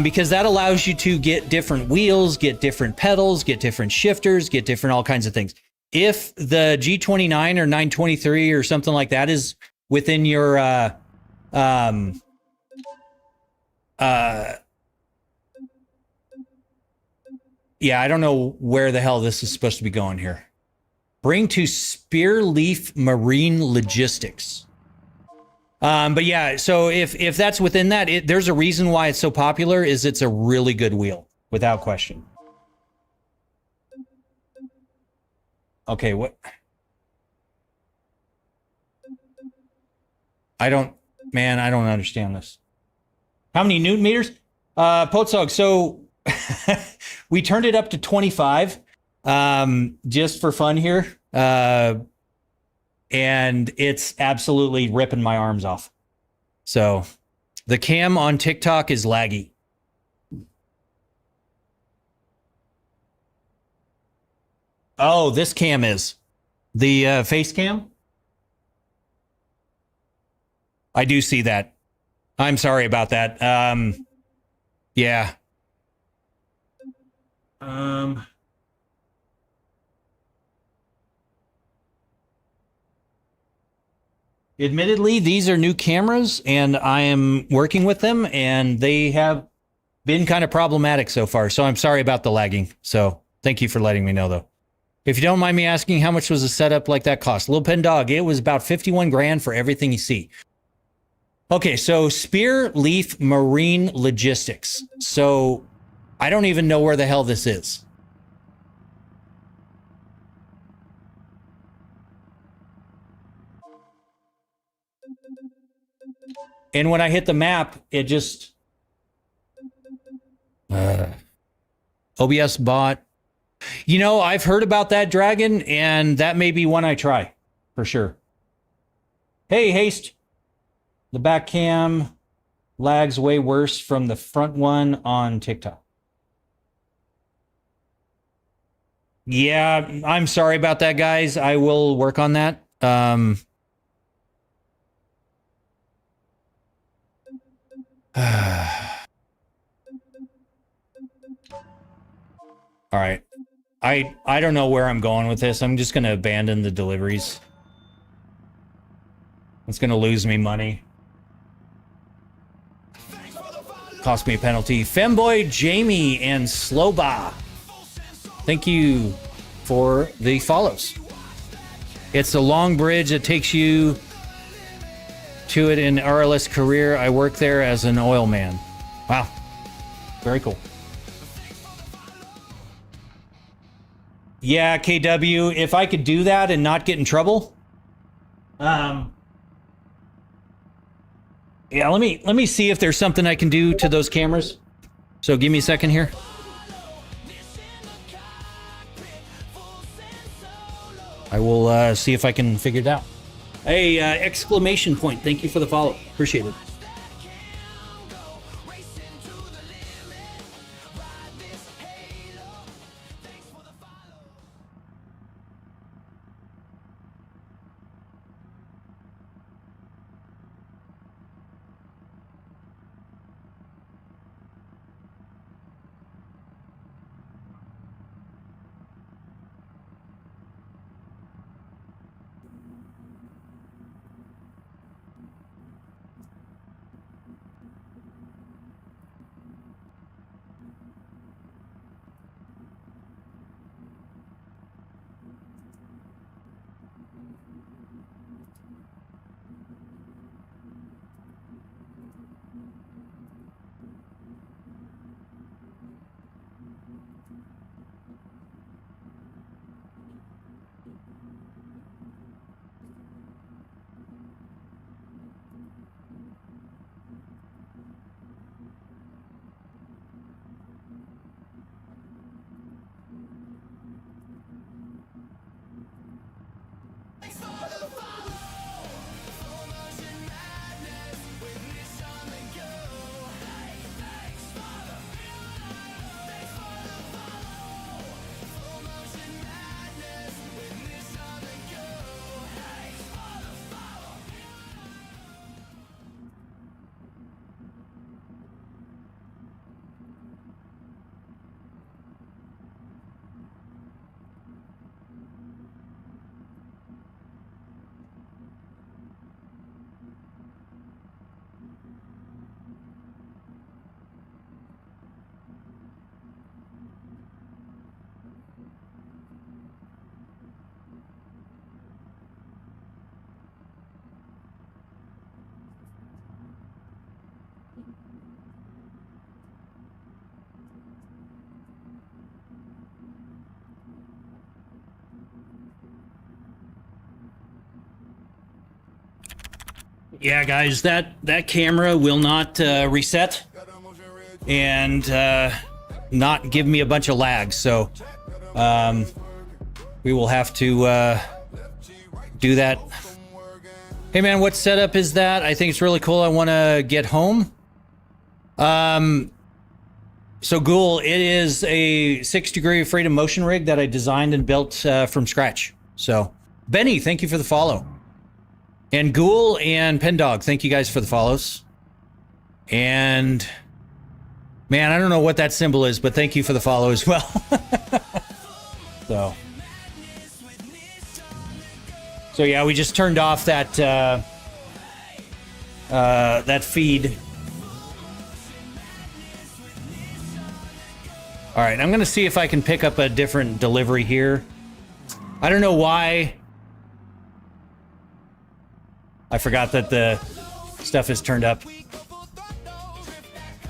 Because that allows you to get different wheels, get different pedals, get different shifters, get different all kinds of things. If the G29 or 923 or something like that is within your yeah, I don't know where the hell this is supposed to be going here. Bring to Spearleaf Marine Logistics. But yeah, so if that's within that, there's a reason why it's so popular. Is it's a really good wheel, without question. Okay, what? I don't understand this. How many Newton meters? Potsog, so we turned it up to 25, just for fun here. And it's absolutely ripping my arms off. So the cam on TikTok is laggy. Oh, this cam is the face cam. I do see that. I'm sorry about that. Yeah. Admittedly, these are new cameras, and I am working with them, and they have been kind of problematic so far. So I'm sorry about the lagging. So thank you for letting me know, though. If you don't mind me asking, how much was a setup like that cost? Little Pen Dog, it was about 51 grand for everything you see. Okay, so Spear Leaf Marine Logistics. So I don't even know where the hell this is. And when I hit the map, it just... OBS bot. You know, I've heard about that dragon, and that may be one I try. For sure. Hey, Haste. The back cam lags way worse from the front one on TikTok. Yeah, I'm sorry about that, guys. I will work on that. All right. I don't know where I'm going with this. I'm just going to abandon the deliveries. It's going to lose me money. Cost me a penalty. Femboy, Jamie, and Slowba. Thank you for the follows. It's a long bridge that takes you to it in RLS career. I work there as an oil man. Wow. Very cool. Yeah, KW, if I could do that and not get in trouble. Yeah, let me see if there's something I can do to those cameras. So give me a second here. I will see if I can figure it out. Hey, exclamation point. Thank you for the follow. Appreciate it. Yeah, guys, that camera will not reset and not give me a bunch of lag. So we will have to do that. Hey, man, what setup is that? I think it's really cool. I want to get home. So, Ghoul, it is a 6-degree freedom motion rig that I designed and built from scratch. So, Benny, thank you for the follow. And Ghoul and Pendog, thank you guys for the follows. And, man, I don't know what that symbol is, but thank you for the follow as well. So yeah, we just turned off that that feed. All right, I'm gonna see if I can pick up a different delivery here. I don't know why. I forgot that the stuff is turned up.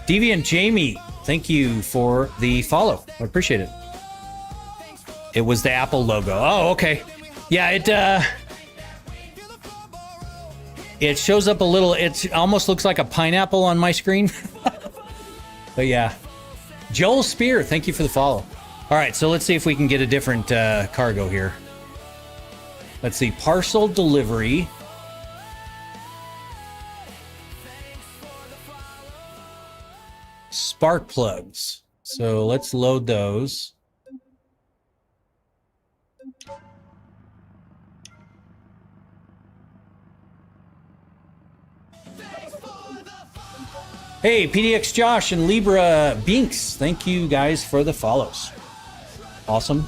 Deviant Jamie, thank you for the follow. I appreciate it. It was the Apple logo. Oh, okay. Yeah, it shows up a little, it almost looks like a pineapple on my screen. But yeah. Joel Spear, thank you for the follow. All right, so let's see if we can get a different cargo here. Let's see, parcel delivery. Spark plugs. So let's load those. Hey, PDX Josh and Libra Binks, thank you guys for the follows. Awesome.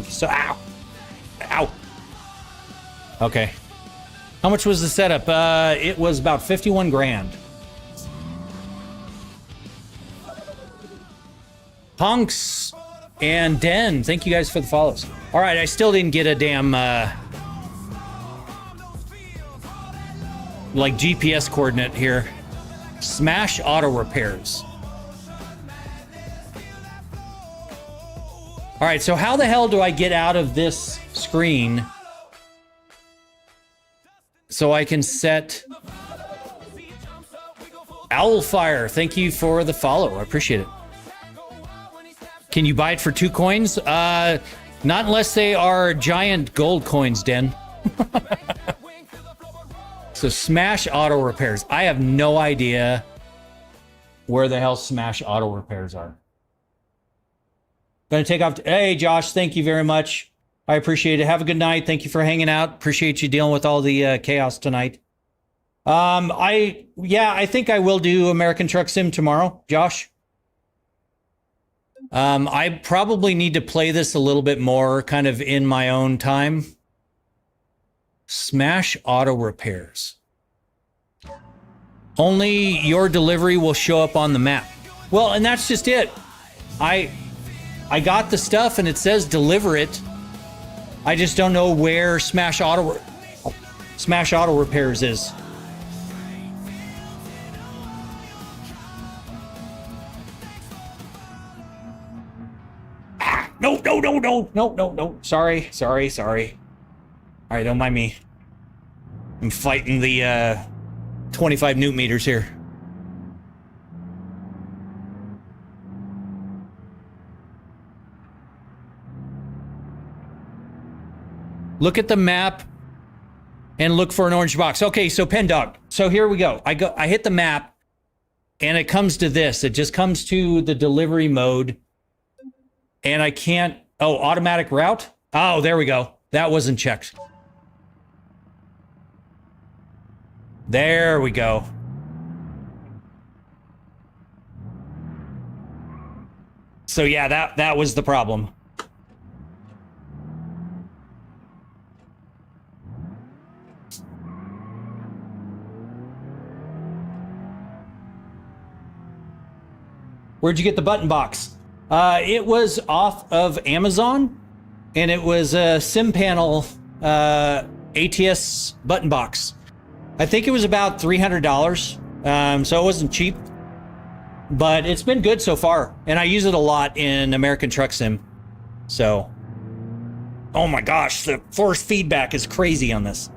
So, ow. Ow. Okay. How much was the setup? It was about 51 grand. Punks and Den, thank you guys for the follows. All right, I still didn't get a damn, like GPS coordinate here. Smash Auto Repairs. All right, so how the hell do I get out of this screen so I can set Owlfire? Thank you for the follow. I appreciate it. Can you buy it for 2 coins? Not unless they are giant gold coins, Den. So Smash Auto Repairs. I have no idea where the hell Smash Auto Repairs are. Gonna take off. Hey, Josh, thank you very much. I appreciate it. Have a good night. Thank you for hanging out. Appreciate you dealing with all the chaos tonight. I think I will do American Truck Sim tomorrow, Josh. I probably need to play this a little bit more kind of in my own time. Smash Auto Repairs. Only your delivery will show up on the map. Well, and that's just it. I got the stuff and it says deliver it. I just don't know where Smash Auto Repairs is. No. Sorry. All right, don't mind me. I'm fighting the 25 newton meters here. Look at the map and look for an orange box. Okay, so Pen Dog. So here we go. I hit the map and it comes to this. It just comes to the delivery mode and I can't. Oh, automatic route. Oh, there we go. That wasn't checked. There we go. So yeah, that was the problem. Where'd you get the button box? It was off of Amazon, and it was a SimPanel ATS button box. I think it was about $300, so it wasn't cheap, but it's been good so far, and I use it a lot in American Truck Sim. So, oh my gosh, the force feedback is crazy on this.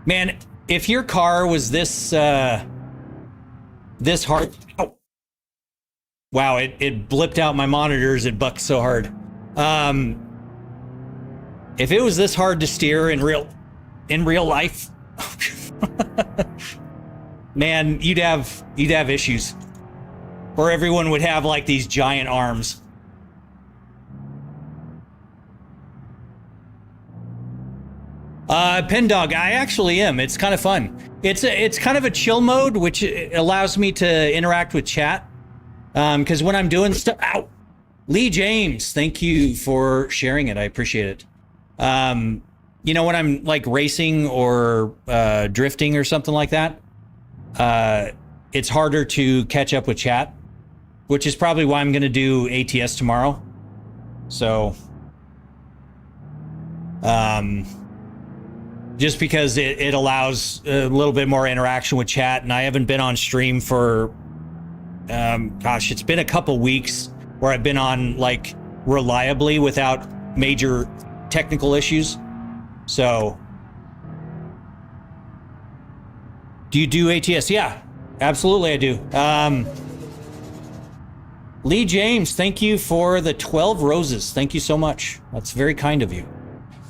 Man, if your car was this this hard, oh, wow, it blipped out my monitors. It bucked so hard. If it was this hard to steer in real life, man, you'd have issues. Or everyone would have like these giant arms. Pen Dog, I actually am. It's kind of fun. It's kind of a chill mode, which allows me to interact with chat. Because when I'm doing stuff, ow, Lee James, thank you for sharing it. I appreciate it. You know, when I'm like racing or drifting or something like that, it's harder to catch up with chat, which is probably why I'm going to do ATS tomorrow. So, just because it allows a little bit more interaction with chat. And I haven't been on stream for, gosh, it's been a couple weeks where I've been on like reliably without major technical issues. So, do you do ATS? Yeah, absolutely I do. Lee James, thank you for the 12 roses. Thank you so much. That's very kind of you.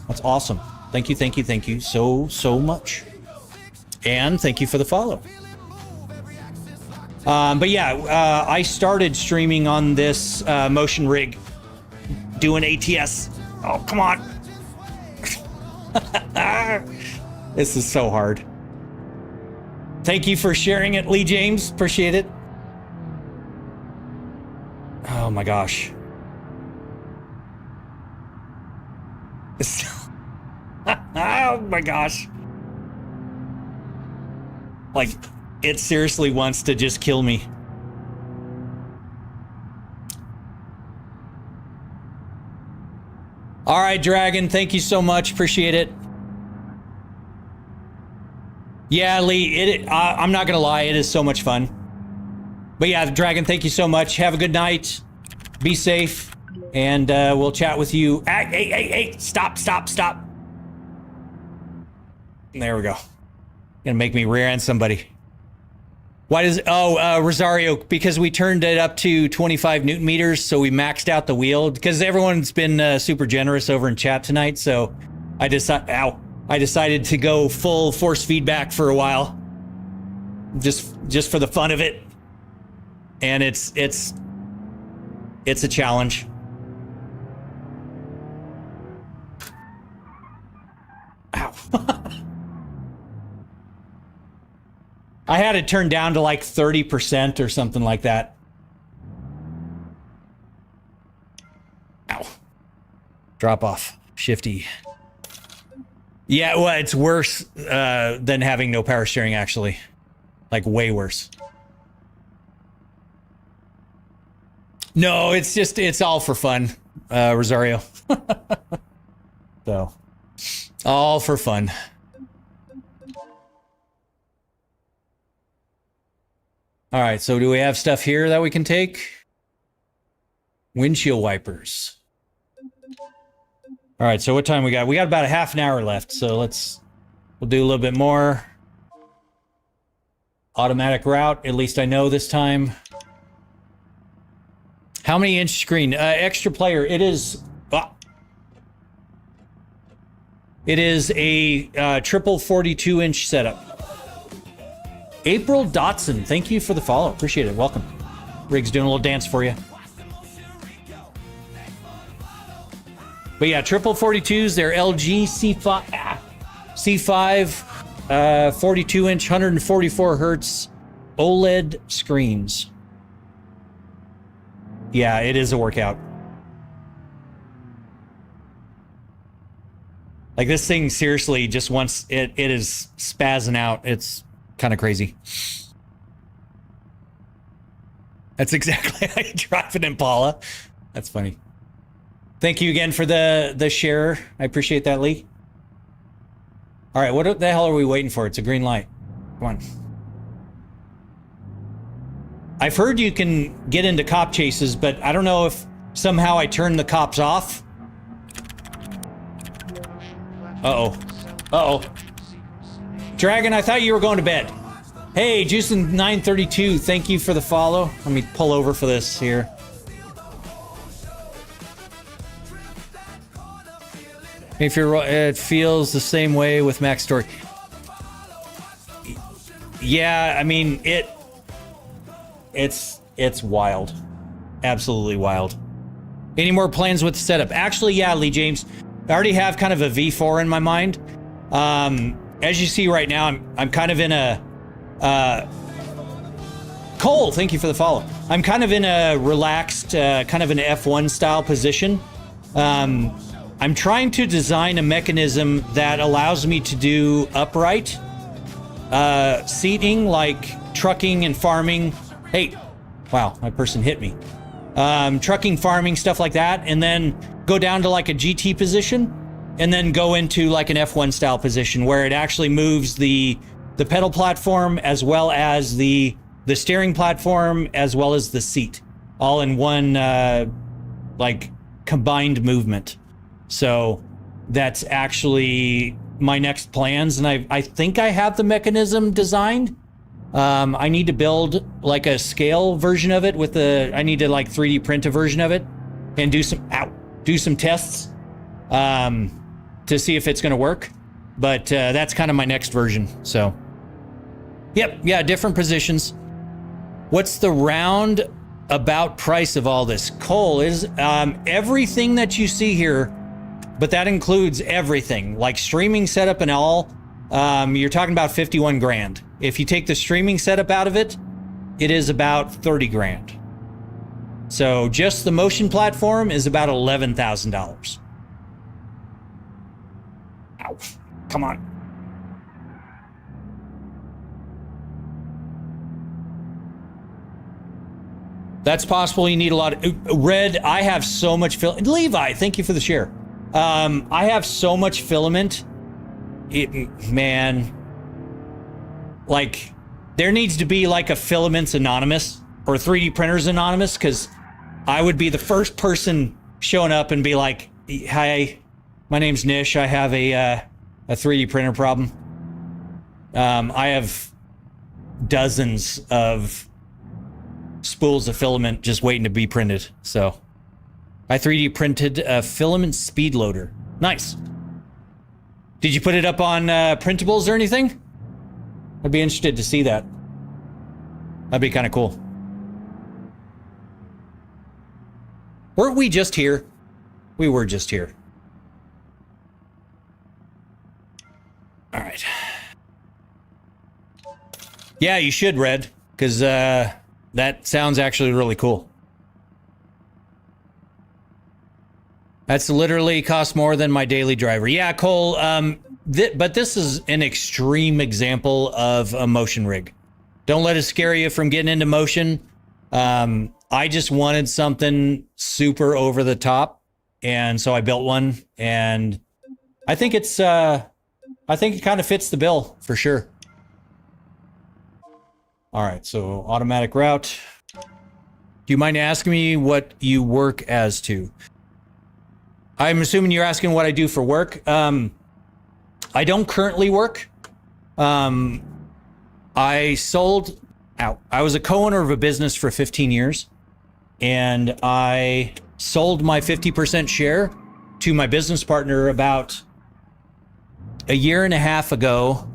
That's awesome. Thank you, thank you, thank you so much. And thank you for the follow. But yeah, I started streaming on this motion rig, doing ATS. Oh, come on. This is so hard. Thank you for sharing it, Lee James. Appreciate it. Oh my gosh. Oh my gosh. Like, it seriously wants to just kill me. All right, Dragon, thank you so much. Appreciate it. Yeah, Lee, I'm not gonna lie, it is so much fun. But yeah, Dragon, thank you so much. Have a good night. Be safe. And we'll chat with you. Hey, stop. There we go. Gonna make me rear end somebody. Why does, Rosario, because we turned it up to 25 Newton meters, so we maxed out the wheel, because everyone's been super generous over in chat tonight, so I decided to go full force feedback for a while. Just for the fun of it. And it's a challenge. Ow. I had it turned down to like 30% or something like that. Ow. Drop off. Shifty. Yeah, well, it's worse than having no power steering, actually. Like, way worse. No, it's all for fun, Rosario. So, all for fun. All right, so do we have stuff here that we can take? Windshield wipers. All right, so what time we got? We got about a half an hour left, so we'll do a little bit more. Automatic route, at least I know this time. How many inch screen? Extra player, it is a triple 42-inch setup. April Dotson, thank you for the follow. Appreciate it. Welcome. Rig's doing a little dance for you. But yeah, triple 42s, they're LG C5 42-inch, 144 hertz OLED screens. Yeah, it is a workout. Like, this thing seriously just wants, it is spazzing out. It's kind of crazy. That's exactly how you drive an Impala. That's funny. Thank you again for the share. I appreciate that, Lee. All right, what the hell are we waiting for? It's a green light. Come on. I've heard you can get into cop chases, but I don't know if somehow I turned the cops off. Uh-oh. Dragon, I thought you were going to bed. Hey, Juicin932, thank you for the follow. Let me pull over for this here. If it feels the same way with Max Story. Yeah, I mean, it's wild. Absolutely wild. Any more plans with the setup? Actually, yeah, Lee James. I already have kind of a V4 in my mind. As you see right now, I'm kind of in a Cole, thank you for the follow. I'm kind of in a relaxed, kind of an F1 style position. I'm trying to design a mechanism that allows me to do upright seating, like trucking and farming. Hey, wow, my person hit me. Trucking, farming, stuff like that, and then go down to like a GT position and then go into like an F1 style position where it actually moves the pedal platform as well as the steering platform as well as the seat all in one like combined movement. So that's actually my next plans, and I think I have the mechanism designed. I need to build like a scale version of it with I need to like 3D print a version of it and do some tests to see if it's going to work. But that's kind of my next version. So, yep, yeah, different positions. What's the roundabout price of all this? Cole, is everything that you see here, but that includes everything, like streaming setup and all. You're talking about 51 grand. If you take the streaming setup out of it, it is about 30 grand. So just the motion platform is about $11,000. Ow, come on. That's possible. You need a lot of red. I have so much Levi, thank you for the share. I have so much filament. Man, like there needs to be like a Filaments Anonymous or 3D Printers Anonymous, because I would be the first person showing up and be like, hi, my name's Nish. I have a 3D printer problem. I have dozens of spools of filament just waiting to be printed. So I 3D printed a filament speed loader. Nice. Did you put it up on printables or anything? I'd be interested to see that. That'd be kind of cool. Weren't we just here? We were just here. All right. Yeah, you should, Red, because that sounds actually really cool. That's literally cost more than my daily driver. Yeah, Cole, but this is an extreme example of a motion rig. Don't let it scare you from getting into motion. I just wanted something super over the top, and so I built one, and I think it kind of fits the bill for sure. All right, so automatic route. Do you mind asking me what you work as to? I'm assuming you're asking what I do for work. I don't currently work. I was a co-owner of a business for 15 years, and I sold my 50% share to my business partner about a year and a half ago.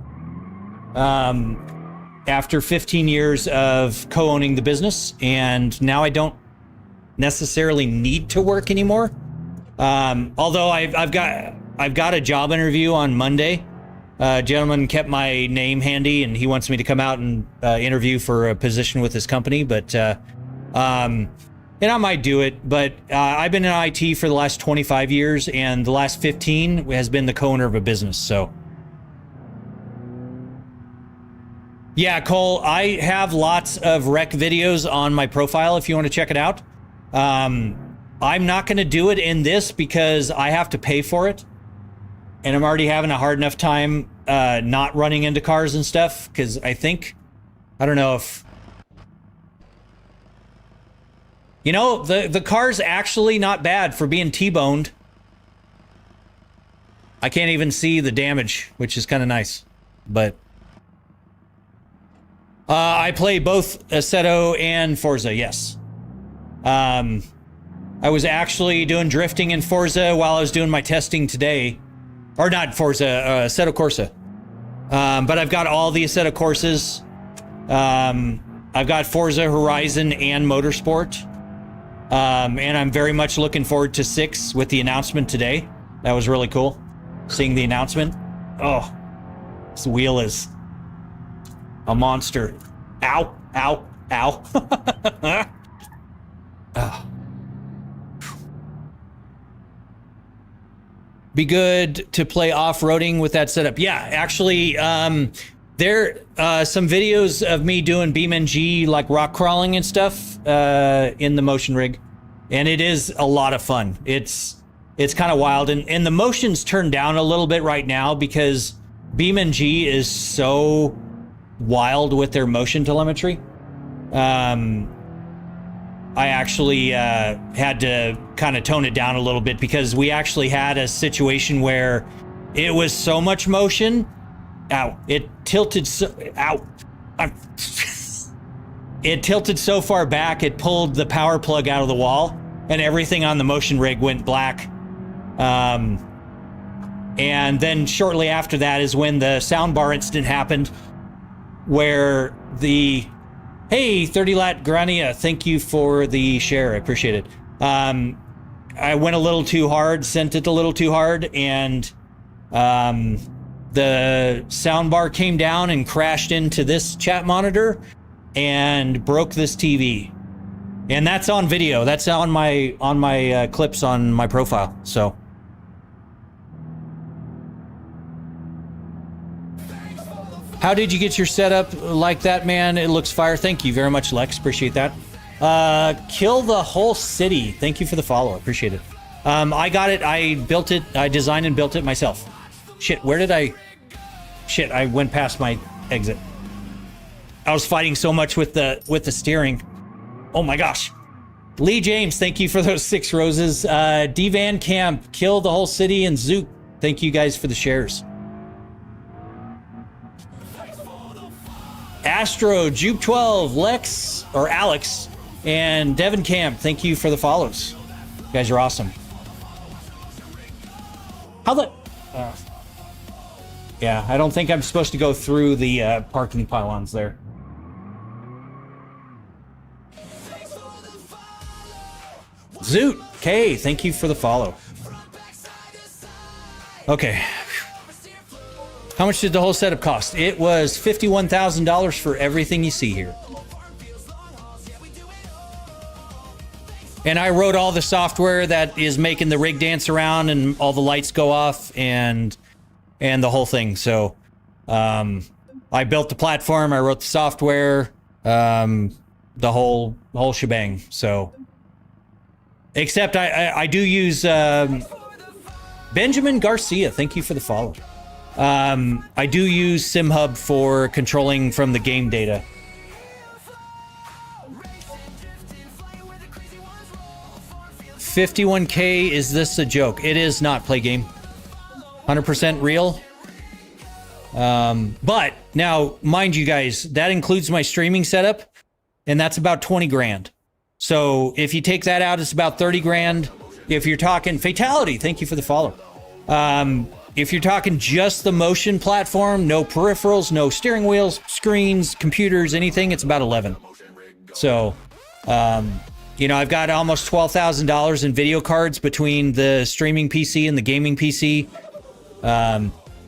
After 15 years of co-owning the business, and now I don't necessarily need to work anymore. Although I've got a job interview on Monday. A gentleman kept my name handy, and he wants me to come out and interview for a position with his company. But and I might do it. But I've been in IT for the last 25 years, and the last 15 has been the co-owner of a business. So. Yeah, Cole, I have lots of rec videos on my profile if you want to check it out. I'm not going to do it in this because I have to pay for it. And I'm already having a hard enough time not running into cars and stuff, because I don't know if... You know, the car's actually not bad for being T-boned. I can't even see the damage, which is kind of nice. But... I play both Assetto and Forza, yes. I was actually doing drifting in Forza while I was doing my testing today. Or not Forza, Assetto Corsa. But I've got all the Assetto courses. I've got Forza Horizon and Motorsport. And I'm very much looking forward to 6 with the announcement today. That was really cool, seeing the announcement. Oh, this wheel is... a monster. Ow, ow, ow. Oh. Be good to play off-roading with that setup. Yeah, actually, there some videos of me doing BeamNG, like rock crawling and stuff, in the motion rig. And it is a lot of fun. It's It's kind of wild. And the motion's turned down a little bit right now because BeamNG is so wild with their motion telemetry. I actually had to kind of tone it down a little bit because we actually had a situation where it was so much motion. Ow. It tilted so... Ow. It tilted so far back, it pulled the power plug out of the wall, and everything on the motion rig went black. And then shortly after that is when the soundbar incident happened, where the... Hey, 30 Lat Grania, thank you for the share. I appreciate it. I went a little too hard, sent it a little too hard, and the soundbar came down and crashed into this chat monitor and broke this TV. And that's on video. That's on my clips on my profile. So. How did you get your setup like that, man? It looks fire. Thank you very much, Lex. Appreciate that. Kill the whole city. Thank you for the follow. Appreciate it. I got it. I built it. I designed and built it myself. Shit, where did I... Shit, I went past my exit. I was fighting so much with the steering. Oh my gosh. Lee James, thank you for those 6 roses. D Van Camp, kill the whole city, and Zook. Thank you guys for the shares. Astro, Juke 12, Lex, or Alex, and Devin Camp, thank you for the follows. You guys are awesome. How the... yeah, I don't think I'm supposed to go through the parking pylons there. Zoot, K, thank you for the follow. Okay. How much did the whole setup cost? It was $51,000 for everything you see here. And I wrote all the software that is making the rig dance around and all the lights go off and the whole thing. So I built the platform, I wrote the software, the whole shebang. So except I do use Benjamin Garcia, thank you for the follow. I do use SimHub for controlling from the game data. $51K, is this a joke? It is not, play game. 100% real. But now, mind you guys, that includes my streaming setup, and that's about 20 grand. So if you take that out, it's about 30 grand. If you're talking Fatality, thank you for the follow. If you're talking just the motion platform, no peripherals, no steering wheels, screens, computers, anything, it's about 11. So, you know, I've got almost $12,000 in video cards between the streaming PC and the gaming PC.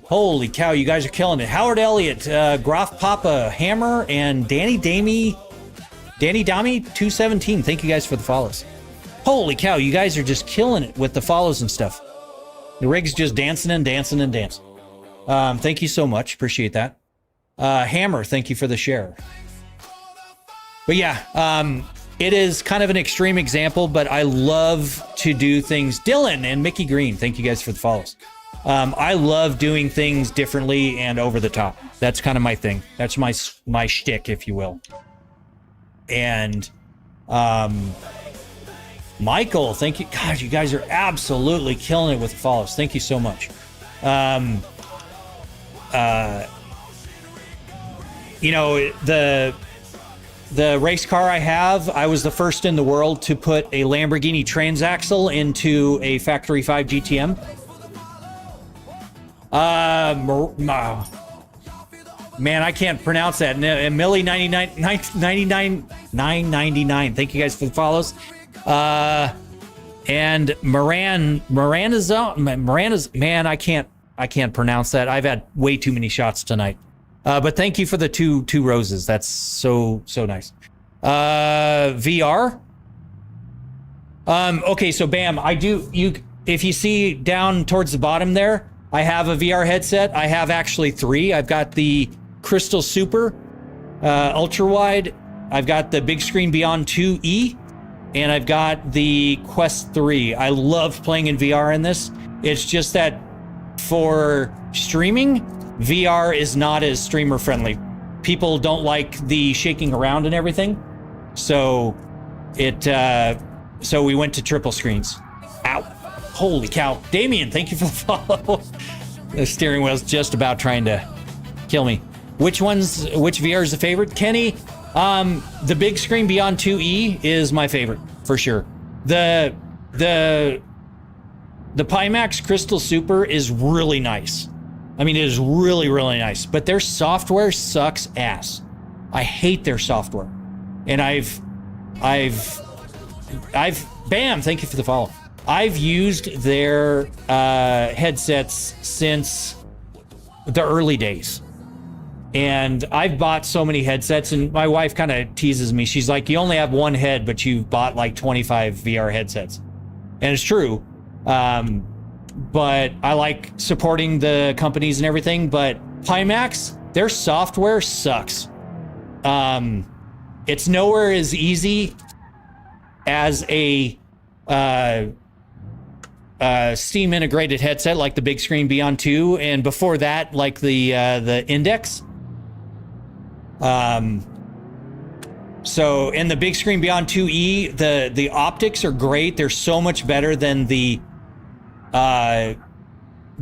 Holy cow, you guys are killing it. Howard Elliott, Groff Papa Hammer, and Danny Dami 217. Thank you guys for the follows. Holy cow, you guys are just killing it with the follows and stuff. The rig's just dancing and dancing and dancing. Thank you so much. Appreciate that. Hammer, thank you for the share. But yeah, it is kind of an extreme example, but I love to do things. Dylan and Mickey Green, thank you guys for the follows. I love doing things differently and over the top. That's kind of my thing. That's my shtick, if you will. And Michael, thank you. God, you guys are absolutely killing it with the follows. Thank you so much. You know, the race car I have, I was the first in the world to put a Lamborghini transaxle into a Factory 5 GTM. Man, I can't pronounce that. Millie 999. Thank you guys for the follows. And Miranda's, man, I can't pronounce that. I've had way too many shots tonight. But thank you for the two roses. That's so nice. VR. Okay, so bam, if you see down towards the bottom there, I have a VR headset. I have actually 3. I've got the Crystal Super, ultra wide. I've got the Big Screen Beyond 2E, and I've got the Quest 3. I love playing in VR in this. It's just that for streaming, VR is not as streamer friendly. People don't like the shaking around and everything. So so we went to triple screens. Ow. Holy cow. Damien, thank you for the follow. The steering wheel's just about trying to kill me. Which VR is the favorite? Kenny, the big screen Beyond 2E is my favorite, for sure. The Pimax Crystal Super is really nice. I mean, it is really, really nice, but their software sucks ass. I hate their software. And I've, bam, thank you for the follow. I've used their headsets since the early days. And I've bought so many headsets, and my wife kind of teases me. She's like, you only have one head, but you've bought like 25 VR headsets. And it's true. But I like supporting the companies and everything, but Pimax, their software sucks. It's nowhere as easy as a Steam integrated headset like the big screen Beyond 2, and before that, like the Index. So in the big screen Beyond 2E, the optics are great. They're so much better than the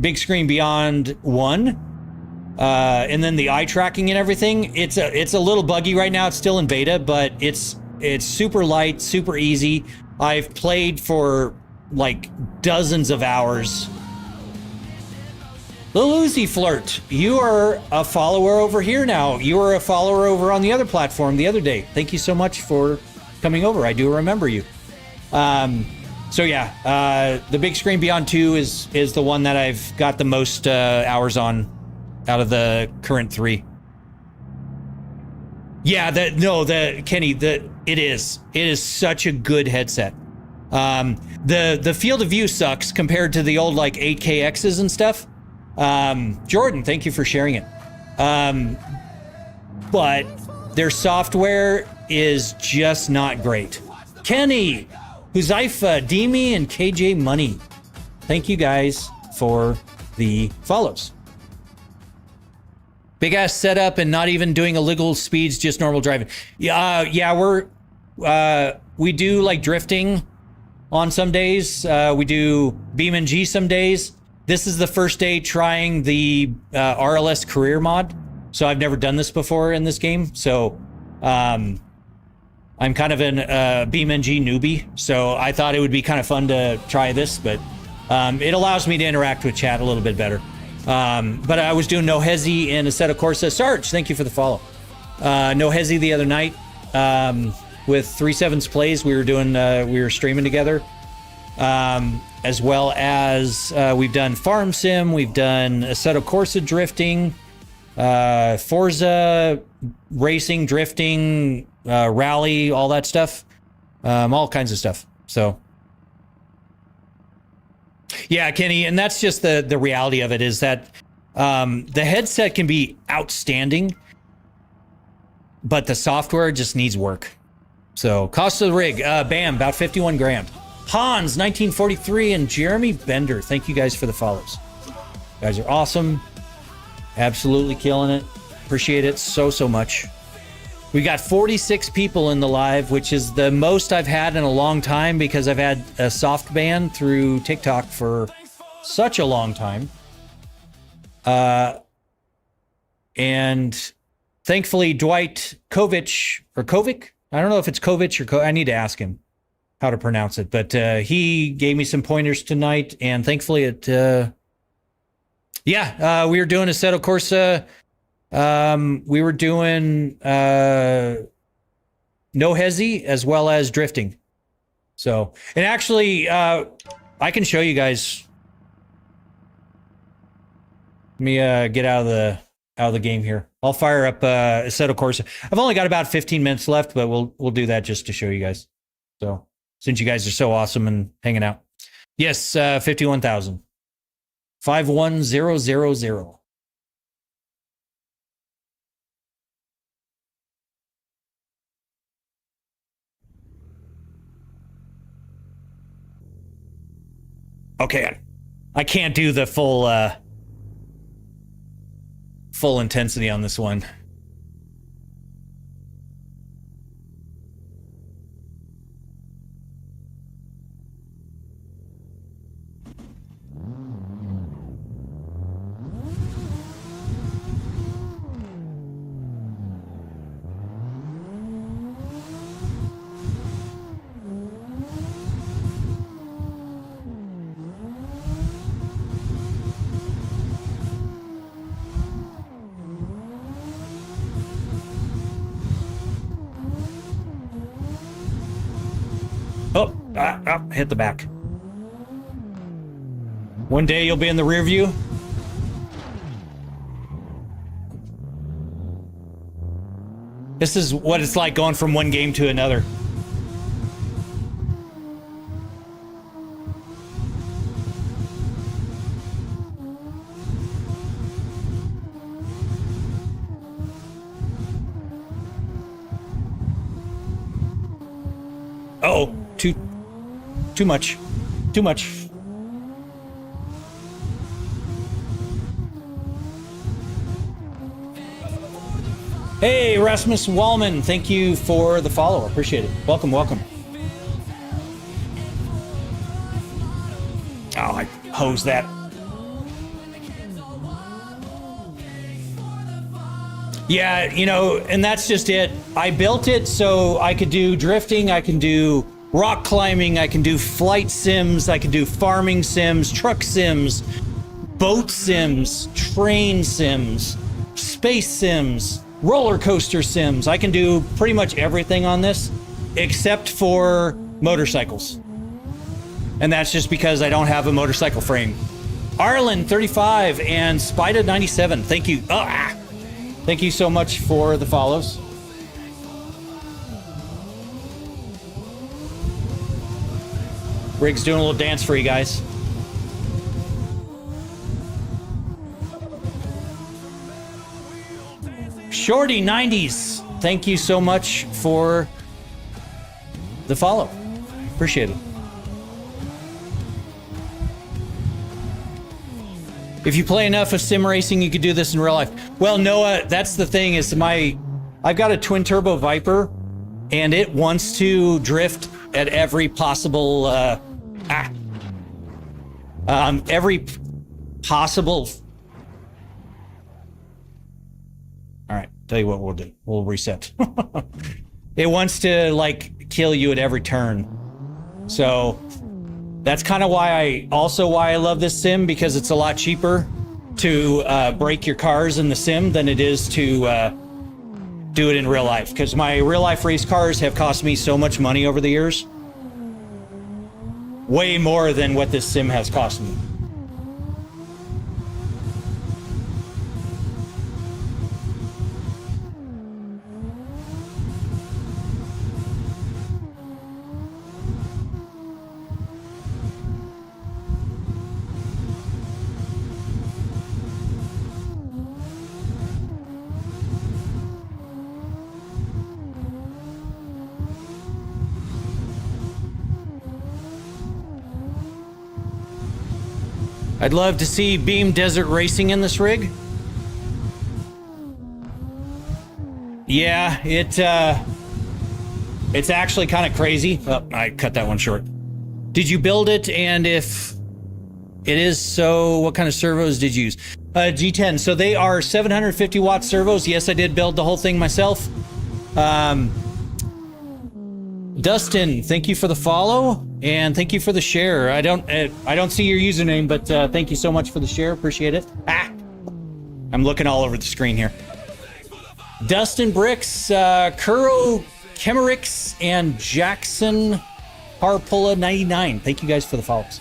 big screen Beyond 1. And then the eye tracking and everything, it's a little buggy right now. It's still in beta, but it's super light, super easy. I've played for like dozens of hours. Lil Uzi Flirt, you are a follower over here now. You were a follower over on the other platform the other day. Thank you so much for coming over. I do remember you. So yeah, the big screen Beyond 2 is the one that I've got the most hours on out of the current 3. Yeah, Kenny, it is such a good headset. The field of view sucks compared to the old like 8KXs and stuff. Jordan, thank you for sharing it. But their software is just not great. Kenny, Huzaifa, Demi, and KJ Money, thank you guys for the follows. Big ass setup and not even doing illegal speeds, just normal driving. Yeah, we do like drifting on some days. We do Beam and G some days. This is the first day trying the RLS career mod. So I've never done this before in this game. So I'm kind of an BeamNG newbie. So I thought it would be kind of fun to try this, but it allows me to interact with chat a little bit better. But I was doing No Hezi and Assetto Corsa. Sarge, thank you for the follow. No Hezi the other night with 37's Plays. We were streaming together. As well as we've done Farm Sim, we've done Assetto Corsa drifting, Forza racing, drifting, rally, all that stuff, all kinds of stuff. So yeah, Kenny, and that's just the reality of it is that the headset can be outstanding, but the software just needs work. So cost of the rig, bam, about 51 grand. Hans 1943 and Jeremy Bender, thank you guys for the follows. You guys are awesome, absolutely killing it. Appreciate it so much. We got 46 people in the live, which is the most I've had in a long time because I've had a soft ban through TikTok for such a long time. And thankfully Dwight Kovic, or Kovic, I don't know if it's Kovic or I need to ask him how to pronounce it, but he gave me some pointers tonight, and thankfully it we were doing Assetto Corsa, we were doing No Hezi as well as drifting. So, and actually I can show you guys. Let me get out of the game here. I'll fire up Assetto Corsa. I've only got about 15 minutes left, but we'll do that just to show you guys. So since you guys are so awesome and hanging out. Yes, 51,000. 51000. Okay, I can't do the full intensity on this one. Oh, hit the back. One day you'll be in the rear view. This is what it's like going from one game to another. Oh, too much. Too much. Hey, Rasmus Wallman, thank you for the follow. Appreciate it. Welcome, welcome. Oh, I hosed that. Yeah, you know, and that's just it. I built it so I could do drifting, I can do rock climbing, I can do flight sims, I can do farming sims, truck sims, boat sims, train sims, space sims, roller coaster sims. I can do pretty much everything on this except for motorcycles. And that's just because I don't have a motorcycle frame. Arlen 35 and Spida 97. Thank you. Thank you so much for the follows. Rig's doing a little dance for you guys. Shorty 90s, thank you so much for the follow. Appreciate it. If you play enough of sim racing, you could do this in real life. Well, Noah, that's the thing is I've got a twin turbo Viper and it wants to drift at every possible, every possible. All right, tell you what we'll do. We'll reset. It wants to like kill you at every turn. So that's kind of why I love this sim, because it's a lot cheaper to break your cars in the sim than it is to do it in real life. Because my real life race cars have cost me so much money over the years. Way more than what this sim has cost me. I'd love to see Beam Desert Racing in this rig. Yeah, it's actually kind of crazy. Oh, I cut that one short. Did you build it? And if it is so, what kind of servos did you use? G10. So they are 750 watt servos. Yes, I did build the whole thing myself. Dustin, thank you for the follow and thank you for the share. I don't see your username, but thank you so much for the share. Appreciate it. I'm looking all over the screen here. Dustin Bricks, Kuro Kemerix, and Jackson Harpula 99. Thank you guys for the follows.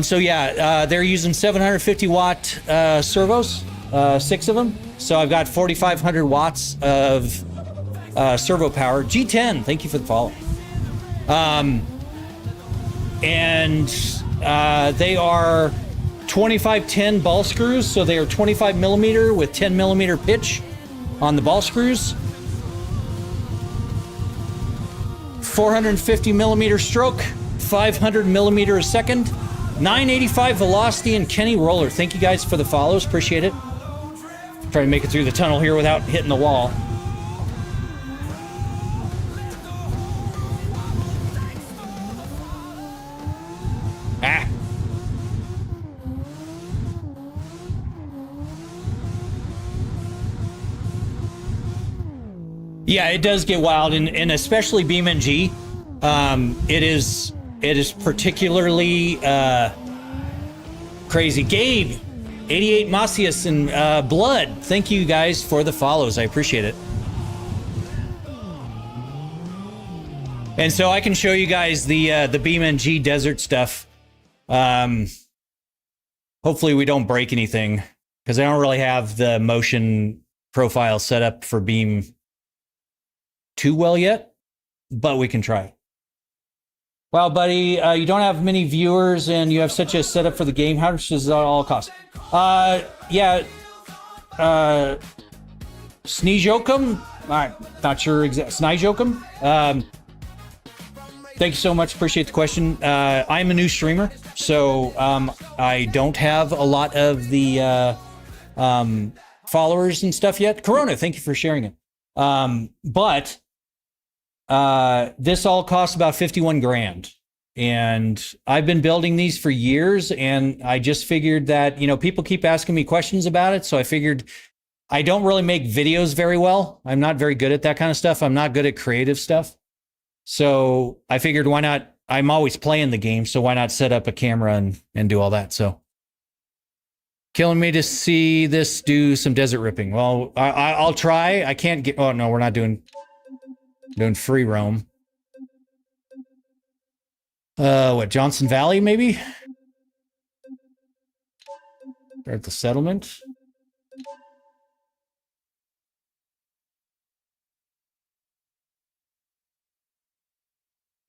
So yeah, they're using 750 watt servos, 6 of them. So I've got 4,500 watts of servo power. G10, thank you for the follow. And they are 2510 ball screws, so they are 25 millimeter with 10 millimeter pitch on the ball screws. 450 millimeter stroke, 500 millimeter a second. 985 velocity and Kenny Roller. Thank you guys for the follows. Appreciate it. Try to make it through the tunnel here without hitting the wall. Ah. Yeah, it does get wild, and especially BeamNG. It is particularly crazy. Gabe, 88 Macias, and Blood. Thank you guys for the follows. I appreciate it. And so I can show you guys the BeamNG desert stuff. Hopefully we don't break anything, because I don't really have the motion profile set up for Beam too well yet, but we can try. Wow, buddy, you don't have many viewers and you have such a setup for the game. How much does that all cost? Yeah, Sneejokum? I'm not sure exactly. Sneejokum? Thank you so much. Appreciate the question. I'm a new streamer, so I don't have a lot of the followers and stuff yet. Corona, thank you for sharing it. But this all costs about 51 grand. And I've been building these for years, and I just figured that, you know, people keep asking me questions about it. So I figured I don't really make videos very well. I'm not very good at that kind of stuff. I'm not good at creative stuff. So I figured, why not? I'm always playing the game, so why not set up a camera and do all that? So killing me to see this do some desert ripping. Well, I'll try. I can't get. Oh no, we're not doing free roam. What, Johnson Valley maybe? Or at the settlement.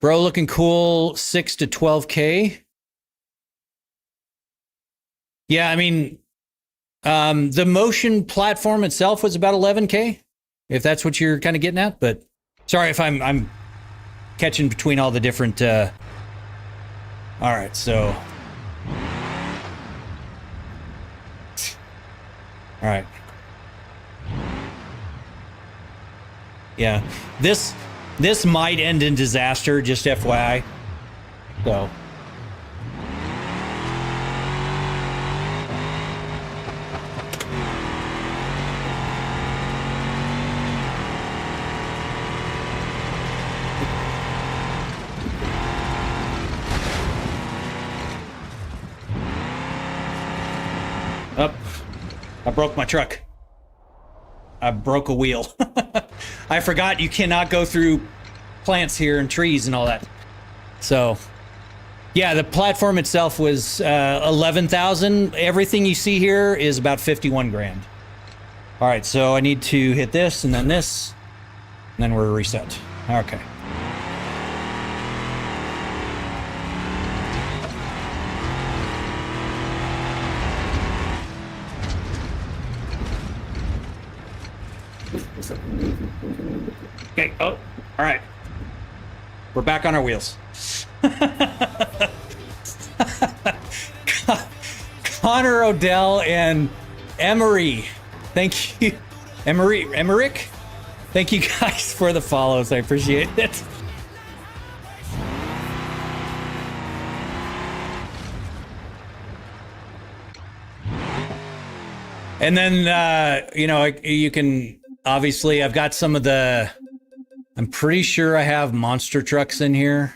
Bro, looking cool. 6 to 12K. Yeah, I mean, the motion platform itself was about 11K, if that's what you're kind of getting at. But sorry if I'm catching between all the different. All right, so. All right. Yeah, this might end in disaster, just FYI. So. Up. I broke my truck. I broke a wheel. I forgot you cannot go through plants here and trees and all that. So, yeah, the platform itself was 11,000. Everything you see here is about 51 grand. All right, so I need to hit this and then we're reset. Okay. Okay, oh, all right. We're back on our wheels. Connor Odell and Emery. Thank you. Emerick? Thank you guys for the follows. I appreciate it. And then, you know, you can, obviously, I've got some of the, I'm pretty sure I have monster trucks in here.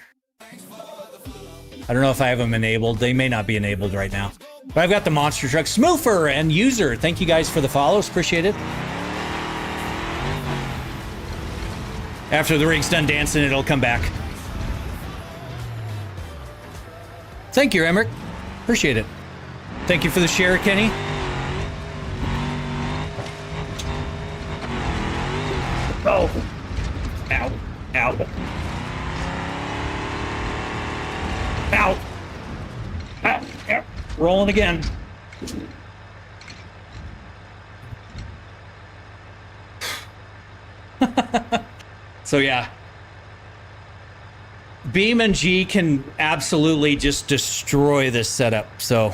I don't know if I have them enabled. They may not be enabled right now. But I've got the monster truck. Smoofer and User, thank you guys for the follows. Appreciate it. After the rig's done dancing, it'll come back. Thank you, Emmerich. Appreciate it. Thank you for the share, Kenny. Oh. Ow. Ow. Ow. Ow. Ow. Rolling again. So yeah. Beam and G can absolutely just destroy this setup. So,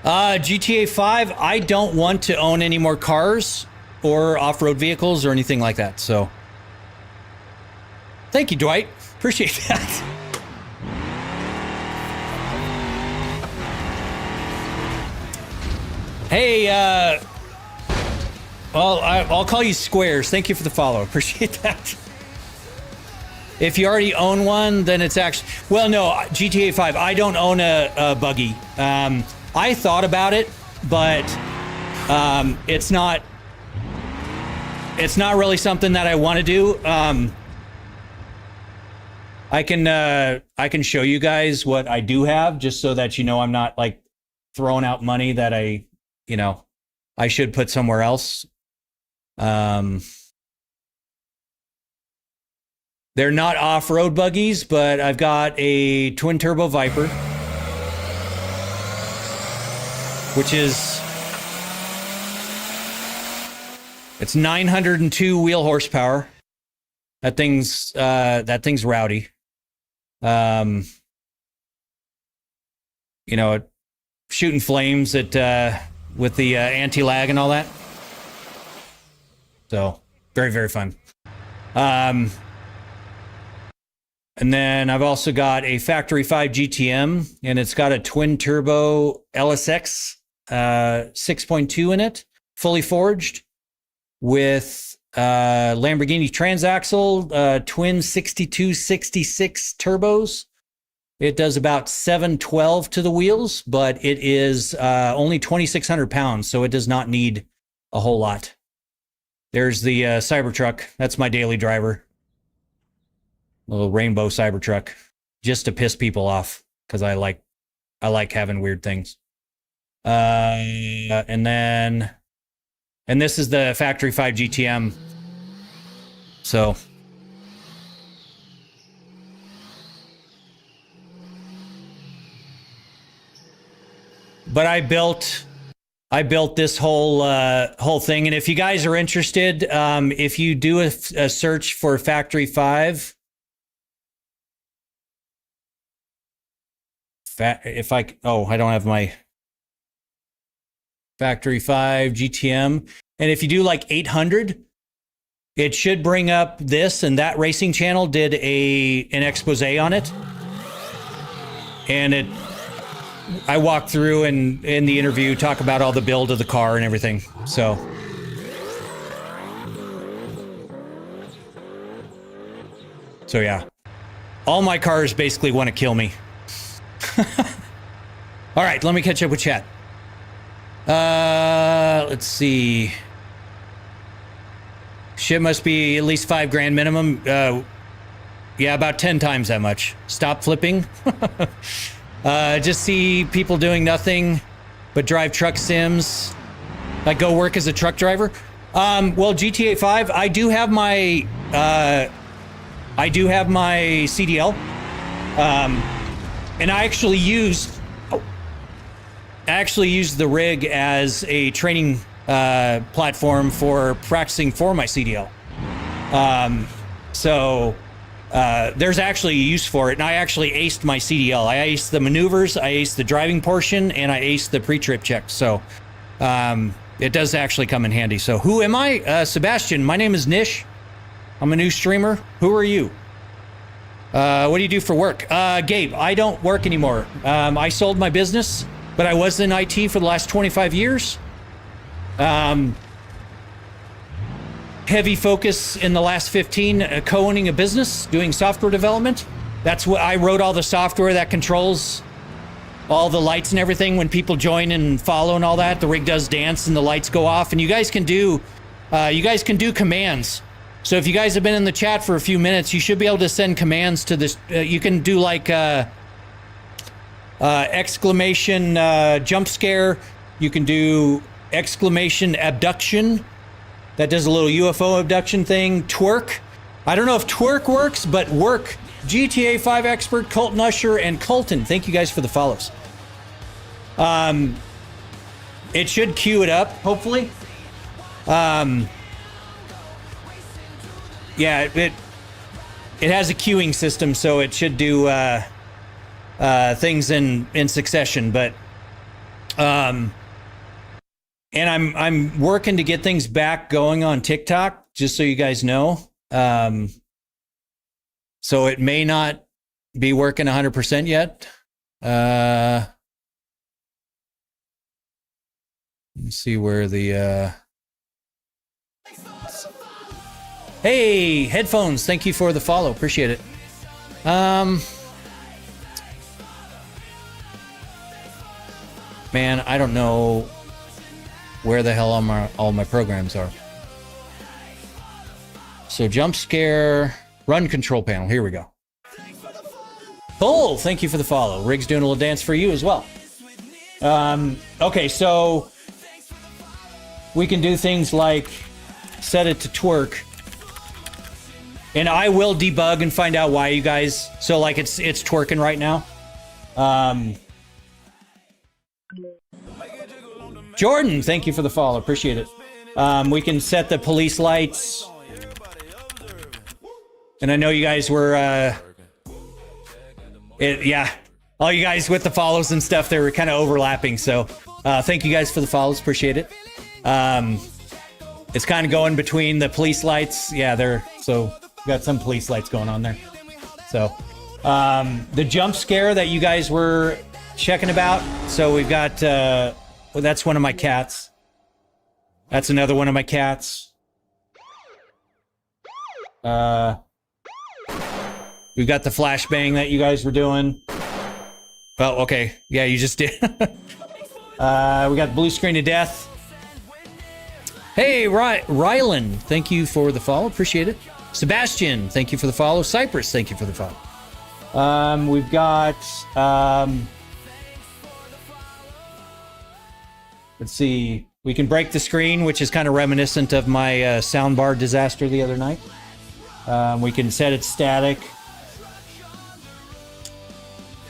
GTA 5, I don't want to own any more cars or off-road vehicles or anything like that. So, thank you, Dwight. Appreciate that. Hey, well, I'll call you Squares. Thank you for the follow. Appreciate that. If you already own one, then it's actually... Well, no, GTA 5, I don't own a buggy. I thought about it, but it's not really something that I want to do. I can show you guys what I do have, just so that you know I'm not like throwing out money that I should put somewhere else. They're not off-road buggies, but I've got a twin turbo Viper, which is, it's 902 wheel horsepower. That thing's rowdy. Shooting flames at with the anti-lag and all that. So very, very fun. And then I've also got a Factory 5 GTM, and it's got a twin turbo LSX 6.2 in it, fully forged, with Lamborghini transaxle, twin 6266 turbos. It does about 712 to the wheels, but it is only 2,600 pounds, so it does not need a whole lot. There's the Cybertruck. That's my daily driver. Little rainbow Cybertruck, just to piss people off, because I like having weird things. And this is the Factory 5 GTM. So, but I built this whole thing, and if you guys are interested, if you do a search for Factory 5. I don't have my Factory 5 GTM. And if you do like 800, it should bring up this, and that racing channel did an expose on it. And I walked through and in the interview talk about all the build of the car and everything. So yeah. All my cars basically want to kill me. All right, let me catch up with chat. Let's see. Shit must be at least $5,000 minimum. Yeah, about 10 times that much. Stop flipping. Just see people doing nothing but drive truck sims. Like go work as a truck driver. Well, GTA 5, I do have my CDL. And I actually used the rig as a training platform for practicing for my CDL. So there's actually a use for it, and I actually aced my CDL. I aced the maneuvers, I aced the driving portion, and I aced the pre-trip check. So it does actually come in handy. So who am I? Sebastian. My name is Nish. I'm a new streamer. Who are you? What do you do for work? Gabe, I don't work anymore. I sold my business, but I was in IT for the last 25 years. Heavy focus in the last 15, co-owning a business, doing software development. That's what I wrote, all the software that controls all the lights and everything when people join and follow and all that. The rig does dance and the lights go off, and you guys can do commands. So if you guys have been in the chat for a few minutes, you should be able to send commands to this. You can do like exclamation jump scare. You can do exclamation abduction. That does a little UFO abduction thing. Twerk. I don't know if twerk works, but work. GTA 5 expert, Colton Usher, and Colton. Thank you guys for the follows. It should queue it up, hopefully. Yeah, it has a queuing system, so it should do things in succession. But and I'm working to get things back going on TikTok, just so you guys know. So it may not be working 100% yet. Let's see where the hey, headphones, thank you for the follow. Appreciate it. Man, I don't know where the hell all my programs are. So jump scare, run control panel. Here we go. Cole, thank you for the follow. Rig's doing a little dance for you as well. Okay, so we can do things like set it to twerk. And I will debug and find out why, you guys. So like it's twerking right now. Jordan, thank you for the follow. Appreciate it. We can set the police lights. And I know you guys were, yeah, all you guys with the follows and stuff, they were kind of overlapping. So thank you guys for the follows. Appreciate it. It's kind of going between the police lights. Yeah, so got some police lights going on there. So the jump scare that you guys were checking about. So we've got, well, that's one of my cats. That's another one of my cats. We've got the flashbang that you guys were doing. Oh, okay. Yeah, you just did. We got blue screen of death. Hey, Rylan, thank you for the follow. Appreciate it. Sebastian, thank you for the follow. Cypress, thank you for the follow. We've got, let's see. We can break the screen, which is kind of reminiscent of my soundbar disaster the other night. We can set it static.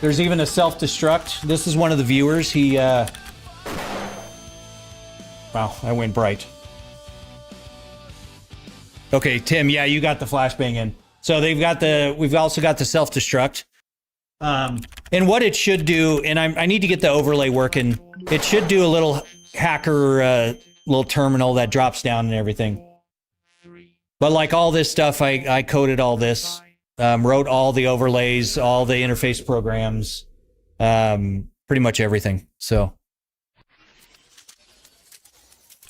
There's even a self-destruct. This is one of the viewers. He, wow, I went bright. Okay, Tim, yeah, you got the flashbang in. So we've also got the self-destruct. And what it should do, and I need to get the overlay working, it should do a little hacker, little terminal that drops down and everything. But like all this stuff, I coded all this, wrote all the overlays, all the interface programs, pretty much everything. So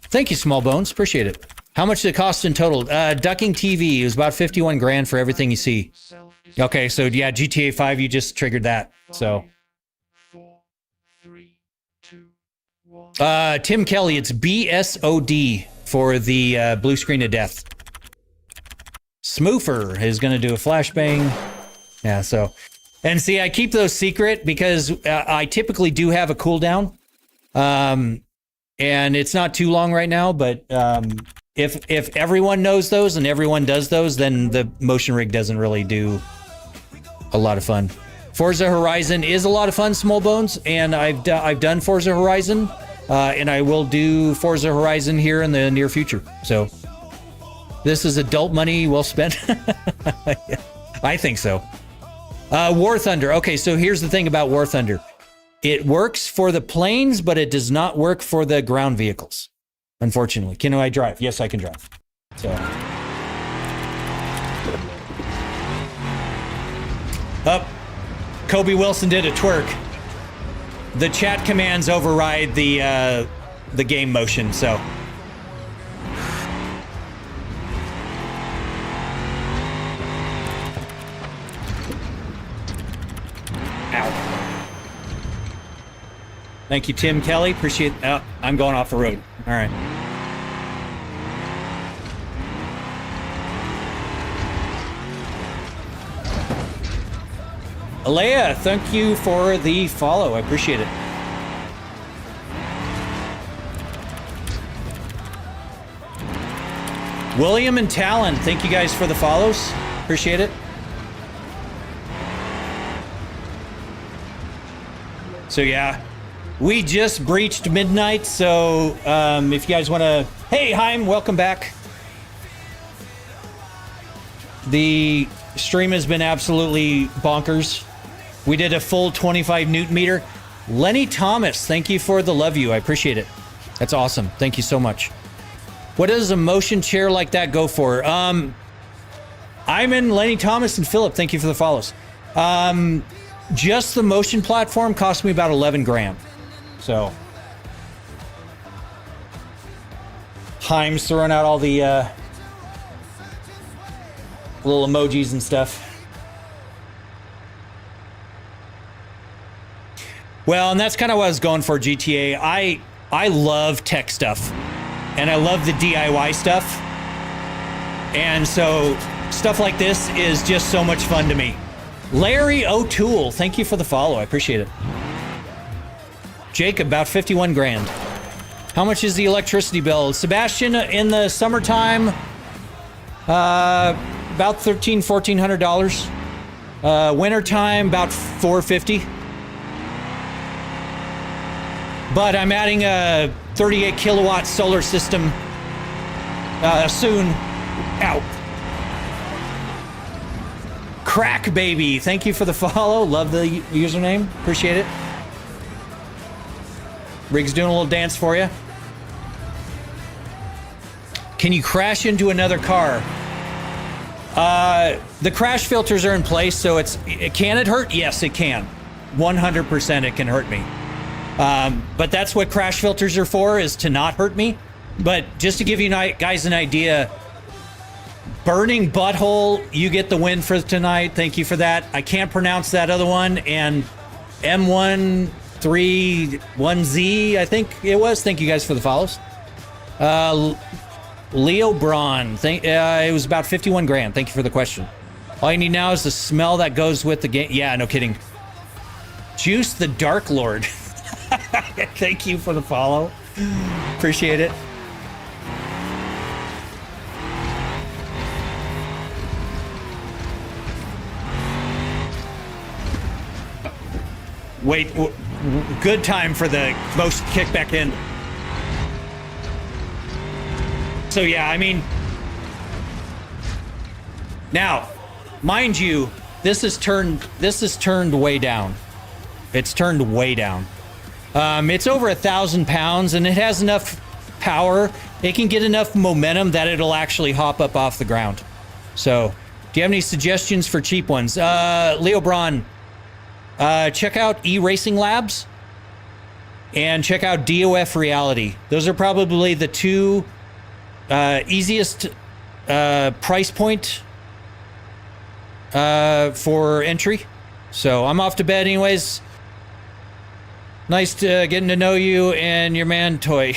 thank you, Small Bones. Appreciate it. How much did it cost in total? Ducking TV, it was about 51 grand for everything you see. Okay, so yeah, GTA 5, you just triggered that. So Tim Kelly, it's BSOD for the blue screen of death. Smoofer is going to do a flashbang. Yeah, so. And see, I keep those secret because I typically do have a cooldown. And it's not too long right now, but if everyone knows those and everyone does those, then the motion rig doesn't really do a lot of fun. Forza Horizon is a lot of fun, Small Bones, and I've done Forza Horizon, and I will do Forza Horizon here in the near future. So this is adult money well spent. I think so. War Thunder. Okay, so here's the thing about War Thunder. It works for the planes, but it does not work for the ground vehicles, unfortunately. Can I drive? Yes, I can drive. So. Up. Kobe Wilson did a twerk. The chat commands override the game motion, so. Ow. Thank you, Tim Kelly. Appreciate it. Oh, I'm going off the road. All right. Alea, thank you for the follow. I appreciate it. William and Talon, thank you guys for the follows. Appreciate it. So yeah, we just breached midnight, so if you guys want to... Hey, Haim, welcome back. The stream has been absolutely bonkers. We did a full 25 Newton meter. Lenny Thomas, thank you for the love you. I appreciate it. That's awesome. Thank you so much. What does a motion chair like that go for? I'm in Lenny Thomas and Philip. Thank you for the follows. Just the motion platform cost me about 11 grand. So Heim's throwing out all the little emojis and stuff. Well, and that's kind of what I was going for, GTA. I love tech stuff, and I love the DIY stuff. And so stuff like this is just so much fun to me. Larry O'Toole, thank you for the follow. I appreciate it. Jake, about 51 grand. How much is the electricity bill? Sebastian, in the summertime, about $1,400. Wintertime, about $450. But I'm adding a 38 kilowatt solar system soon. Ow. Crack Baby, thank you for the follow. Love the username. Appreciate it. Rig's doing a little dance for you. Can you crash into another car? The crash filters are in place, so can it hurt? Yes, it can. 100% it can hurt me. But that's what crash filters are for, is to not hurt me. But just to give you guys an idea, Burning Butthole, you get the win for tonight. Thank you for that. I can't pronounce that other one. And M131Z, I think it was. Thank you guys for the follows. Leo Braun, it was about 51 grand. Thank you for the question. All you need now is the smell that goes with the game. Yeah, no kidding. Juice the Dark Lord. Thank you for the follow. Appreciate it. Wait, good time for the motion kick back in. So yeah, I mean, now, mind you, this is turned way down. It's turned way down. It's over 1,000 pounds, and it has enough power. It can get enough momentum that it'll actually hop up off the ground. So, do you have any suggestions for cheap ones? Leo Braun, check out E-Racing Labs and check out DOF Reality. Those are probably the two easiest price point for entry. So I'm off to bed anyways. Nice getting to know you and your man Toy.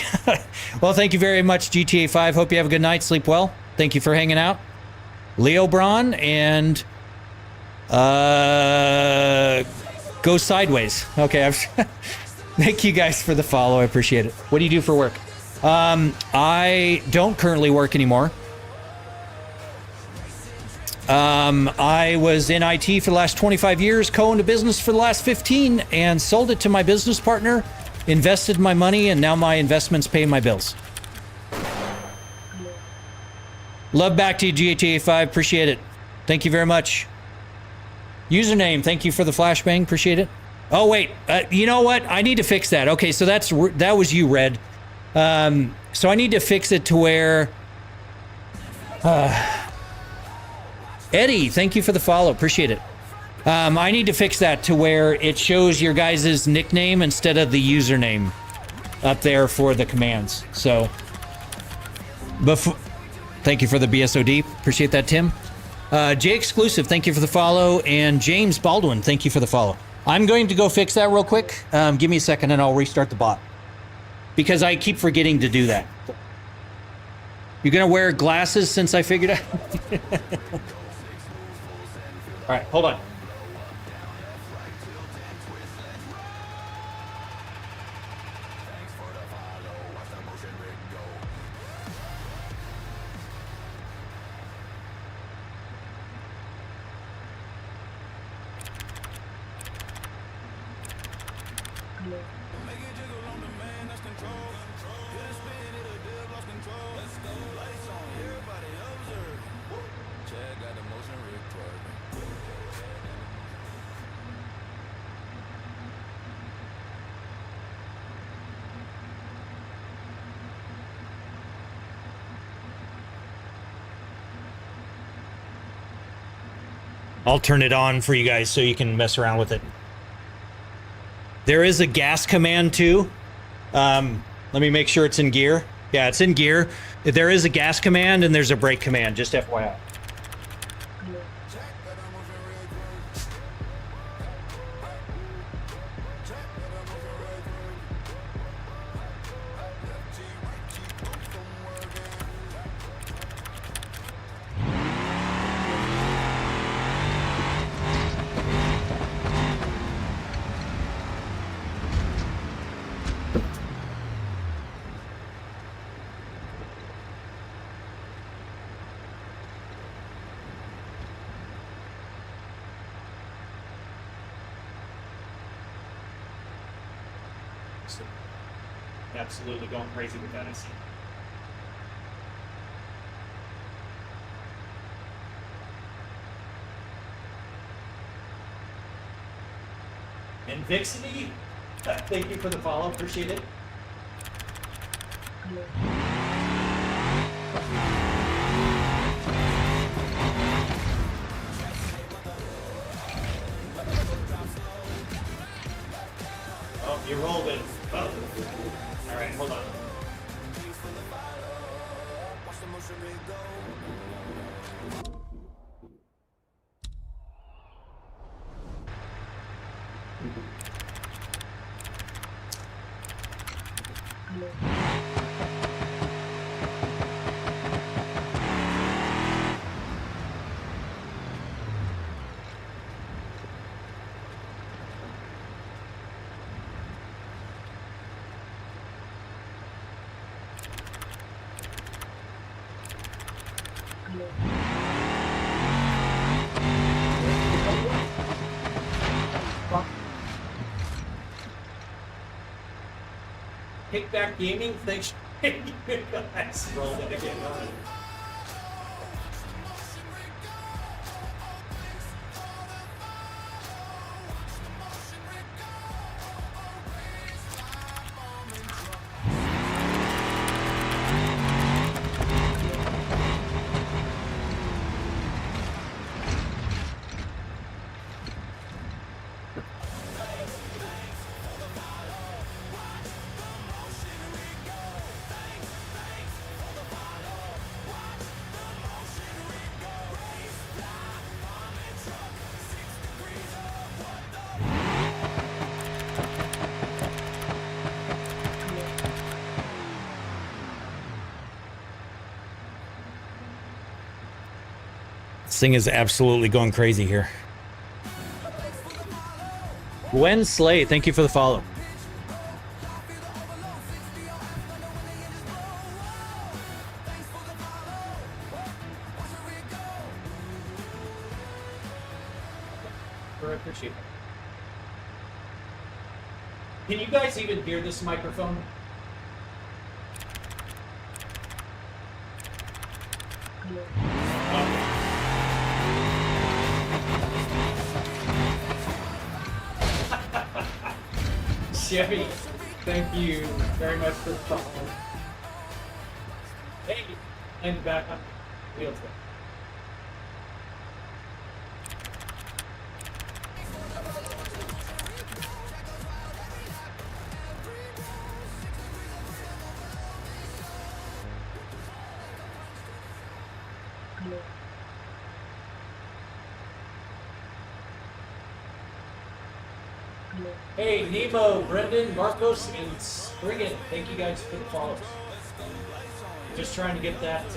Well, thank you very much, GTA 5. Hope you have a good night. Sleep well. Thank you for hanging out. Leo Braun and go sideways. Okay, thank you guys for the follow. I appreciate it. What do you do for work? I don't currently work anymore. I was in IT for the last 25 years, co-owned a business for the last 15, and sold it to my business partner, invested my money, and now my investments pay my bills. Love back to you, GTA 5. Appreciate it. Thank you very much. Username, thank you for the flashbang. Appreciate it. Oh, wait. You know what? I need to fix that. Okay, so that was you, Red. So I need to fix it to where... Eddie, thank you for the follow. Appreciate it. I need to fix that to where it shows your guys' nickname instead of the username up there for the commands. So, thank you for the BSOD. Appreciate that, Tim. Jay Exclusive, thank you for the follow. And James Baldwin, thank you for the follow. I'm going to go fix that real quick. Give me a second and I'll restart the bot. Because I keep forgetting to do that. You're going to wear glasses since I figured out? All right, hold on. I'll turn it on for you guys so you can mess around with it. There is a gas command too. Let me make sure it's in gear. Yeah, it's in gear. There is a gas command and there's a brake command, just FYI. Absolutely going crazy with that, I see. And Vixity, thank you for the follow, appreciate it. Oh, you rolled it. Oh. All right, hold on. Kickback Gaming, thanks. Guys, rolled it again. This thing is absolutely going crazy here. Gwen Slay, thank you for the follow. I appreciate it. Can you guys even hear this microphone? Chevy, thank you very much for the follow. Hey, and back up. Wheels there. Hey, Nemo, Brendan, Marcos, and Spriggan, thank you guys for the follows. Just trying to get that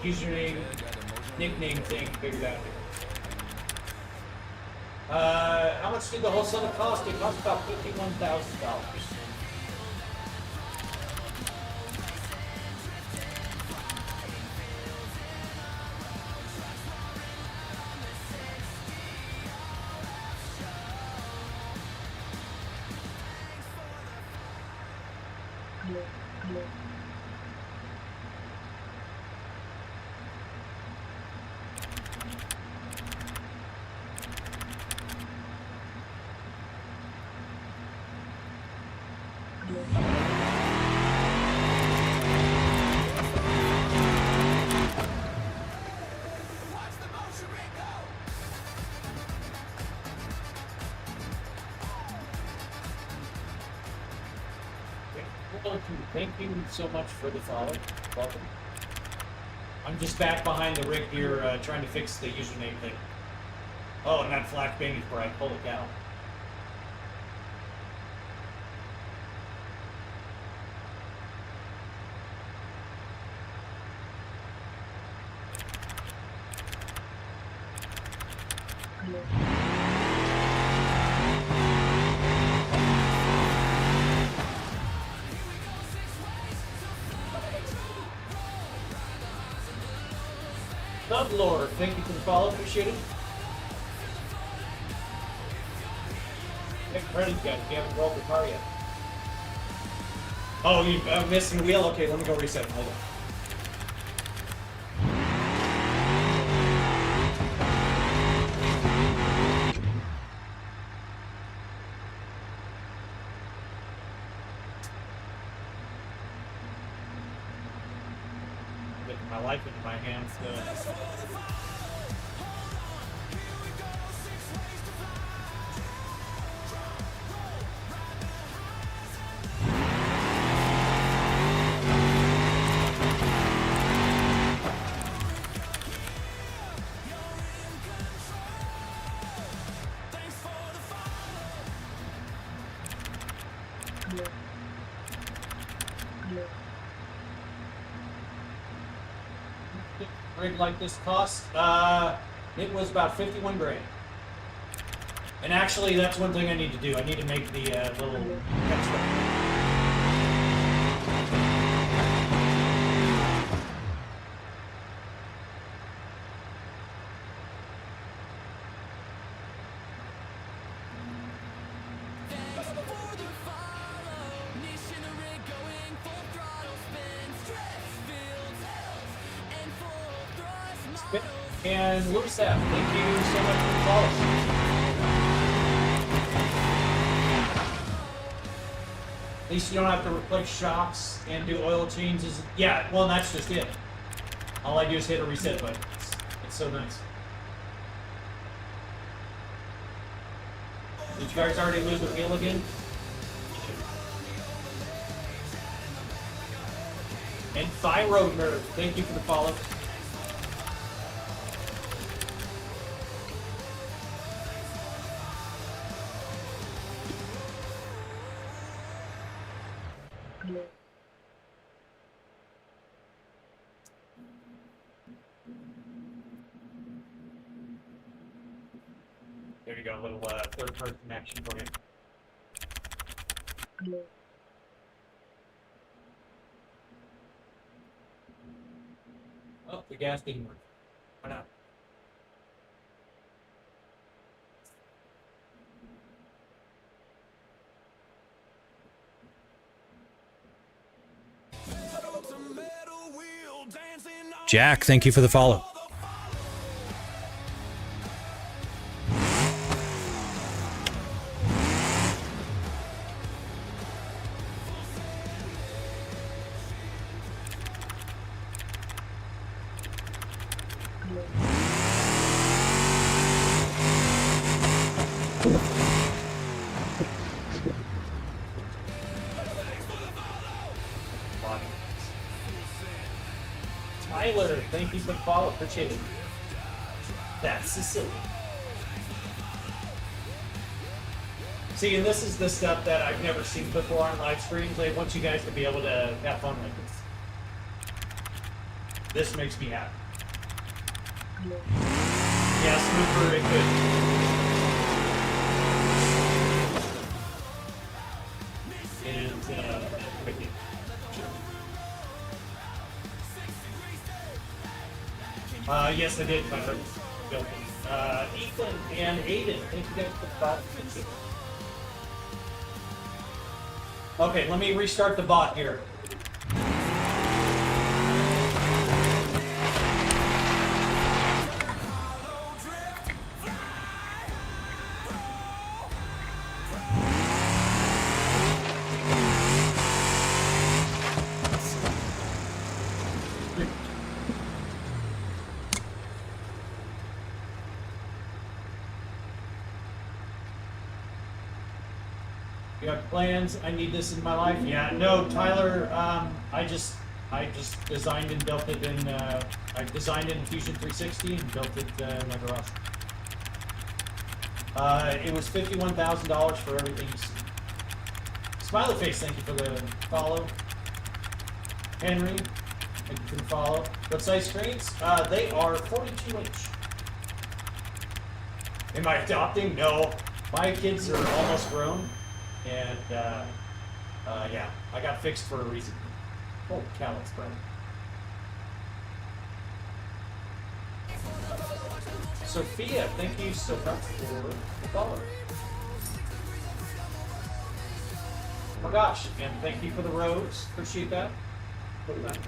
username, nickname thing figured out here. How much did the whole setup cost? It cost about $51,000. Thank you so much for the follow. Welcome. I'm just back behind the rig here trying to fix the username thing. Oh, and that flash bang is bright. Holy cow. Good Lord, thank you for the follow, appreciate it. Get ready, guys. You haven't rolled the car yet. Oh, you're missing the wheel? Okay, let me go reset. Hold on. Getting my life into my hands. Rig like this cost? It was about 51 grand. And actually, that's one thing I need to do. I need to make the little extra. And Louis F, thank you so much for the follow. At least you don't have to replace shocks and do oil changes. Yeah, well, that's just it. All I do is hit a reset button. It's so nice. Did you guys already lose the wheel again? And Thyro Nerd, thank you for the follow. There you go, a little third-party connection for you. Oh, the gas didn't work. Why not? Jack, thank you for the follow. Tyler, thank you for the follow. Appreciate it. That's Sicilian. See, and this is the stuff that I've never seen before on live streams. I want you guys to be able to have fun like this. This makes me happy. Yeah, smooth very good. It is wicked. Yes, I did. Ethan and Aiden, thank you guys for the bot. Okay, let me restart the bot here. You have plans? I need this in my life. Yeah, no, Tyler. I just designed and built it in. I designed it in Fusion 360 and built it in my garage. It was $51,000 for everything you see. Smiley face, thank you for the follow. Henry, thank you for the follow. What size screens? They are 42 inch. Am I adopting? No. My kids are almost grown, and yeah, I got fixed for a reason. Holy cow, that's bright. Sophia, thank you so much for the follow. Oh my gosh, and thank you for the rose. Appreciate that. Put it back.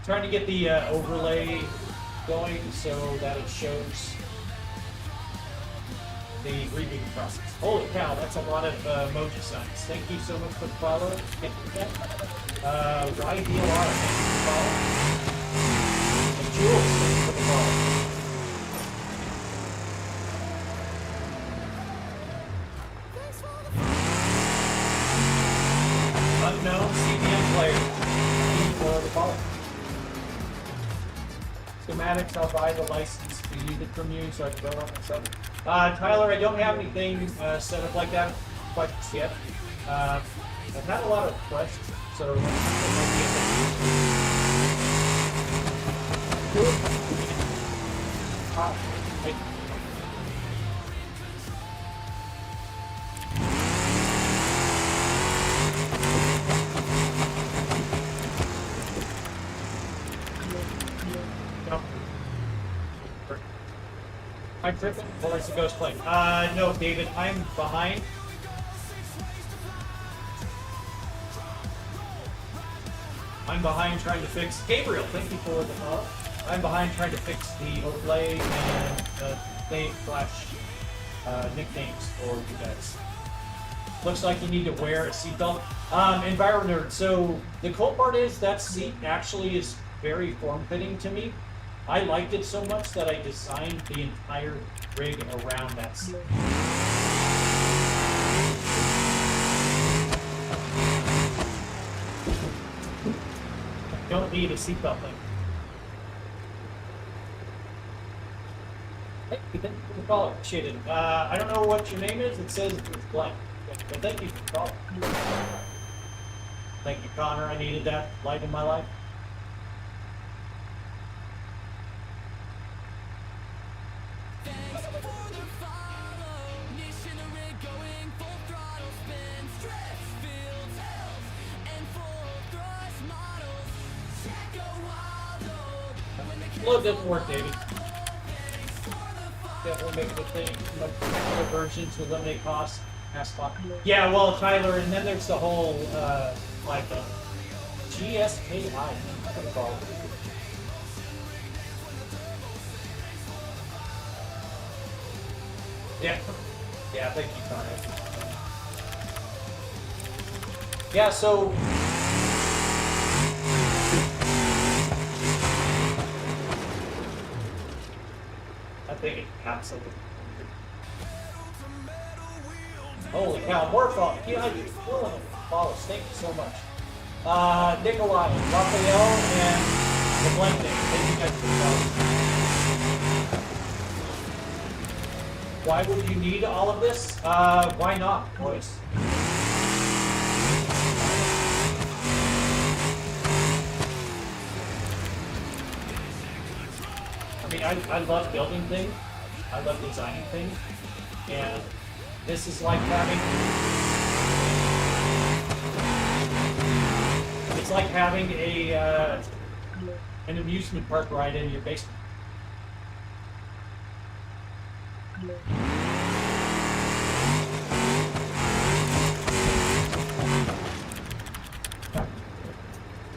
Trying to get the overlay going so that it shows the reboot process. Holy cow, that's a lot of emoji signs. Thank you so much for the follow. Thank you for that. YDLR, thank you for the follow. And Jules, thank you for the follow. Unknown CDM player, thank you for the follow. Schematics, I'll buy the license to use it from you so I can build on myself. Tyler, I don't have anything set up like that quite yet. I've had a lot of requests, so I'm tripping. Or is the ghost playing? No, David, I'm behind. I'm behind trying to fix. Gabriel, thank you for the follow. I'm behind trying to fix the overlay and name flash nicknames for you guys. Looks like you need to wear a seatbelt. Enviro nerd. So the cool part is that seat actually is very form-fitting to me. I liked it so much that I designed the entire rig around that seat. Don't need a seatbelt thing. Hey, thank you for the follow. Appreciate it. I don't know what your name is. It says it's blank. But thank you for the follow. Thank you, Connor. I needed that light in my life. Load doesn't work, David. Definitely make the thing other versions to eliminate costs. Yeah, well, Tyler, and then there's the whole like GSKI. I'm gonna call it. Yeah. Yeah, thank you, Connor. Yeah, so I think it absolutely. Holy cow, more follow. Yeah, follows. Thank you so much. Nikolai, Raphael, and the Blank Thank you guys for the follow. Why would you need all of this? Why not, boys? I mean, I love building things. I love designing things. And this is like having... It's like having an amusement park right in your basement.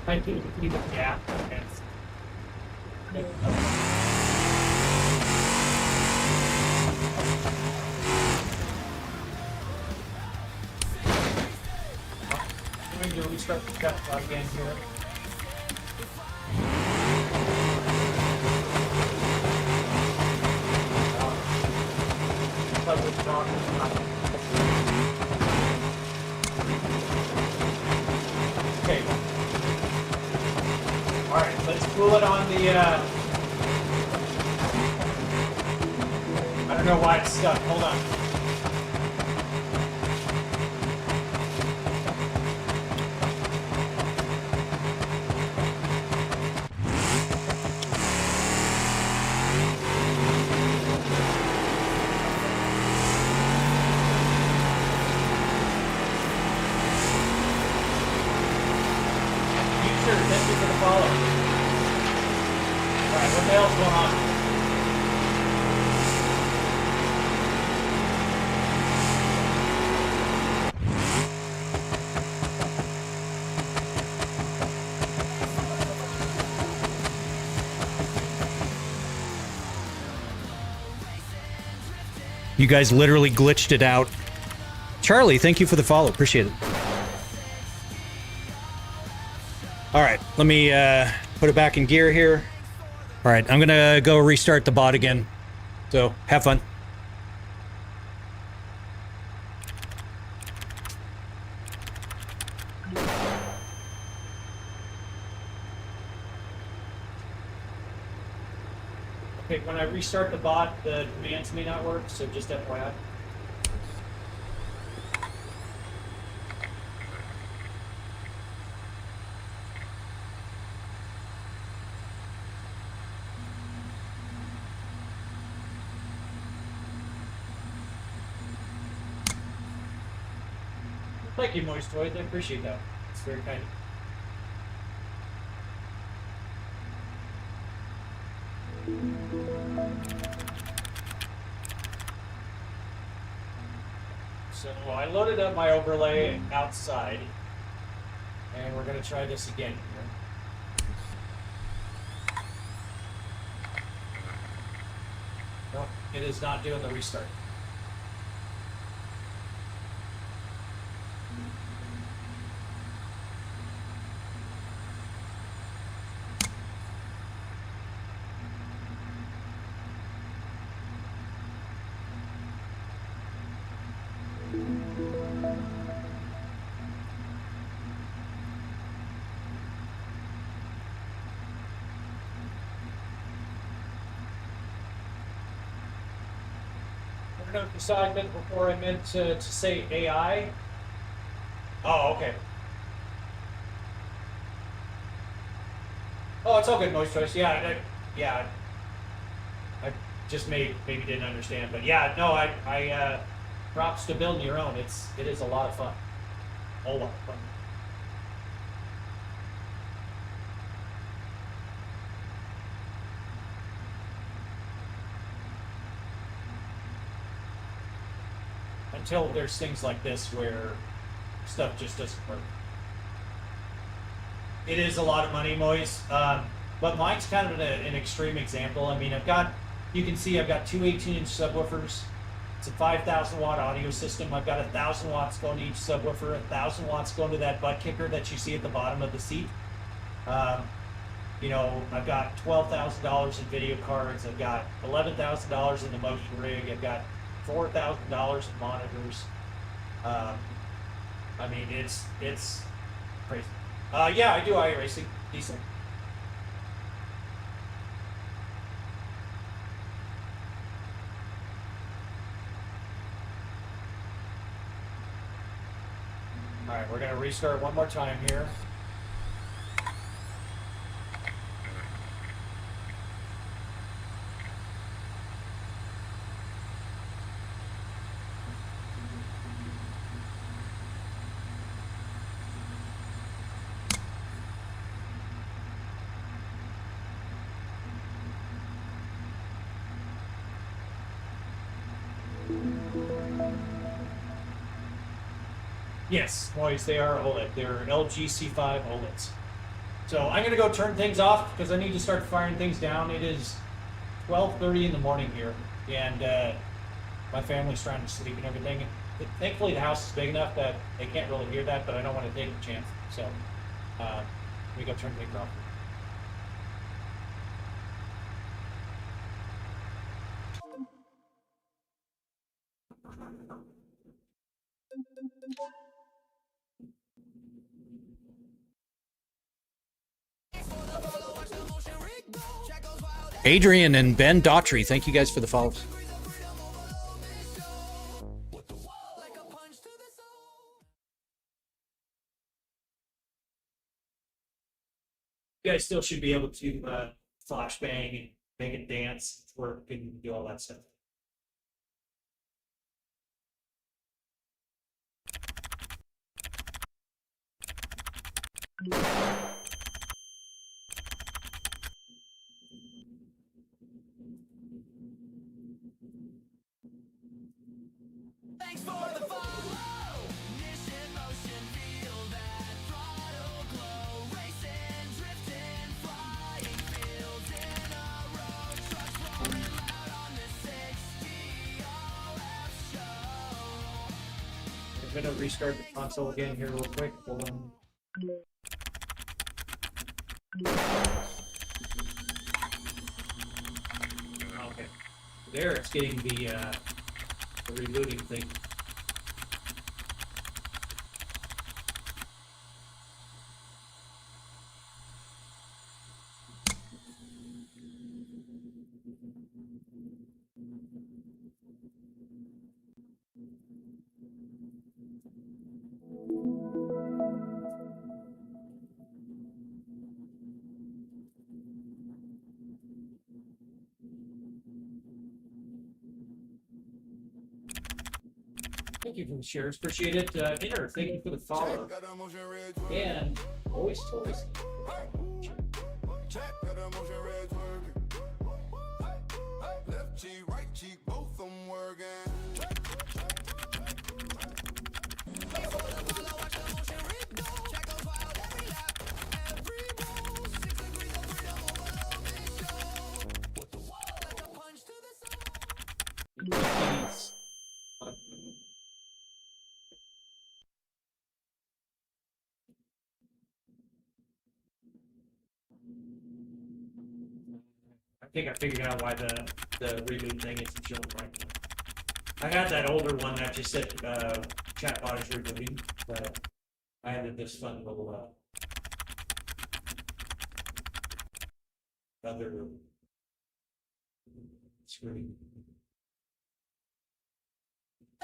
I do need a gap. I'm going to restart the cut again here. spool it on the, I don't know why it's stuck. Hold on. Sure, thank you for the follow. Alright, what the hell's going on? You guys literally glitched it out. Charlie, thank you for the follow. Appreciate it. All right, let me put it back in gear here. All right, I'm gonna go restart the bot again. So, have fun. Okay, when I restart the bot, the commands may not work, so just FYI. Thank you, Moist Toys. I appreciate that. It's very kind. So I loaded up my overlay outside, and we're going to try this again here. No, it is not doing the restart. Assignment before I meant to say AI. Oh, okay. Oh, it's all good, Moist Choice. Yeah, I just maybe didn't understand, but yeah, no, I props to building your own. It is a lot of fun. A lot of fun. Until there's things like this where stuff just doesn't work. It is a lot of money, Moise, but mine's kind of an extreme example. I mean, you can see I've got two 18-inch subwoofers. It's a 5,000 watt audio system. I've got 1,000 watts going to each subwoofer, 1,000 watts going to that butt kicker that you see at the bottom of the seat. You know, I've got $12,000 in video cards. I've got $11,000 in the motion rig. I've got $4,000 in monitors. I mean, it's crazy. Yeah, I do iRacing. Decent. All right, we're gonna restart one more time here. Yes, boys, they are OLED. They're LG C5 OLEDs. So I'm going to go turn things off because I need to start firing things down. It is 12:30 in the morning here, and my family's trying to sleep and everything. Thankfully, the house is big enough that they can't really hear that, but I don't want to take a chance. So let me go turn things off. Adrian and Ben Daughtry, thank you guys for the follows. You guys still should be able to flashbang and make it dance, work, and do all that stuff. Thanks for the follow. Mission motion, feel that throttle glow. Racing, drifting, flying fields in a row. Trucks roaring loud on the 60 show. I'm gonna restart the console again here real quick. Hold on. Okay. There, it's getting the rebooting thing. Thank you for the shares. Appreciate it. Inner, thank you for the follow. And always toys. Left cheek, right cheek, both them working. Please. I think I figured out why the reboot thing isn't showing right now. I got that older one that just said chatbot is rebooting, but I added this fun little other screen.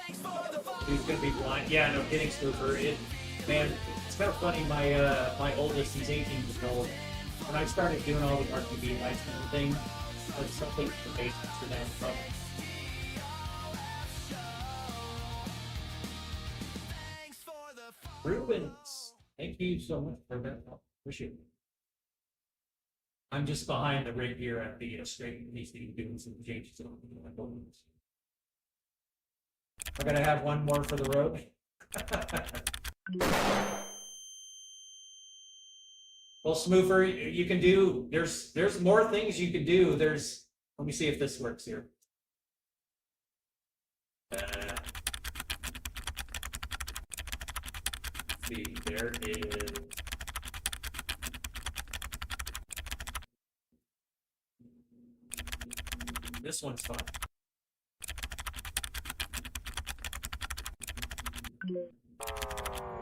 He's gonna be blind. Yeah, no kidding, Scooper. Man, it's kind of funny. My oldest, he's 18 years old. When I started doing all the RGB lights and everything, like something for basics for them. But Rubens, thank you so much for that. Appreciate it. I'm just behind the rig here at the straight. He's doing some changes on my buttons. We're gonna have one more for the road. Well, Smoofer, you can do. There's more things you can do. Let me see if this works here. Let's see, there is. This one's fun.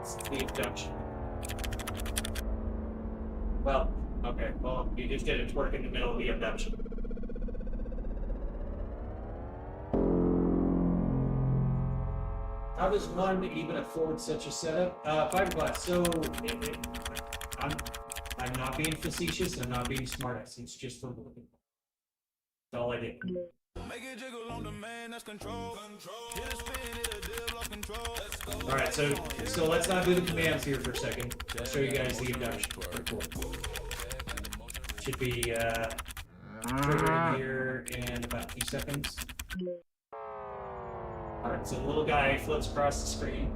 It's the abduction. Well, okay. Well, you just did a twerk in the middle of the abduction. How does one even afford such a setup? Fiberglass. So, I'm not being facetious. I'm not being smartass. It's just for looking. That's all I did. Make it jiggle on the man, that's control. Hit a spin, hit a dip, lost control. All right, so let's not do the commands here for a second. I'll show you guys the abduction. Very cool. Should be triggering here in about 2 seconds. All right, so the little guy floats across the screen,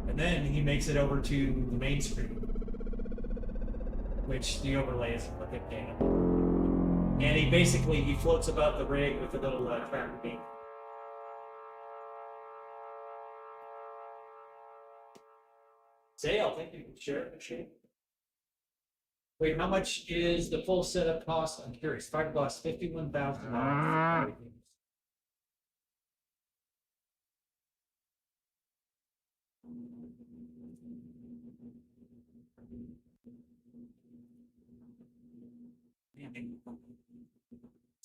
and then he makes it over to the main screen, which the overlay is like a damn. And he floats above the rig with a little tracker beam. Sale, thank you. Sure. Wait, how much is the full setup cost? I'm curious. Fiberglass, $51,000.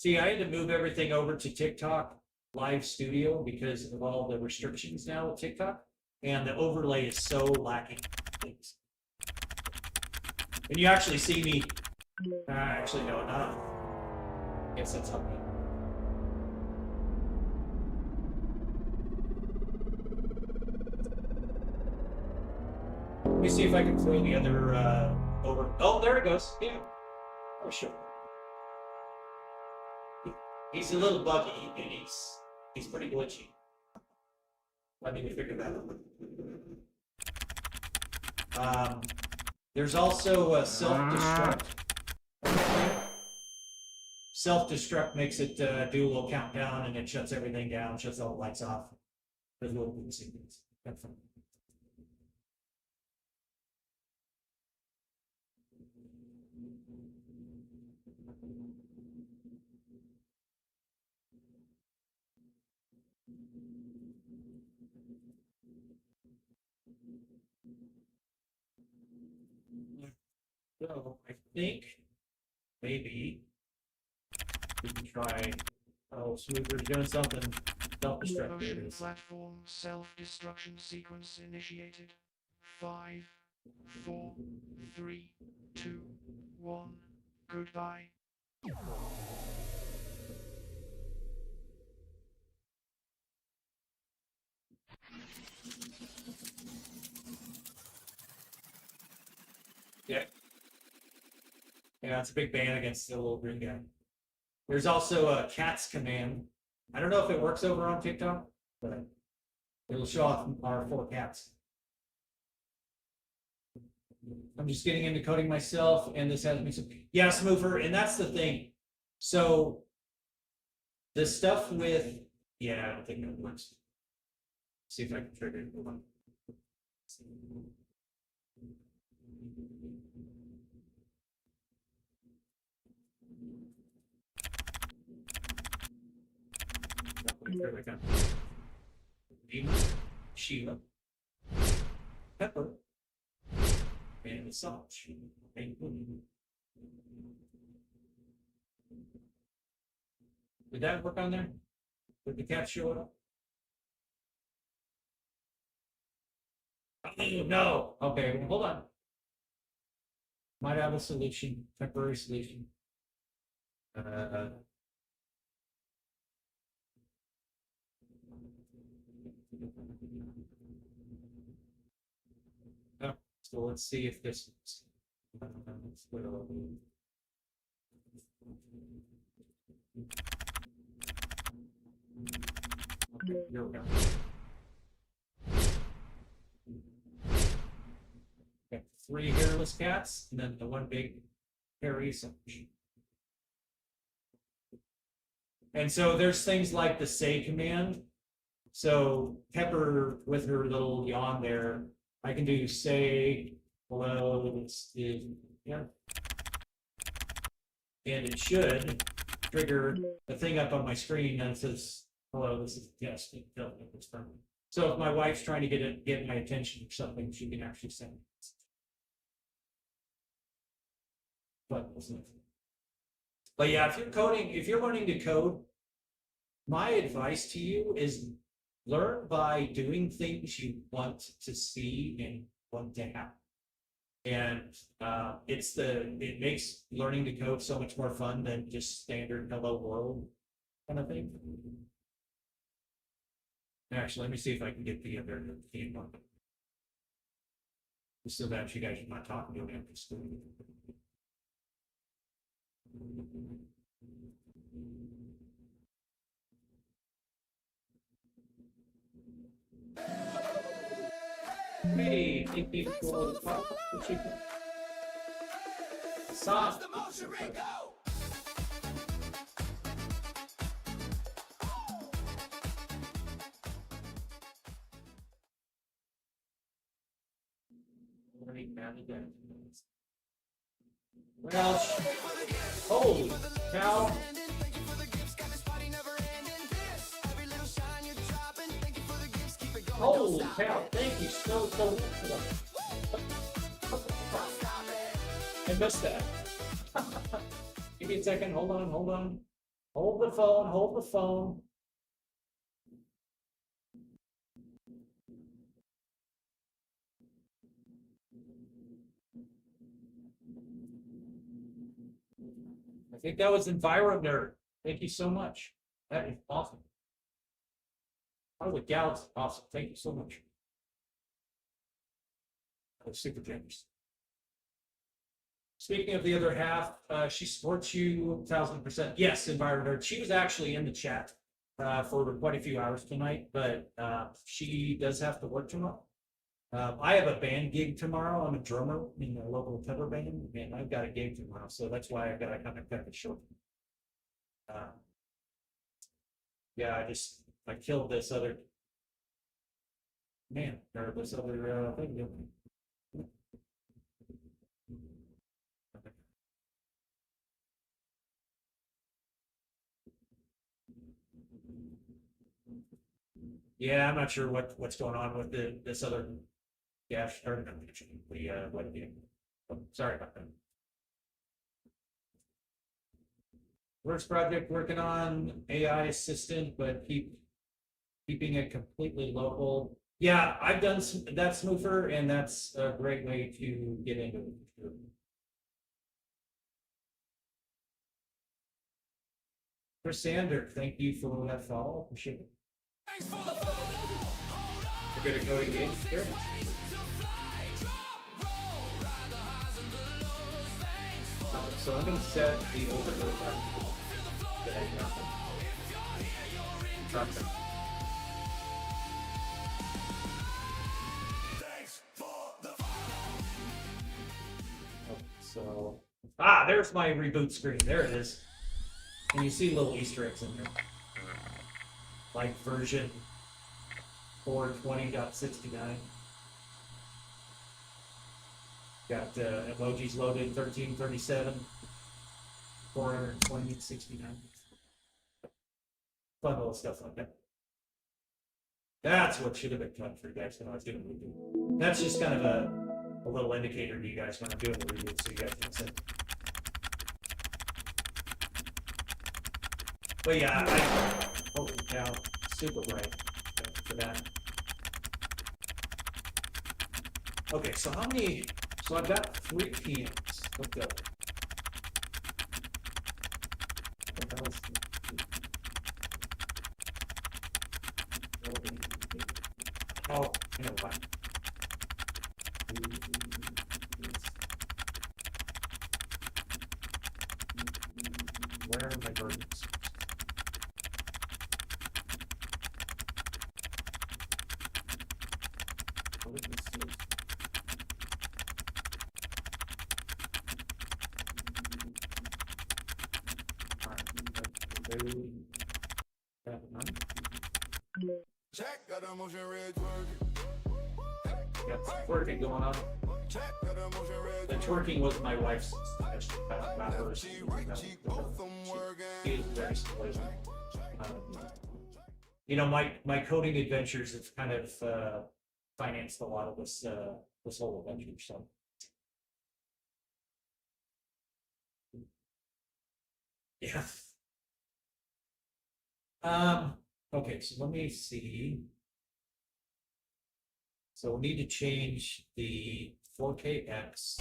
See, I had to move everything over to TikTok Live Studio because of all the restrictions now with TikTok, and the overlay is so lacking. Things. And you actually see me. Actually, no, not. I guess that's okay. Let me see if I can throw the other over. Oh, there it goes. Yeah. Oh, sure. He's a little buggy, and he's pretty glitchy. I think we figured that out. There's also a self-destruct. Self-destruct makes it do a little countdown, and it shuts everything down, shuts all the lights off. There's little sequence. That's fun. So I think maybe we can try. Oh, Smoover's doing something. Self-destruct. Motion platform self-destruction sequence initiated. 5, 4, 3, 2, 1. Goodbye. Yeah. Yeah, it's a big ban against the little green guy. There's also a cats command. I don't know if it works over on TikTok, but it'll show off our 4 cats. I'm just getting into coding myself, and this has me some. Yeah, Smoover, and that's the thing. So the stuff with I don't think that works. See if I can trigger it. Hold on. There we go. Nina, Sheila, Pepper, and Assange. Did that work on there? Did the cat show up? Oh, no. Okay, well, hold on. Might have a solution, temporary solution. So let's see if this is. Okay, here we go. Got 3 hairless cats, and then the 1 big hairy Assange. And so there's things like the say command. So Pepper with her little yawn there, I can do say hello, this is yeah. And it should trigger the thing up on my screen that says hello, this is yes, it's from. So if my wife's trying to get my attention or something, she can actually send it. But yeah, if you're learning to code, my advice to you is learn by doing things you want to see and want to happen. And it makes learning to code so much more fun than just standard hello world kind of thing. Actually, let me see if I can get the other theme one. Just so that you guys are not talking to me after school. Hey, thank you for the pop. Soft. What else? Holy cow. Holy cow, thank you so much. I missed that. Give me a second, hold on. Hold the phone, hold the phone. I think that was EnviroNerd. Thank you so much. That is awesome. Oh, the galaxy. Awesome. Thank you so much. Oh, super generous. Speaking of the other half, she supports you 1000%. Yes, EnviroNerd. She was actually in the chat for quite a few hours tonight, but she does have to work tomorrow. I have a band gig tomorrow. I'm a drummer in a local cover band, and I've got a gig tomorrow, so that's why I've got to kind of cut it short. Yeah, I killed this other man or this other thing. Yeah, I'm not sure what's going on with this other dash or the web game. Oh, sorry about that. Works project working on AI assistant, but keeping it completely local. Yeah, I've done that Smoofer, and that's a great way to get into it. Chris Sander, thank you for that follow. Appreciate it. We're gonna go to game here. So I'm gonna set the overload that I got. So there's my reboot screen. There it is. And you see little Easter eggs in there. Like version 420.69. Got emojis loaded 1337, 420.69. Fun little stuff like that. That's what should have been fun for you guys when I was doing the reboot. That's just kind of a little indicator to you guys when I'm doing the reboot, so you guys can see. But yeah, holy cow, super bright for that. Okay, so how many? So I've got 3 PMs hooked up. Oh, you know what? Where are my burdens? Check, got a motion red twerk. Got some twerking going on. Check, got a motion red The twerking was my wife's. Not hers. She right cheek, both them working. She is very supportive. You know, my coding adventures have kind of financed a lot of this this whole adventure. So. Yeah. Okay, so let me see. So we need to change the 4KX.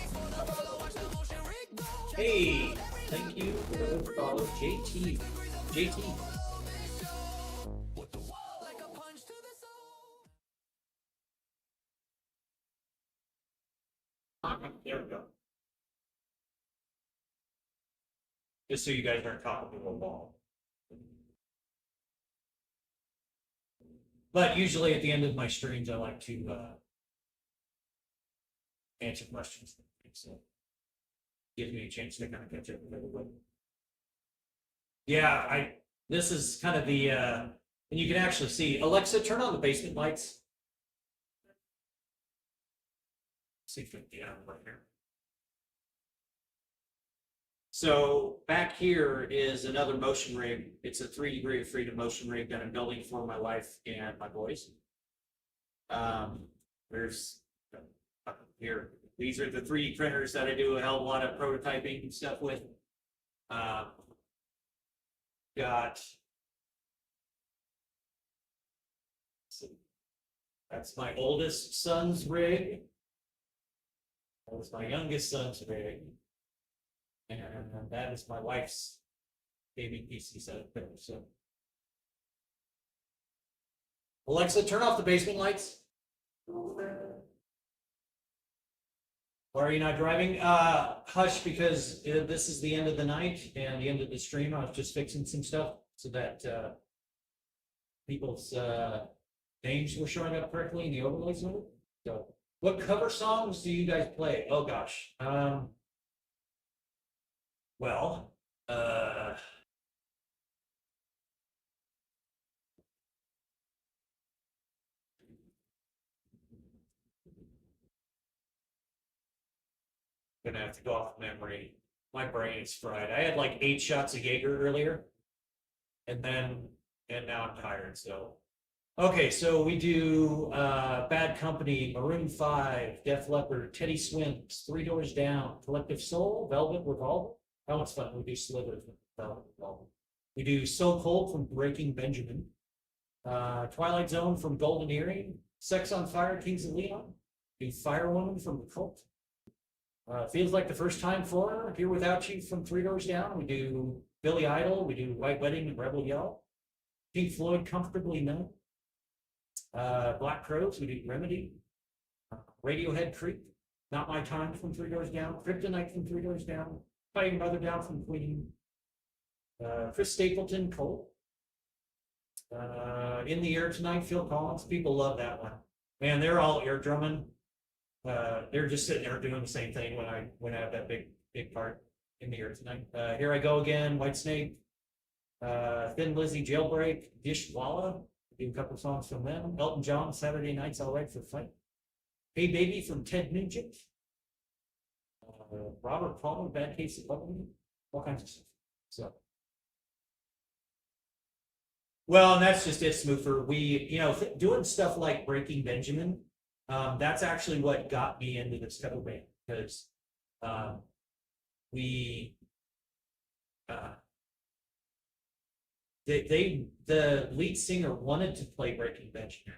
Hey, thank you for the follow, JT. JT. There we go. Just so you guys aren't talking to a wall. But usually at the end of my streams, I like to answer questions. So gives me a chance to kind of catch up with everybody. Yeah, this is kind of the and you can actually see Alexa, turn on the basement lights. See if we can get out right here. So back here is another motion rig. It's a 3 degree of freedom motion rig that I'm building for my wife and my boys. There's here. These are the 3D printers that I do a hell of a lot of prototyping and stuff with. got. That's my oldest son's rig. That's my youngest son's rig. And that is my wife's baby PC setup there. So, Alexa, turn off the basement lights. Or are you not driving? Hush, because this is the end of the night and the end of the stream. I was just fixing some stuff so that people's names were showing up correctly in the overlays of it. So, what cover songs do you guys play? Oh gosh. Well, gonna have to go off memory. My brain is fried. I had like 8 shots of Jaeger earlier, and now I'm tired. So, okay, so we do Bad Company, Maroon 5, Def Leppard, Teddy Swims, Three Doors Down, Collective Soul, Velvet Revolver. That one's fun. We do Slither from Velvet Revolver. We do So Cold from Breaking Benjamin, Twilight Zone from Golden Earring, Sex on Fire, Kings of Leon. We do Firewoman from The Cult. Feels Like the First Time Foreigner, Here Without You from Three Doors Down. We do Billy Idol. We do White Wedding and Rebel Yell. Pink Floyd, Comfortably Numb. Black Crowes, we do Remedy. Radiohead, Creep. Not My Time from Three Doors Down. Kryptonite from Three Doors Down. Fighting Brother Down from Queen. Chris Stapleton, Cold. In the Air Tonight, Phil Collins. People love that one. Man, they're all ear drumming. They're just sitting there doing the same thing when I have that big part in the Air Tonight. Here I Go Again, Whitesnake, Thin Lizzy, Jailbreak, Dishwalla. Do a couple songs from them. Elton John, Saturday Night's All Right for Fight. Hey Baby from Ted Nugent. Robert Palmer, Bad Case of Loving. All kinds of stuff. So. Well, and that's just it, Smoofer. We, doing stuff like Breaking Benjamin, that's actually what got me into this cover band because the lead singer wanted to play Breaking Benjamin,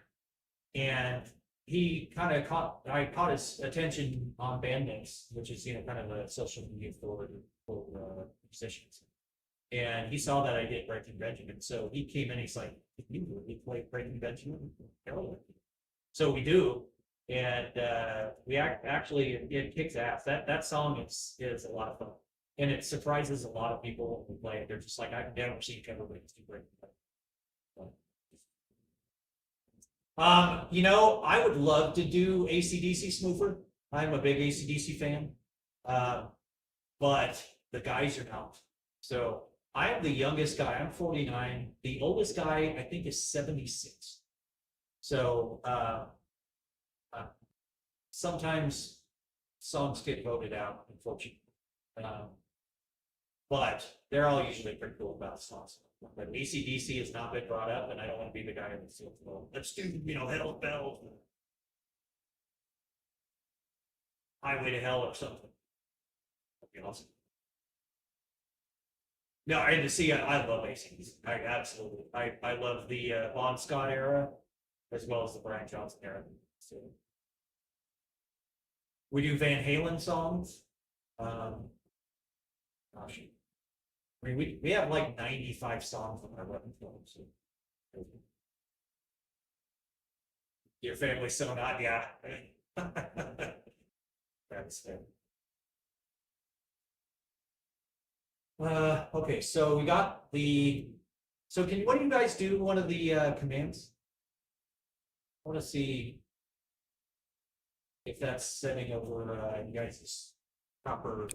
and he kind of caught his attention on Bandmix, which is kind of a social media for musicians. And he saw that I did Breaking Benjamin, so he came in. He's like, "Can you really play Breaking Benjamin?" Hell yeah. So we do, and we actually it kicks ass. That song is a lot of fun, and it surprises a lot of people who play it. They're just like, "I've never seen cover bands do Breaking Benjamin." I would love to do AC/DC Smoofer. I'm a big AC/DC fan, but the guys are not. So I am the youngest guy. I'm 49. The oldest guy, I think, is 76. So sometimes songs get voted out, unfortunately. But they're all usually pretty cool about songs. But AC/DC has not been brought up, and I don't want to be the guy in the field. Well, let's do, Hell Bells, Highway to Hell or something. That'd be awesome. No, and to see, I love AC/DC. I absolutely, I love the Bon Scott era as well as the Brian Johnson era. So we do Van Halen songs. Gosh, I mean, we have like 95 songs on our repertoire. So. Your family's so not, yeah. That's fair. Okay, so we got the. So what do you guys do? One of the commands. I want to see if that's setting over you guys' proper.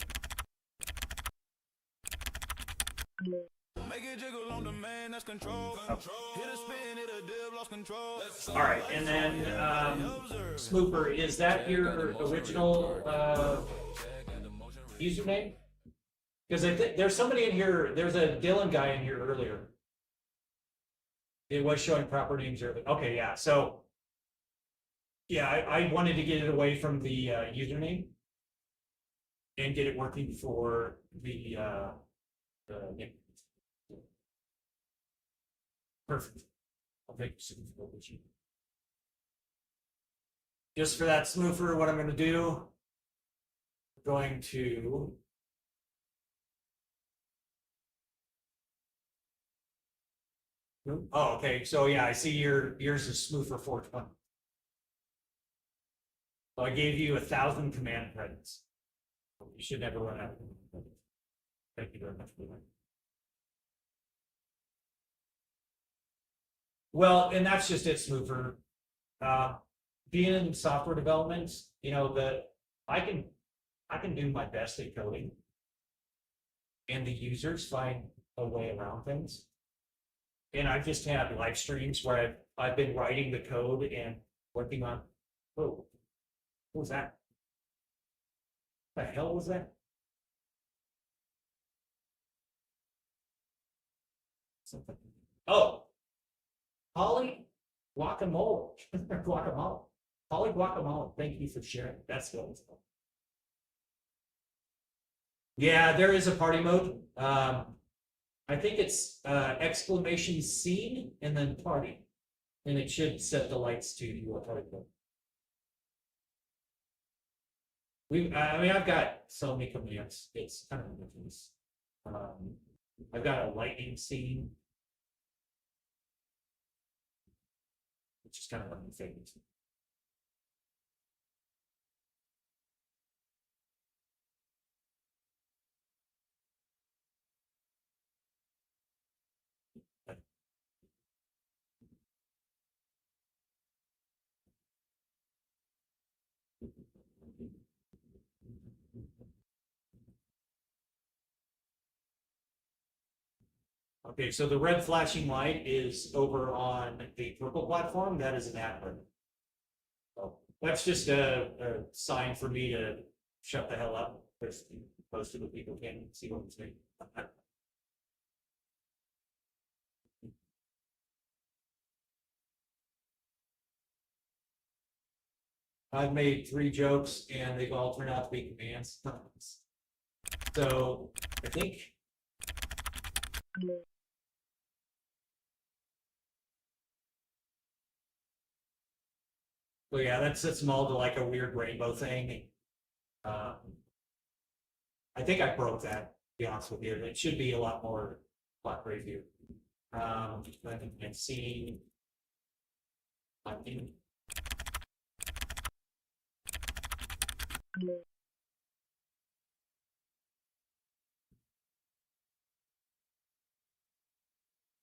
Make it jiggle on the man, that's control. Hit a spin, hit a dip, lost control. All right, and then Smooper, is that your original username? Because I think there's somebody in here. There's a Dylan guy in here earlier. It was showing proper names earlier. Okay, yeah. So, yeah, I wanted to get it away from the username and get it working for the name. Perfect. I'll make some with you. Just for that smoofer, what I'm going to do, I'm going to oh, okay. So yeah, I see yours is smoofer 420. So I gave you 1,000 command credits. You should never run out. Thank you very much for that. Well, and that's just it, smoofer. Being in software development, you know that I can do my best at coding, and the users find a way around things. And I've just had live streams where I've been writing the code and working on. Oh, what was that? The hell was that? Something. Oh, Holly guacamole. Guacamole. Holly guacamole. Thank you for sharing. That's good. Yeah, there is a party mode. I think it's exclamation scene and then party. And it should set the lights to your party mode. I mean, I've got so many commands. It's kind of ridiculous. I've got a lightning scene, which is kind of one of my favorites. Okay, so the red flashing light is over on the purple platform. That is an advert. So that's just a sign for me to shut the hell up because most of the people can see what I'm saying. I've made 3 jokes and they've all turned out to be commands. So I think. Well, yeah, that sets them all to like a weird rainbow thing. I think I broke that, to be honest with you. It should be a lot crazier. I think I've seen. I think.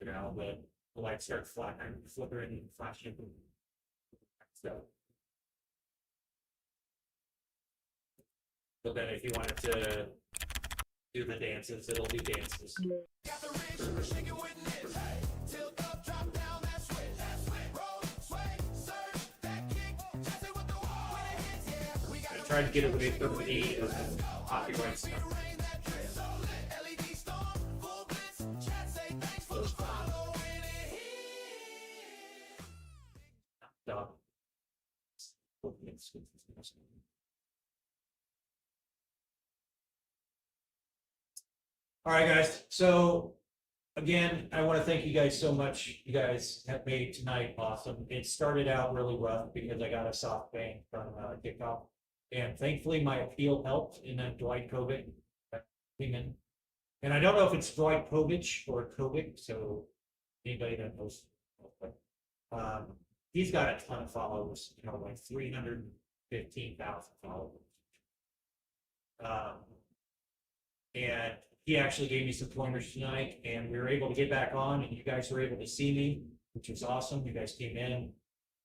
You know, the lights start flickering and flashing. So then if you wanted to do the dances, it'll do dances. Got the rich, shake it with this. Hey, tilt up, drop down, that switch. Roll, sway, surge, that kick. Chase it with the wall. When it hits, yeah. We got I tried to get away from the copyright stuff. LED storm, full blitz. Chat say thanks for the follow when it hits. Dog. All right, guys. So again, I want to thank you guys so much. You guys have made tonight awesome. It started out really rough because I got a soft bang from kickoff, and thankfully my appeal helped. And then Dwight Kovic came in, and I don't know if it's Dwight Kovic or Kovic. So anybody that knows, he's got a ton of followers. You know, like 315,000 followers. And he actually gave me some pointers tonight, and we were able to get back on, and you guys were able to see me, which was awesome. You guys came in,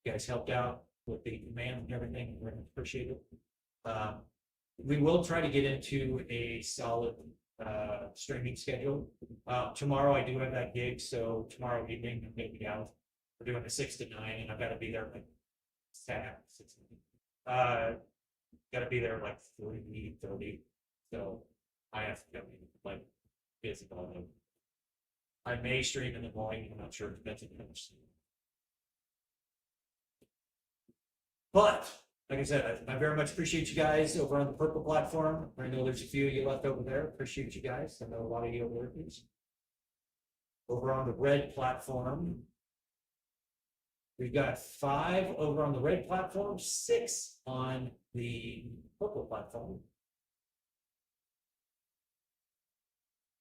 you guys helped out with the command and everything. We really appreciate it. We will try to get into a solid streaming schedule. Tomorrow I do have that gig, so tomorrow evening I'm going to be out. We're doing a 6 to 9, and I've got to be there like 6. Got to be there like 3:30. So I have to go like physical. I may stream in the morning. I'm not sure. Depends on how much. But like I said, I very much appreciate you guys over on the purple platform. I know there's a few of you left over there. Appreciate you guys. I know a lot of you over there. over on the red platform. We've got 5 over on the red platform, 6 on the purple platform.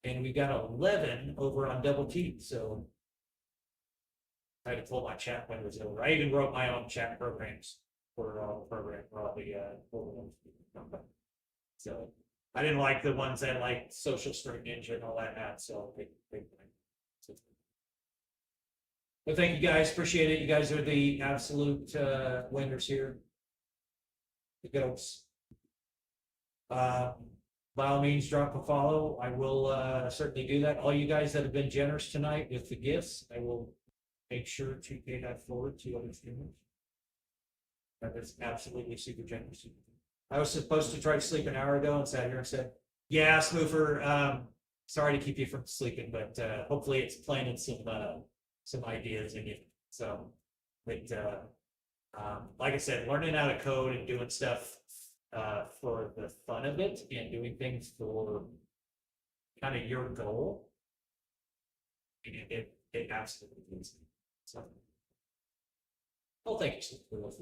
And we got 11 over on double T, so I had to pull my chat windows over. I even wrote my own chat programs for all the programs. So I didn't like the ones that like Social Stream Ninja and all that had, so but thank you guys, appreciate it. You guys are the absolute winners here. The goats. By all means, drop a follow. I will certainly do that. All you guys that have been generous tonight with the gifts, I will make sure to pay that forward to other streamers. That is absolutely super generous. I was supposed to try to sleep an hour ago and sat here and said, yeah, Smoofer, sorry to keep you from sleeping, but hopefully it's planted some ideas in you. So, but like I said, learning how to code and doing stuff for the fun of it and doing things for kind of your goal, it absolutely is. So, well, thank you for those.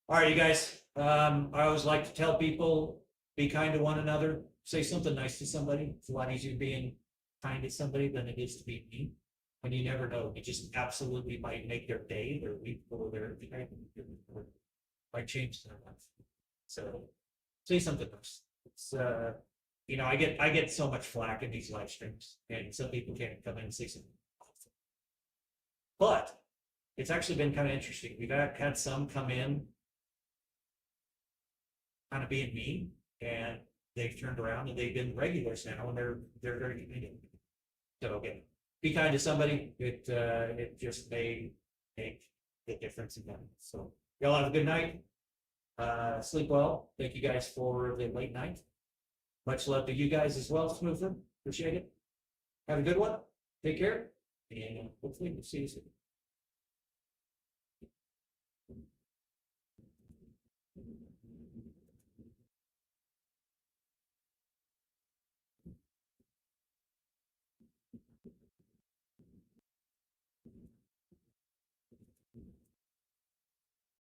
All right, you guys. I always like to tell people, be kind to one another. Say something nice to somebody. It's a lot easier being kind to somebody than it is to be mean. And you never know. It just absolutely might make their day, their week, or their might change their life. So say something nice. It's you know, I get so much flack in these live streams, and some people can't come in and say something. But it's actually been kind of interesting. We've had some come in kind of being mean, and they've turned around and they've been regulars now, and they're very committed. So okay, be kind to somebody. It just may make the difference in them. So y'all have a good night. Sleep well. Thank you guys for the late night. Much love to you guys as well, Smoother. Appreciate it. Have a good one. Take care, and hopefully we'll see you soon.